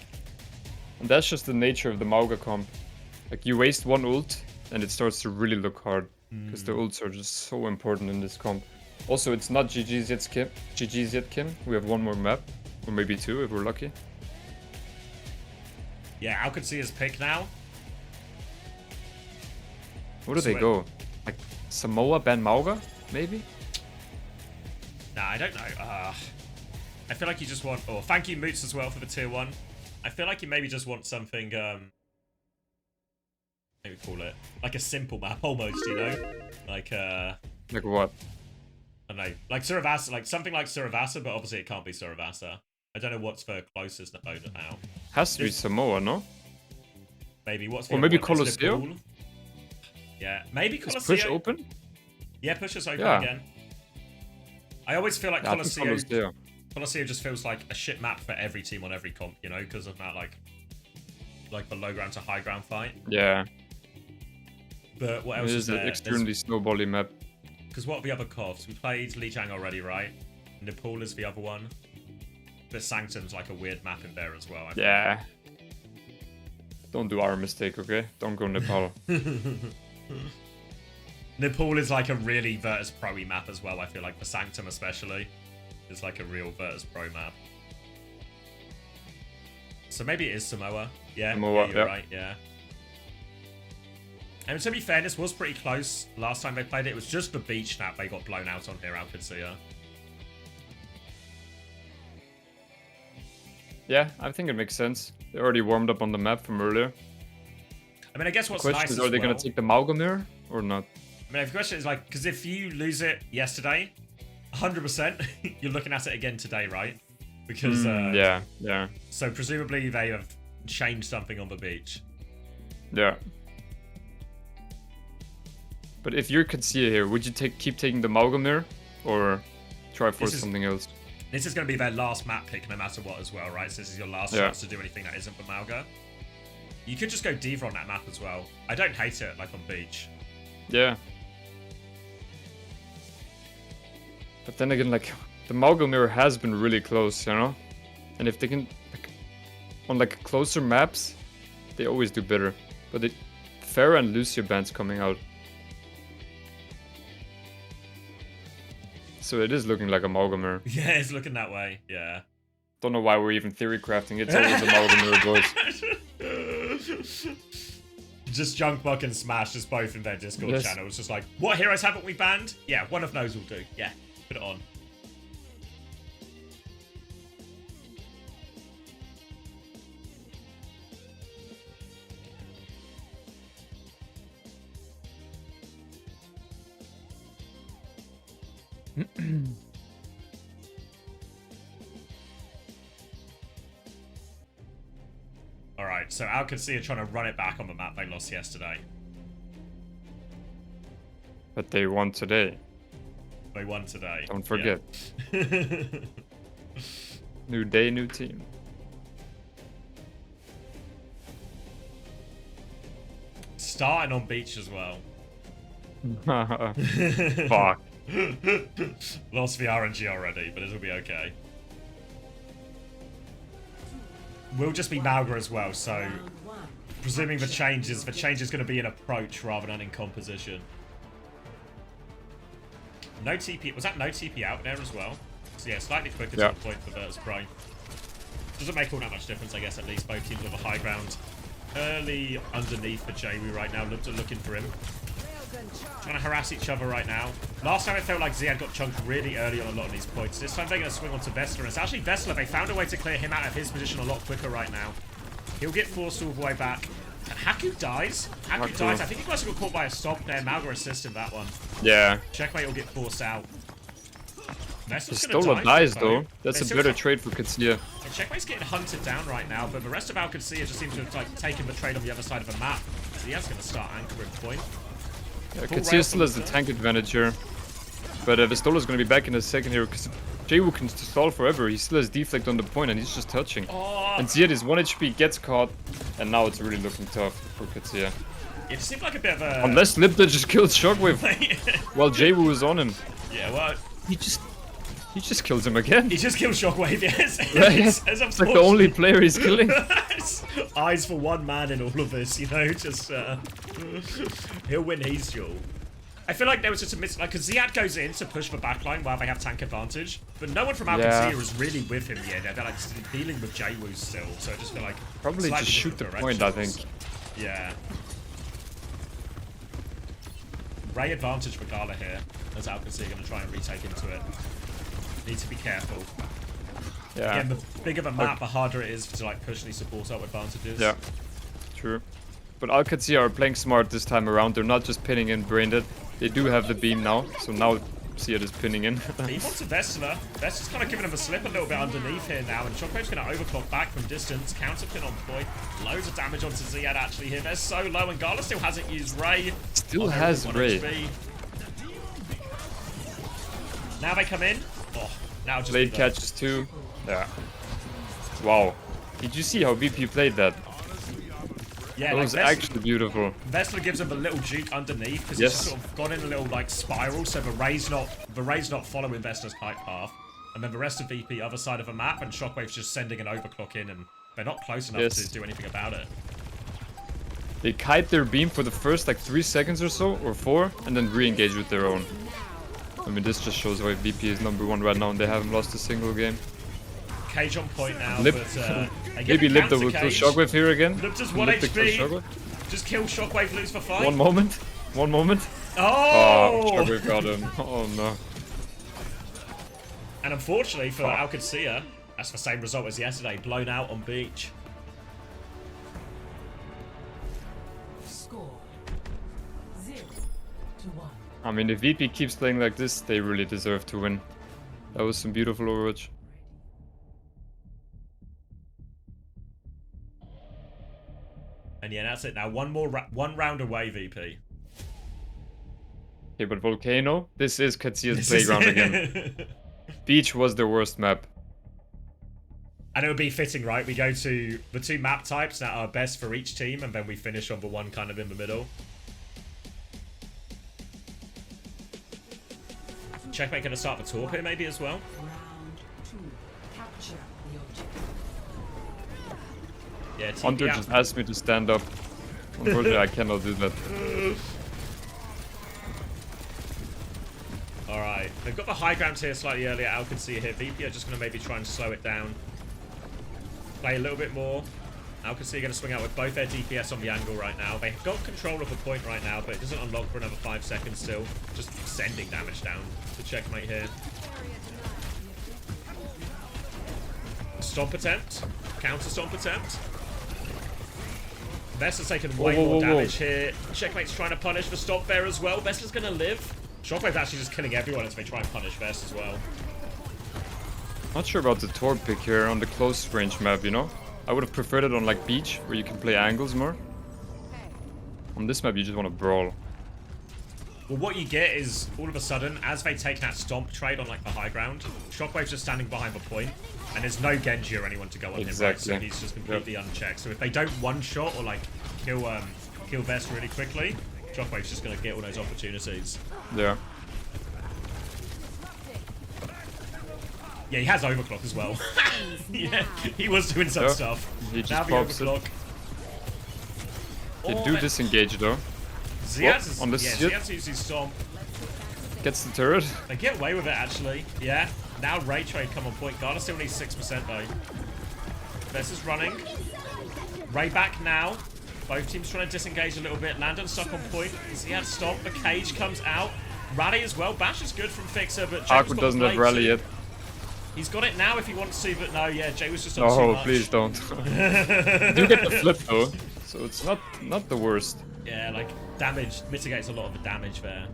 And that's just the nature of the Mauga comp. Like, you waste 1 ult, and it starts to really look hard. Because the ults are just so important in this comp. Also, it's not GG's yet, Kim. We have 1 more map. Or maybe 2 if we're lucky. Yeah, Qadsiah's pick now. Where do they go? Like, Samoa ban Mauga? Maybe? Nah, I don't know. I feel like you just want... Oh, thank you, Moots, as well, for the tier 1. I feel like you maybe just want something, maybe call it, like a simple map, almost, you know? Like, Like what? I don't know. Like Suravasa, like something like Suravasa, but obviously it can't be Suravasa. I don't know what's the closest opponent now. Has to be Samoa, no? Maybe, what's the Or maybe opponent? Is it Colosseo? Nepal? Yeah, maybe Is Colosseo. push open? Yeah, push us open Yeah. again. I always feel like Yeah, I think Colosseo... Colosseo. Colosseo just feels like a shit map for every team on every comp, you know, because of that, like the low ground to high ground fight. Yeah. But what It else is is an there? extremely snowbally map. Because what are the other covs? We played Lijiang already, right? Nepal is the other one. But Sanctum's like a weird map in there as well. I think. Yeah. Don't do our mistake, okay? Don't go Nepal. Nepal is like a really Virtus Pro-y map as well, I feel like, for Sanctum especially. It's like a real Virtus Pro map. So maybe it is Samoa. Yeah, Samoa, you're right, yeah. And to be fair, this was pretty close last time they played it. It was just the beach snap they got blown out on here, Qadsiah. Yeah, I think it makes sense. They already warmed up on the map from earlier. I mean, I guess what's The question nice is, as are they well, going to take the Malgamir or not? I mean, the question is like, because if you lose it yesterday, 100%, you're looking at it again today, right? Because yeah. So presumably they have changed something on the beach. Yeah. But if you're Qadsiah here, would you keep taking the Malgamir or try for something else? This is going to be their last map pick no matter what as well, right? So this is your last chance to do anything that isn't the Malga. You could just go D.Va on that map as well. I don't hate it, like on beach. Yeah. But then again, like, the Malgamir has been really close, you know? And if they can, like, on like closer maps, they always do better. But the Pharah and Lucio bands coming out. So it is looking like a Malgamir. Yeah, it's looking that way, yeah. Don't know why we're even theory crafting. It's always a Malgamir, boys. Just Junkbuck and Smash, just both in their Discord Yes. channel. It's just like, what heroes haven't we banned? Yeah, one of those will do. Yeah, put it on. Alright, so Qadsiah are trying to run it back on the map they lost yesterday. But they won today. They won today. Don't forget. Yeah. New day, new team. Starting on beach as well. Fuck. Lost the RNG already, but it'll be okay. We'll just be Malga as well, so presuming the change is going to be in approach rather than in composition. No TP, was that no TP out there as well? So yeah, slightly quicker to the point for Virtus Pro. Doesn't make all that much difference, I guess, at least both teams have a high ground. Early underneath for Jaywoo right now, looking for him. Trying to harass each other right now. Last time it felt like Ziad got chunked really early on a lot of these points. This time they're going to swing onto Vessler. And it's actually Vessler. They found a way to clear him out of his position a lot quicker right now. He'll get forced all the way back. And Haku dies. Haku dies. I think he must have got caught by a stop there. Malga assisted that one. Yeah. Checkmate will get forced out. Pistola dies though. That's a better trade for Qadsiah. Checkmate's getting hunted down right now, but the rest of Qadsiah just seems to have like taken the trade on the other side of the map. Ziad's going to start anchoring point. Yeah, Qadsiah still has the tank advantage here. But Vistola's going to be back in a second here because Jaywoo can stall forever. He still has deflect on the point and he's just touching. Oh. And Ziad is 1 HP, gets caught, and now it's really looking tough for Qadsiah. It seemed like a bit of a... Unless Lipta just kills Shockwave while Jaywoo is on him. Yeah, well... He just kills him again. He just kills Shockwave, yes. It's like the only player he's killing. Eyes for one man in all of this, you know, just he'll win his duel. I feel like there was just a miss, like, because Ziad goes in to push the backline while they have tank advantage, but no one from Qadsiah is really with him yet. They're like dealing with Jaywoo still, so I just feel like probably just shoot the point, I think. Yeah. Ray advantage for Gala here, as Qadsiah going to try and retake into it. Need to be careful. Yeah. Again, the bigger the map, the harder it is to like push these support up advantages. Yeah, true. But Qadsiah are playing smart this time around. They're not just pinning in Braindead. They do have the beam now, so now Ziad is pinning in. He wants a Vessler. Vessler's kind of giving him a slip a little bit underneath here now, and Shockwave's going to overclock back from distance. Counter pin on point. Loads of damage onto Ziad actually here. They're so low, and Gala still hasn't used Ray. Still has Ray. HP. Now they come in. Oh, now just Blade catches too. Yeah. Wow. Did you see how BP played that? Yeah, that like was actually beautiful. Vessler gives him a little juke underneath because he's sort of gone in a little like spiral, so the Ray's not following Vessler's kite path, and then the rest of VP other side of the map, and Shockwave's just sending an overclock in, and they're not close enough to do anything about it. They kite their beam for the first like 3 seconds or so, or 4, and then re-engage with their own. I mean, this just shows why VP is #1 right now, and they haven't lost a single game. Cage on point now, Lip. but Maybe Lipta will kill Shockwave here again. Lipta's 1 Lipta kills HP. Shockwave. Just kill Shockwave, lose for 5. One moment. One moment. Oh! Shockwave got him. Oh no. And unfortunately for Qadsiah, that's the same result as yesterday, blown out on beach. Score 0-1. I mean, if VP keeps playing like this, they really deserve to win. That was some beautiful Overwatch. And yeah, that's it. Now one round away, VP. Okay, but Volcano, this is Qadsiah's playground again. Beach was the worst map. And it would be fitting, right? We go to the 2 map types that are best for each team, and then we finish on the one kind of in the middle. Checkmate gonna start the torp here maybe as well. Round 2. Capture the objective. Yeah, Hunter TP just out. asked me to stand up. Unfortunately, I cannot do that. Alright, they've got the high ground here slightly earlier. Qadsiah here. VP are just going to maybe try and slow it down. Play a little bit more. Qadsiah going to swing out with both their DPS on the angle right now. They've got control of the point right now, but it doesn't unlock for another 5 seconds still. Just sending damage down to Checkmate here. Stomp attempt. Counter stomp attempt. Vesta's taken way more damage here. Checkmate's trying to punish the stomp there as well. Vesta's going to live. Shockwave's actually just killing everyone as they try and punish Vest as well. Not sure about the Torp pick here on the close range map, you know? I would have preferred it on like Beach, where you can play angles more. On this map, you just want to brawl. Well, what you get is, all of a sudden, as they take that stomp trade on like the high ground, Shockwave's just standing behind the point, and there's no Genji or anyone to go on him, right? So he's just completely unchecked. So if they don't one-shot or like kill Vest really quickly, Shockwave's just going to get all those opportunities. Yeah. Yeah, he has overclock as well. Yeah, he was doing some stuff. He just Now the pops overclock. They do disengage though. Ziaz on the ship. Ziaz uses stomp. Gets the turret. They get away with it actually. Yeah. Now Ray Trade come on point. Garda still needs 6% though. Vess is running. Ray back now. Both teams trying to disengage a little bit. Landon stuck on point. Ziaz stomp. The cage comes out. Rally as well. Bash is good from Fixer, but Aku doesn't have rally yet. He's got it now if he wants to, but no, yeah, Jay was just on too Oh, much. please don't. You get the flip though, so it's not the worst. Yeah, like damage mitigates a lot of the damage there.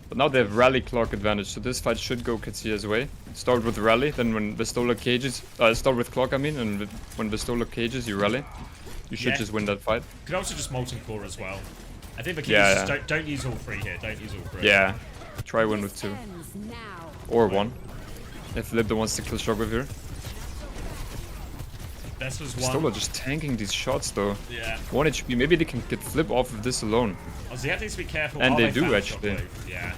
But now they have rally clock advantage, so this fight should go Qadsiah's way. Start with rally, then when Vistola cages, start with clock I mean, and when Vistola cages, you rally. You should just win that fight. Could also just Molten Core as well. I think the key is just don't use all 3 here. Don't use all 3. Yeah. Try win with 2. Or 1. If Libda wants to kill Shockwave here. This was 1. Vistola just tanking these shots though. Yeah. 1 HP. Maybe they can get flip off of this alone. Oh, so you have to be careful. And Oh, they do found actually. Shockwave. Yeah.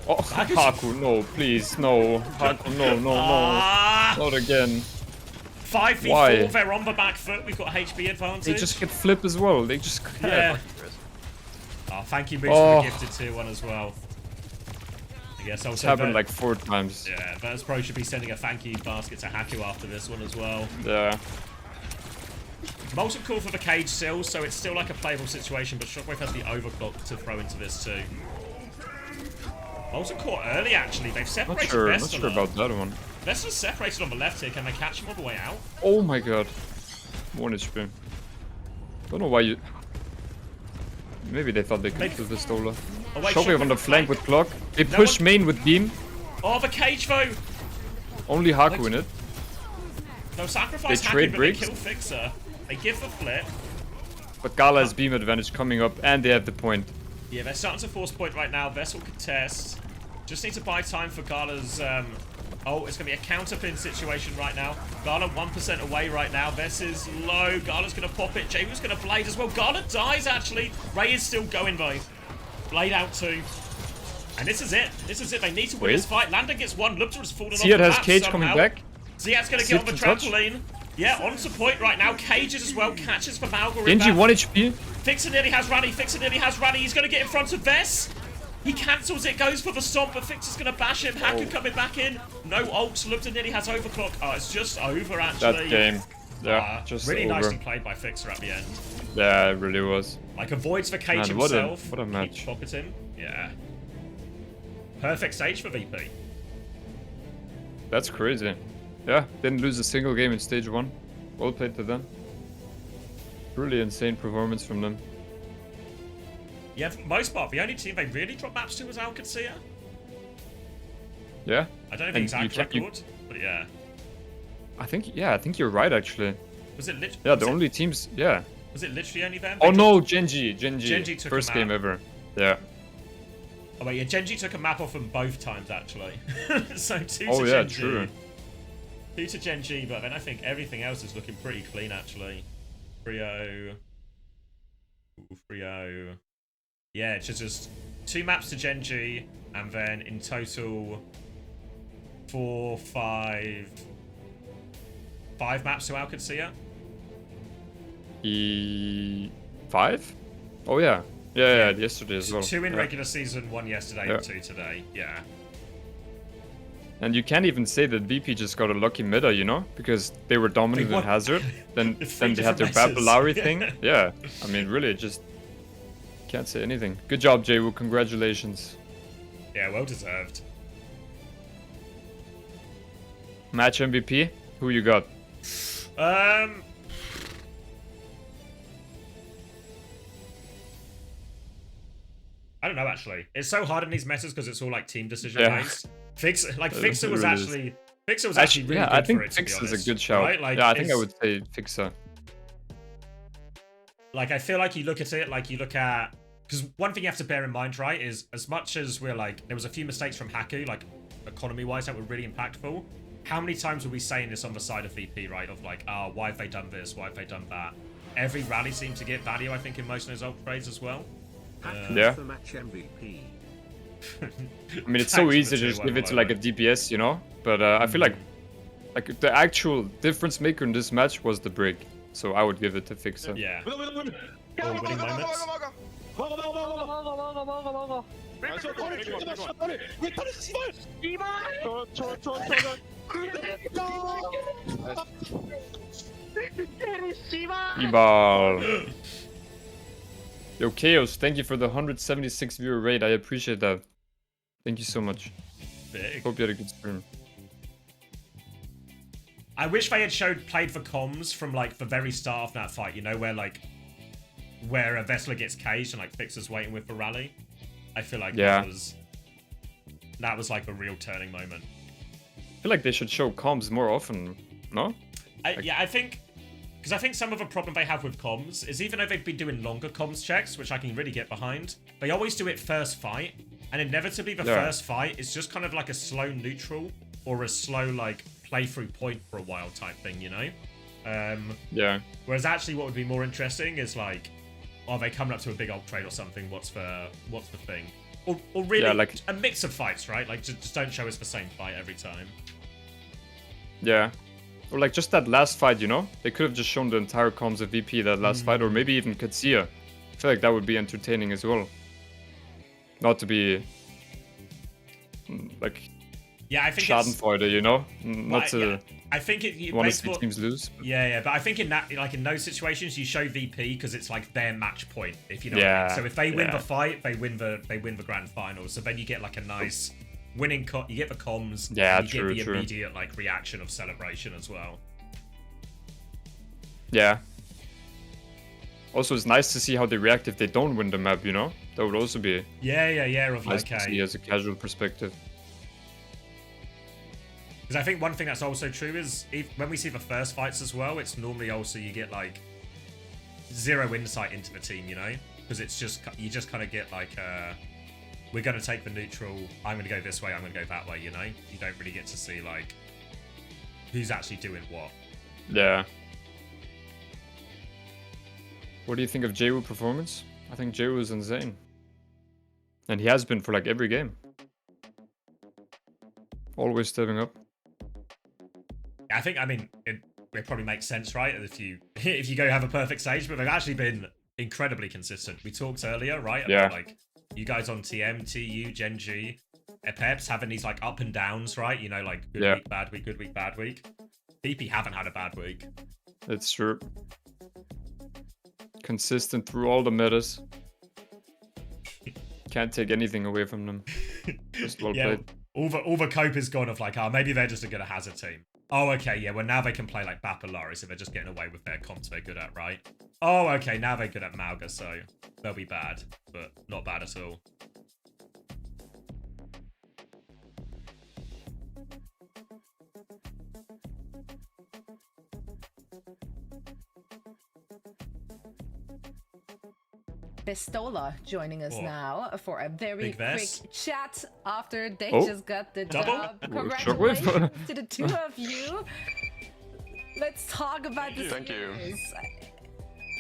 Oh, Haku, no, please, no. Haku, no. Not again. 5v4, Why? they're on the back foot. We've got HP advantage. They just get flip as well. They just Yeah. Oh, thank you, Moose, for the gifted tier 1 as well. I guess also It's happened like 4 times. Yeah, Verse Pro should be sending a thank you basket to Haku after this one as well. Yeah. Molten Core for the cage still, so it's still like a playable situation, but Shockwave has the overclock to throw into this too. Molten Core early actually, they've separated Not sure about that one. Vesta's separated on the left here, can they catch him on the way out? Oh my god. 1 HP. Don't know why you... Maybe they thought they could kill Vistola. Oh, wait, Shockwave on the flank with clock. They push main with beam. Oh, the cage though! Only Haku in it. No, sacrifice They trade Haku, but breaks. they kill Fixer. They give the flip. But Gala has beam advantage coming up and they have the point. Yeah, they're starting to force point right now. Vessel contest. Just need to buy time for Gala's... Oh, it's going to be a counter-pin situation right now. Gala 1% away right now. Vess is low. Gala's going to pop it. James going to blade as well. Gala dies, actually. Ray is still going, though. Blade out too. And this is it. This is it. They need to win this fight. Landon gets 1. Lupta has fallen off the Ziad has map cage somehow. coming back. Ziad's going to get on the Ziad can touch. trampoline. Yeah, on to point right now. Cages as well. Catches for Malgor. Genji 1 HP. Fixer nearly has Rally. Fixer nearly has Rally. He's going to get in front of Vess. He cancels it, goes for the stomp, but Fixer's going to bash him. Haku coming back in. No ults. Looks nearly has overclock. Oh, it's just over, actually. That game. Yeah, just really over. nicely played by Fixer at the end. Yeah, it really was. Like, avoids the cage Man, himself. what a match. Keeps pocketing. Yeah. Perfect stage for VP. That's crazy. Yeah, didn't lose a single game in stage 1. Well played to them. Really insane performance from them. Yeah, for the most part, the only team they really dropped maps to was Qadsiah. Yeah. I don't know the exact record, but yeah. I think you're right, actually. Was it literally? Yeah, the only teams, yeah. Was it literally only them? Oh no, Genji took first a game map. ever. Yeah. Oh wait, yeah, Genji took a map off them both times, actually. So 2 Oh to yeah, Genji. true. 2 to Genji, but then I think everything else is looking pretty clean, actually. 3-0. Ooh, 3-0. Yeah, it's just 2 maps to Genji, and then in total 5 maps to Qadsiah. 5? Oh yeah. Yeah, yesterday as well. 2 in Yeah. regular season, 1 yesterday, and 2 today. Yeah. And you can't even say that VP just got a lucky meta, you know? Because they were dominant in Hazard, then they had their Babylari thing. Yeah, I mean, really, just can't say anything. Good job, Jaywu. Congratulations. Yeah, well deserved. Match MVP? Who you got? I don't know, actually. It's so hard in these metas because it's all like team decision Yeah. based. Fixer was really actually really yeah, good I think for it, to be Fixer's a honest, good shout. right? Like, Yeah, I think I would say Fixer. Like, I feel like you look at it, like you look at, because one thing you have to bear in mind, right, is as much as we're like, there was a few mistakes from Haku, like economy-wise, that were really impactful. How many times were we saying this on the side of VP, right? Of like, oh, why have they done this? Why have they done that? Every rally seemed to get value, I think, in most of those ult trades as well. Yeah. The match MVP. I mean, it's so easy to just give it to like a DPS, you know? But I feel like the actual difference maker in this match was the break. So I would give it to Fixer. Yeah. All winning moments. Ebal. Yo, Chaos, thank you for the 176 viewer raid. I appreciate that. Thank you so much. Big. Hope you had a good stream. I wish they had played for comms from like the very start of that fight, you know, where a Vessler gets caged and like Fixer's waiting with the rally. I feel like that was like a real turning moment. I feel like they should show comms more often, no? Yeah, I think, because I think some of the problem they have with comms is even though they've been doing longer comms checks, which I can really get behind, they always do it first fight, and inevitably the first fight is just kind of like a slow neutral or a slow like play through point for a while type thing, you know? Yeah. Whereas actually what would be more interesting is like, are they coming up to a big ult trade or something? What's the thing? Or really like a mix of fights, right? Like just don't show us the same fight every time. Yeah. Or like just that last fight, you know? They could have just shown the entire comms of VP that last fight, or maybe even Qadsiah. I feel like that would be entertaining as well. Not to be like I think Schadenfreude, you know? Not to I think you want to see teams lose. Yeah, but I think in those situations you show VP because it's like their match point, if you know what I mean. So if they win the fight, they win the grand final. So then you get like a nice winning you get the comms, yeah, you get the immediate like reaction of celebration as well. Yeah. Also, it's nice to see how they react if they don't win the map, you know? That would also be Of nice like, to see as a casual perspective. Because I think one thing that's also true is when we see the first fights as well, it's normally also you get like zero insight into the team, you know? Because it's just you just kind of get like we're going to take the neutral, I'm going to go this way, I'm going to go that way, you know? You don't really get to see like who's actually doing what. Yeah. What do you think of Jaywu performance? I think Jaywu is insane. And he has been for like every game. Always stepping up. I think, I mean, it probably makes sense, right? If you go have a perfect stage, but they've actually been incredibly consistent. We talked earlier, right? About like you guys on TM, TU, Gen G, Peps having these like up and downs, right? You know, like good week, bad week, good week, bad week. DP haven't had a bad week. It's true. Consistent through all the metas. Can't take anything away from them. Just well played. All the cope is gone of like, oh, maybe they're just a good hazard team. Oh, okay, yeah, well now they can play like Bapalari, so they're just getting away with their comps they're good at, right? Oh, okay, now they're good at Mauga, so they'll be bad, but not bad at all. Bestola joining us now for a very quick chat after they just got the dub. Congratulations to the two of you. Let's talk about this. Thank you.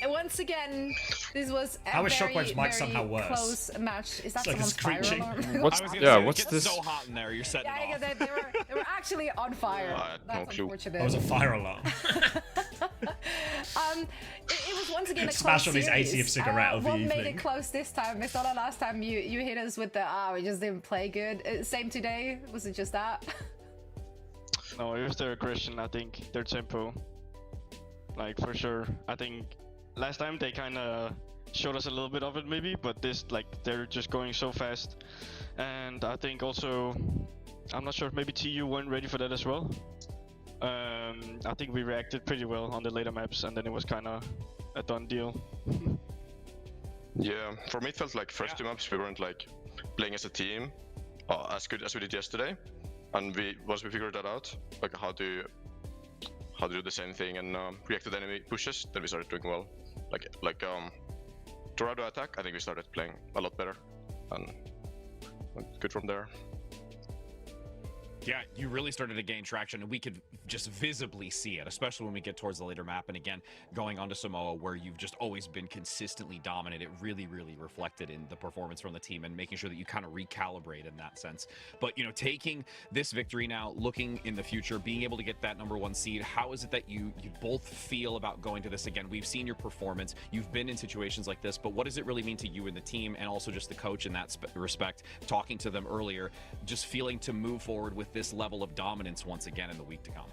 And once again, this was a Shockwave's mic somehow worse? Close match. Is that like someone's fire alarm? What's this? So hot in there, you're setting off. They were actually on fire. That's unfortunate. That was a fire alarm. It was once again a Smash close on his series. 80th cigarette of the What evening. made it close this time? Misola, last time you hit us with the we just didn't play good. Same today? Was it just that? No, it was their aggression, I think. Their tempo. Like, for sure. I think last time they kind of showed us a little bit of it maybe, but this, like, they're just going so fast. And I think also, I'm not sure, maybe TU weren't ready for that as well. I think we reacted pretty well on the later maps, and then it was kind of a done deal. Yeah, for me it felt like first two maps we weren't like playing as a team as good as we did yesterday, and once we figured that out, like how to do the same thing and react to the enemy pushes, then we started doing well. Like Dorado attack, I think we started playing a lot better and went good from there. Yeah, you really started to gain traction, and we could just visibly see it, especially when we get towards the later map. And again, going on to Samoa, where you've just always been consistently dominant, it really, really reflected in the performance from the team and making sure that you kind of recalibrate in that sense. But, you know, taking this victory now, looking in the future, being able to get that #1 seed, how is it that you both feel about going to this again? We've seen your performance. You've been in situations like this, but what does it really mean to you and the team, and also just the coach in that respect, talking to them earlier, just feeling to move forward with this level of dominance once again in the week to come?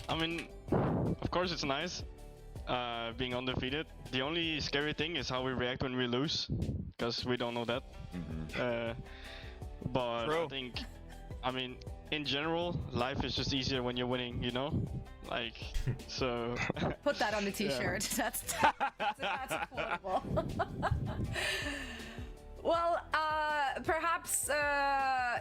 I mean, of course it's nice being undefeated. The only scary thing is how we react when we lose, because we don't know that. But I think, I mean, in general, life is just easier when you're winning, you know? Like, so... Put that on the t-shirt. That's affordable. Well, perhaps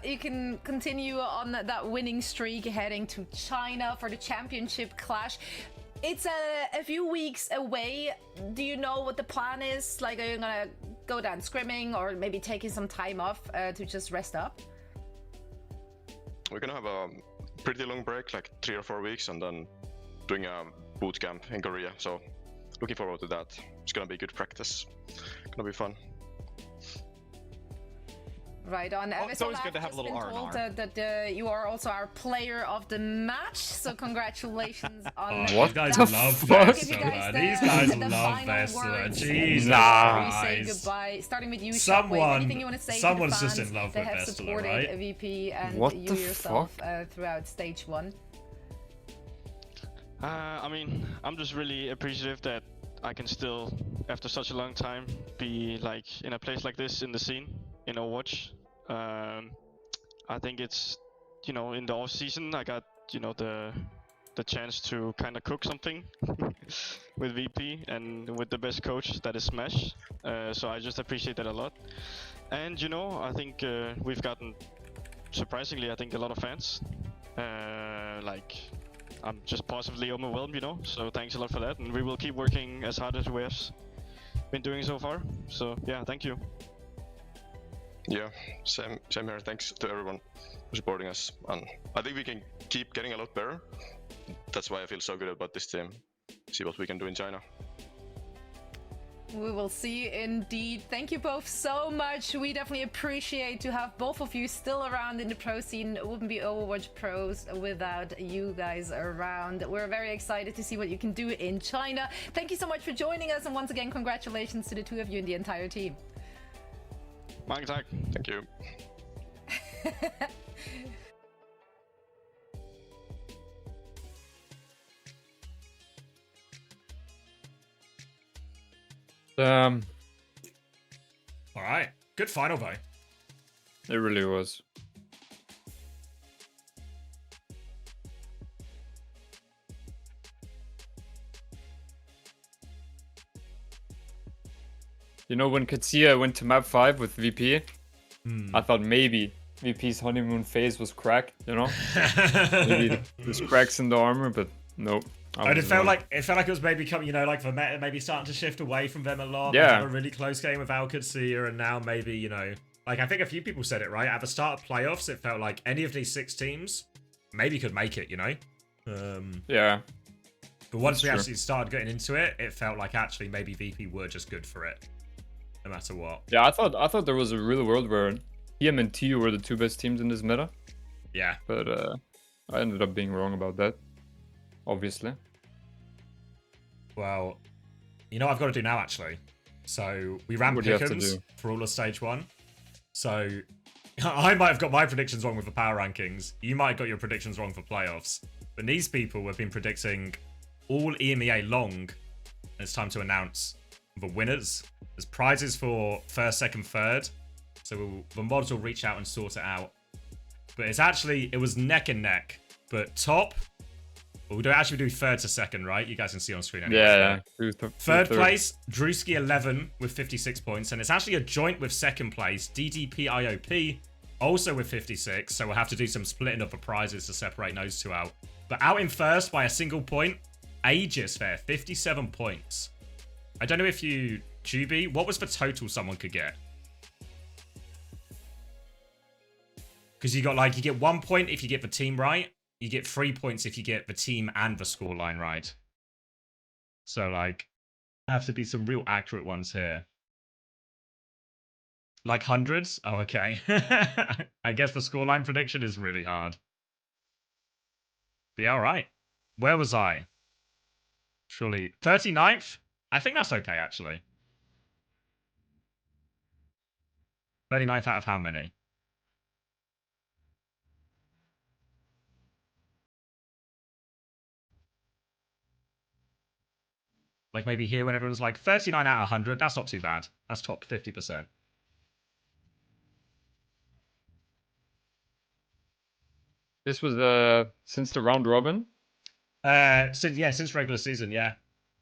you can continue on that winning streak heading to China for the championship clash. It's a few weeks away. Do you know what the plan is? Like, are you gonna go down scrimming or maybe taking some time off to just rest up? We're gonna have a pretty long break, like 3 or 4 weeks, and then doing a boot camp in Korea. So looking forward to that. It's gonna be good practice. Gonna be fun. Right on. It's always good to have a little R&R. That you are also our player of the match, so congratulations on What? These guys love Bestola. These guys love Bestola. Jesus Christ. Say goodbye. Starting with you, Someone, anything you want to say someone's to the fans just in love that with have Bestola, supported right? VP and What you the yourself throughout stage 1? I mean, I'm just really appreciative that I can still, after such a long time, be like in a place like this in the scene, in Overwatch. I think it's, you know, in the off season I got, you know, the chance to kind of cook something with VP and with the best coach, that is Smash. So I just appreciate that a lot. And you know, I think we've gotten, surprisingly, I think a lot of fans. Like, I'm just positively overwhelmed, you know, so thanks a lot for that, and we will keep working as hard as we have been doing so far. So yeah, thank you. Yeah, same here. Thanks to everyone for supporting us, and I think we can keep getting a lot better. That's why I feel so good about this team. See what we can do in China. We will see indeed. Thank you both so much. We definitely appreciate to have both of you still around in the pro scene. It wouldn't be Overwatch Pros without you guys around. We're very excited to see what you can do in China. Thank you so much for joining us, and once again, congratulations to the two of you and the entire team. Mange tak. Thank you. Um, All right. Good final, though. it really was. You know, when Qadsiah went to map 5 with VP, I thought maybe VP's honeymoon phase was cracked, you know? Maybe there's cracks in the armor, but nope. And it felt like it was maybe coming, you know, like the meta maybe starting to shift away from them a lot. Yeah. They had a really close game with Qadsiah, and now maybe, you know, like I think a few people said it right at the start of playoffs. It felt like any of these 6 teams maybe could make it, you know. Yeah. But once we actually started getting into it, it felt like actually maybe VP were just good for it, no matter what. Yeah, I thought there was a real world where TM and TU were the 2 best teams in this meta. Yeah. But I ended up being wrong about that, obviously. Well, you know what I've got to do now, actually. So we ran pick'ems for all of stage 1. So I might have got my predictions wrong with the power rankings. You might have got your predictions wrong for playoffs. But these people have been predicting all EMEA long. And it's time to announce the winners. There's prizes for first, second, third. So the mods will reach out and sort it out. But it was neck and neck. But top, well, we don't actually do third to second, right? You guys can see on screen anyway. Yeah. Third place, Drewski 11 with 56 points. And it's actually a joint with second place, DDPIOP, also with 56. So we'll have to do some splitting of the prizes to separate those two out. But out in first by a single point, Aegis there, 57 points. I don't know if you, Tubi, what was the total someone could get? Because you get 1 point if you get the team right. You get 3 points if you get the team and the scoreline right. So, like, have to be some real accurate ones here. Like hundreds? Oh, okay. I guess the scoreline prediction is really hard. But yeah, alright. Where was I? Surely 39th? I think that's okay, actually. 39th out of how many? Like maybe here when everyone's like 39 out of 100, that's not too bad. That's top 50%. This was since the round robin? Since regular season, yeah.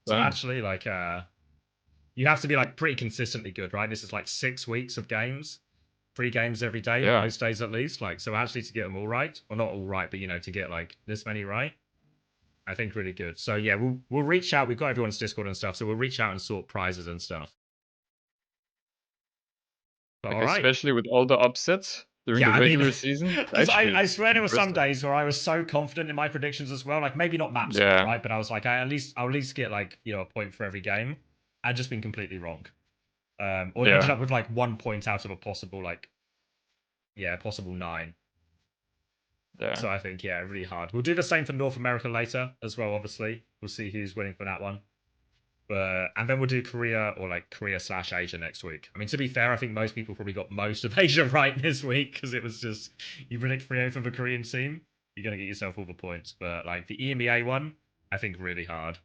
So actually, like, you have to be like pretty consistently good, right? This is like 6 weeks of games, 3 games every day, most days at least. Like, so actually to get them all right, well, not all right, but you know, to get like this many right, I think really good. So yeah, we'll reach out. We've got everyone's Discord and stuff, so we'll reach out and sort prizes and stuff. But, like, especially with all the upsets during the regular season. I swear there were some days where I was so confident in my predictions as well. Like maybe not map score, right? But I was like, I'll at least get like, you know, a point for every game. I'd just been completely wrong. Or ended up with like 1 point out of a possible possible 9. Yeah. So I think really hard. We'll do the same for North America later as well. Obviously, we'll see who's winning for that one. And then we'll do Korea or like Korea/Asia next week. I mean, to be fair, I think most people probably got most of Asia right this week because it was just you predict 3-0 for the Korean team, you're gonna get yourself all the points. But like the EMEA one, I think really hard.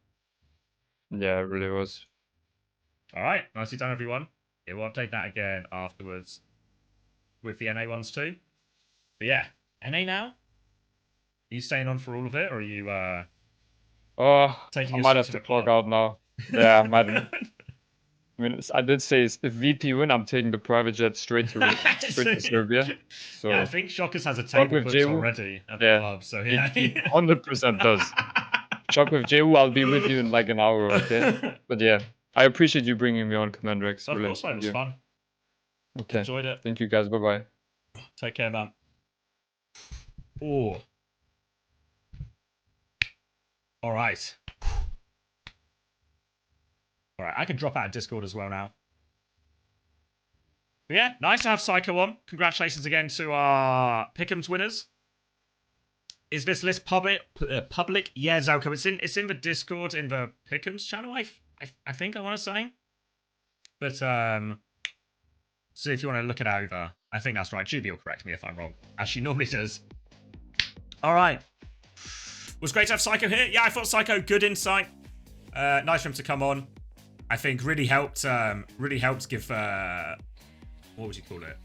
Yeah, it really was. All right, nicely done, everyone. Yeah, we'll update that again afterwards with the NA ones too. But yeah, NA now. Are you staying on for all of it, or are you? I might have to clock out now. Yeah, I might. I mean, I did say if VP win, I'm taking the private jet straight to Serbia. So yeah, I think Shockers has a table booked already at the club. So yeah, he 100% does. Shock with JU, I'll be with you in like an hour, okay? But yeah, I appreciate you bringing me on, CommanderX. Of course, it was fun. Okay. Enjoyed it. Thank you, guys. Bye-bye. Take care, man. Oh. All right. All right, I can drop out of Discord as well now. But yeah, nice to have Seicoe on. Congratulations again to our Pick'ems winners. Is this list public? Public? Yeah, Zalco. It's in the Discord, in the Pick'ems channel. I think I want to say. But so if you want to look it over, I think that's right. Juby will correct me if I'm wrong, as she normally does. All right. Was great to have Seicoe here. Yeah, I thought Seicoe good insight. Nice for him to come on. I think really helped. Really helped give. What would you call it?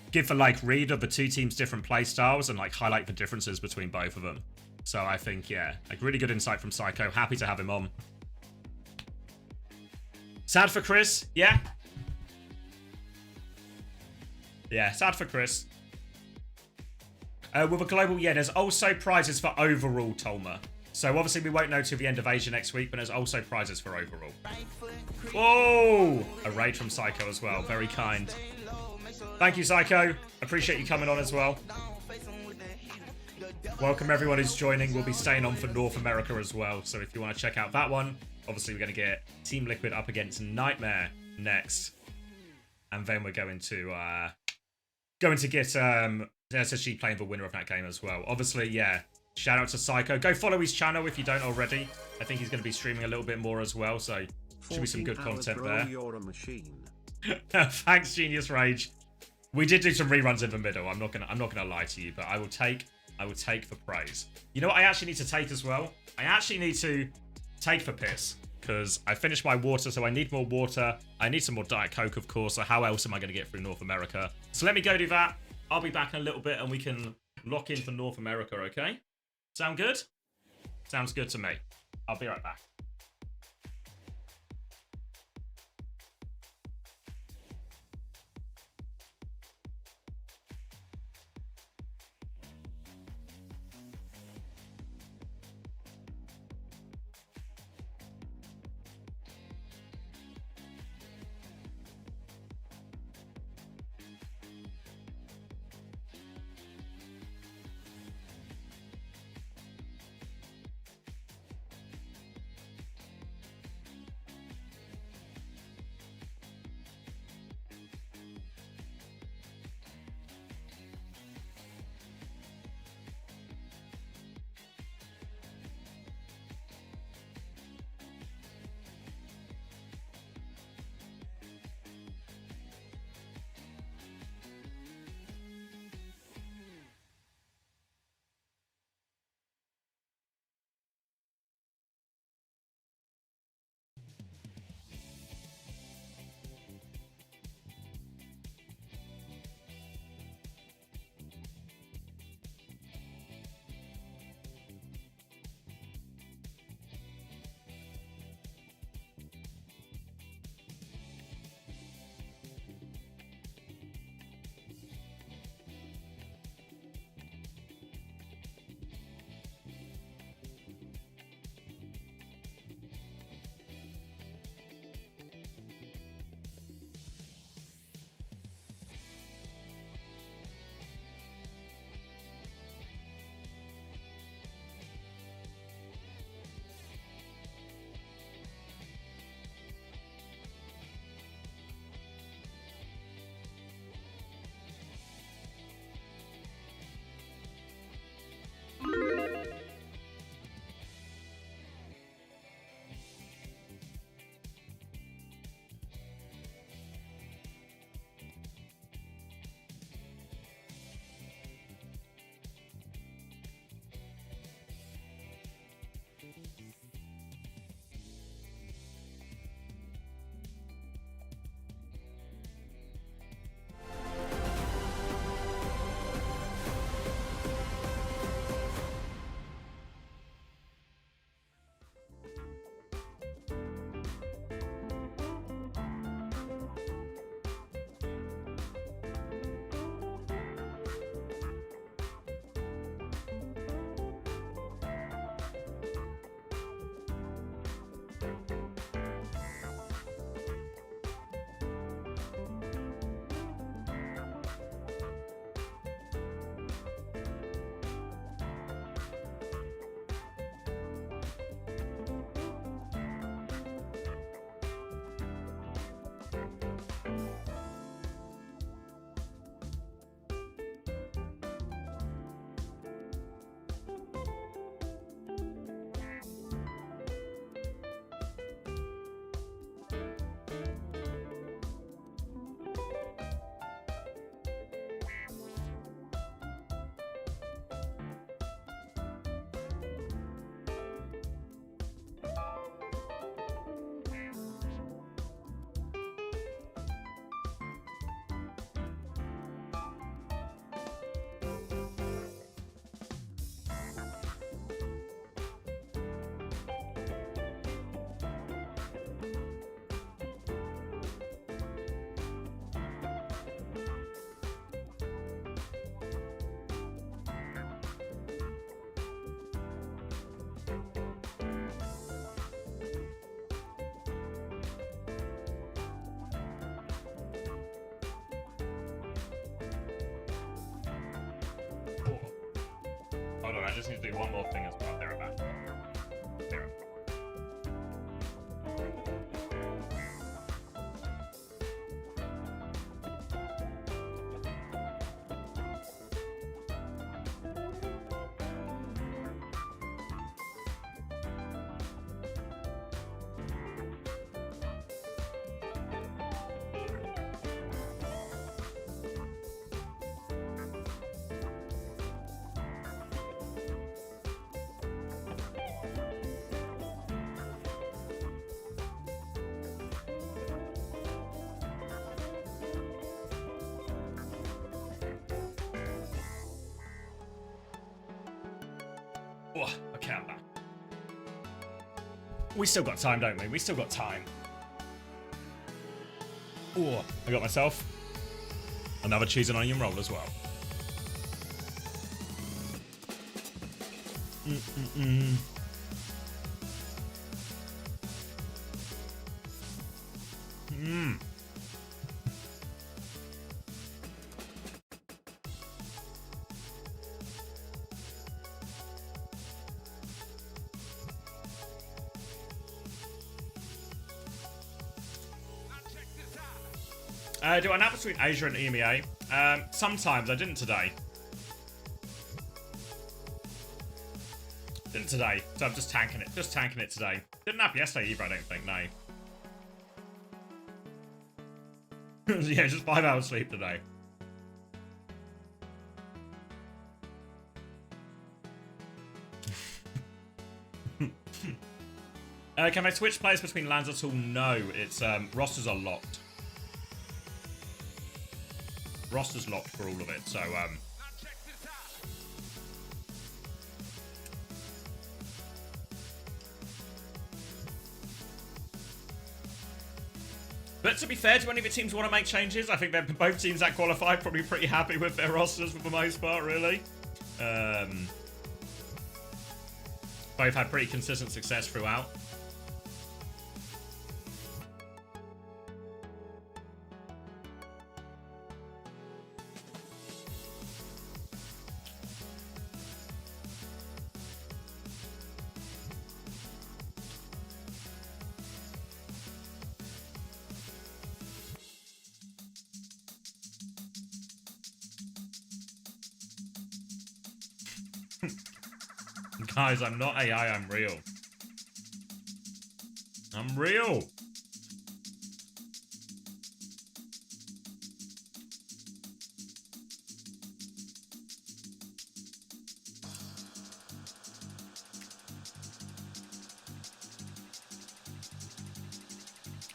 Give a like read of the two teams' different play styles and like highlight the differences between both of them. So I think yeah, like really good insight from Seicoe. Happy to have him on. Sad for Chris, yeah. Yeah, sad for Chris. With a global, yeah, there's also prizes for overall, Tolma. So obviously we won't know till the end of Asia next week, but there's also prizes for overall. Whoa! A raid from Seicoe as well, very kind. Thank you, Seicoe. Appreciate you coming on as well. Welcome everyone who's joining. We'll be staying on for North America as well. So if you want to check out that one, obviously we're going to get Team Liquid up against Nightmare next. And then we're going to get SSG playing the winner of that game as well. Obviously, yeah. Shout out to Seicoe. Go follow his channel if you don't already. I think he's going to be streaming a little bit more as well. So should be some good content there. You're a machine. Thanks, Genius Rage. We did do some reruns in the middle. I'm not gonna lie to you, but I will take the praise. You know what I actually need to take as well? I actually need to take the piss because I finished my water, so I need more water. I need some more Diet Coke, of course. So how else am I going to get through North America? So let me go do that. I'll be back in a little bit and we can lock in for North America, okay? Sound good? Sounds good to me. I'll be right back. on, I just need to do one more thing as well. There we're back. There. Oh, okay, I'm back. We still got time, don't we? We still got time. Oh, I got myself another cheese and onion roll as well. Do I nap between Asia and EMEA? Sometimes. I didn't today. Didn't today. So I'm just tanking it. Just tanking it today. Didn't nap yesterday either, I don't think. No. Yeah, just 5 hours sleep today. Can I switch players between lands at all? No. It's rosters are locked. Roster's locked for all of it, so but to be fair, do any of the teams want to make changes? I think they're both teams that qualified probably pretty happy with their rosters for the most part, really. Both had pretty consistent success throughout. Guys, I'm not AI, I'm real. I'm real.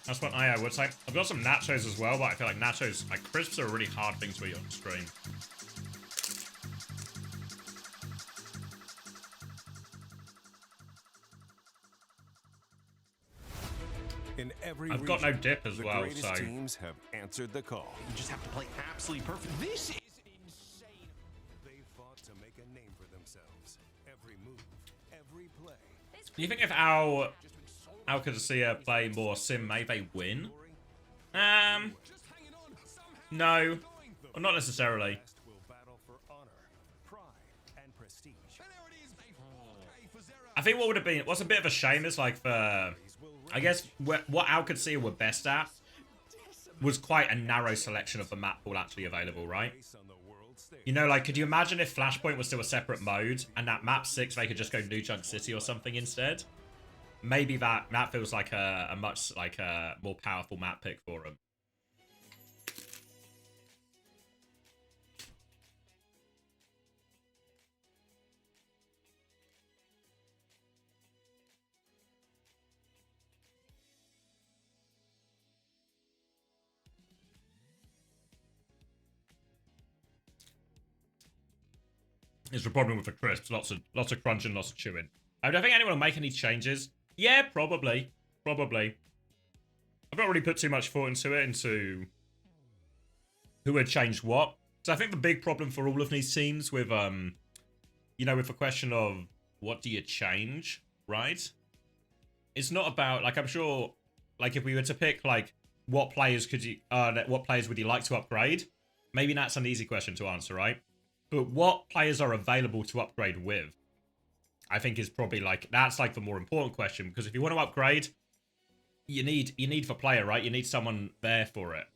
That's what I would say. I've got some nachos as well, but I feel like nachos, like crisps are a really hard thing to eat on stream. In every I've got no region, dip as the well, greatest so teams have answered the call. You just have to play absolutely perfect. This is insane. They fought to make a name for themselves. Every move, every play. do you think if our Qadsiah play more sim, may they win? No. Well, not necessarily. I think what would have been, what's a bit of a shame is like the, I guess what Qadsiah were best at was quite a narrow selection of the map pool actually available, right? You know, like, could you imagine if Flashpoint was still a separate mode and that map 6 they could just go New Junk City or something instead? Maybe that feels like a much like a more powerful map pick for them. It's the problem with the crisps. Lots of crunching, lots of chewing. I don't think anyone will make any changes. Yeah, probably. Probably. I've not really put too much thought into it, into who had changed what. So I think the big problem for all of these teams with, you know, with the question of what do you change, right? It's not about, like, I'm sure, like, if we were to pick, like, what players would you like to upgrade? Maybe that's an easy question to answer, right? But what players are available to upgrade with, I think is probably like, that's like the more important question. Because if you want to upgrade, you need the player, right? You need someone there for it.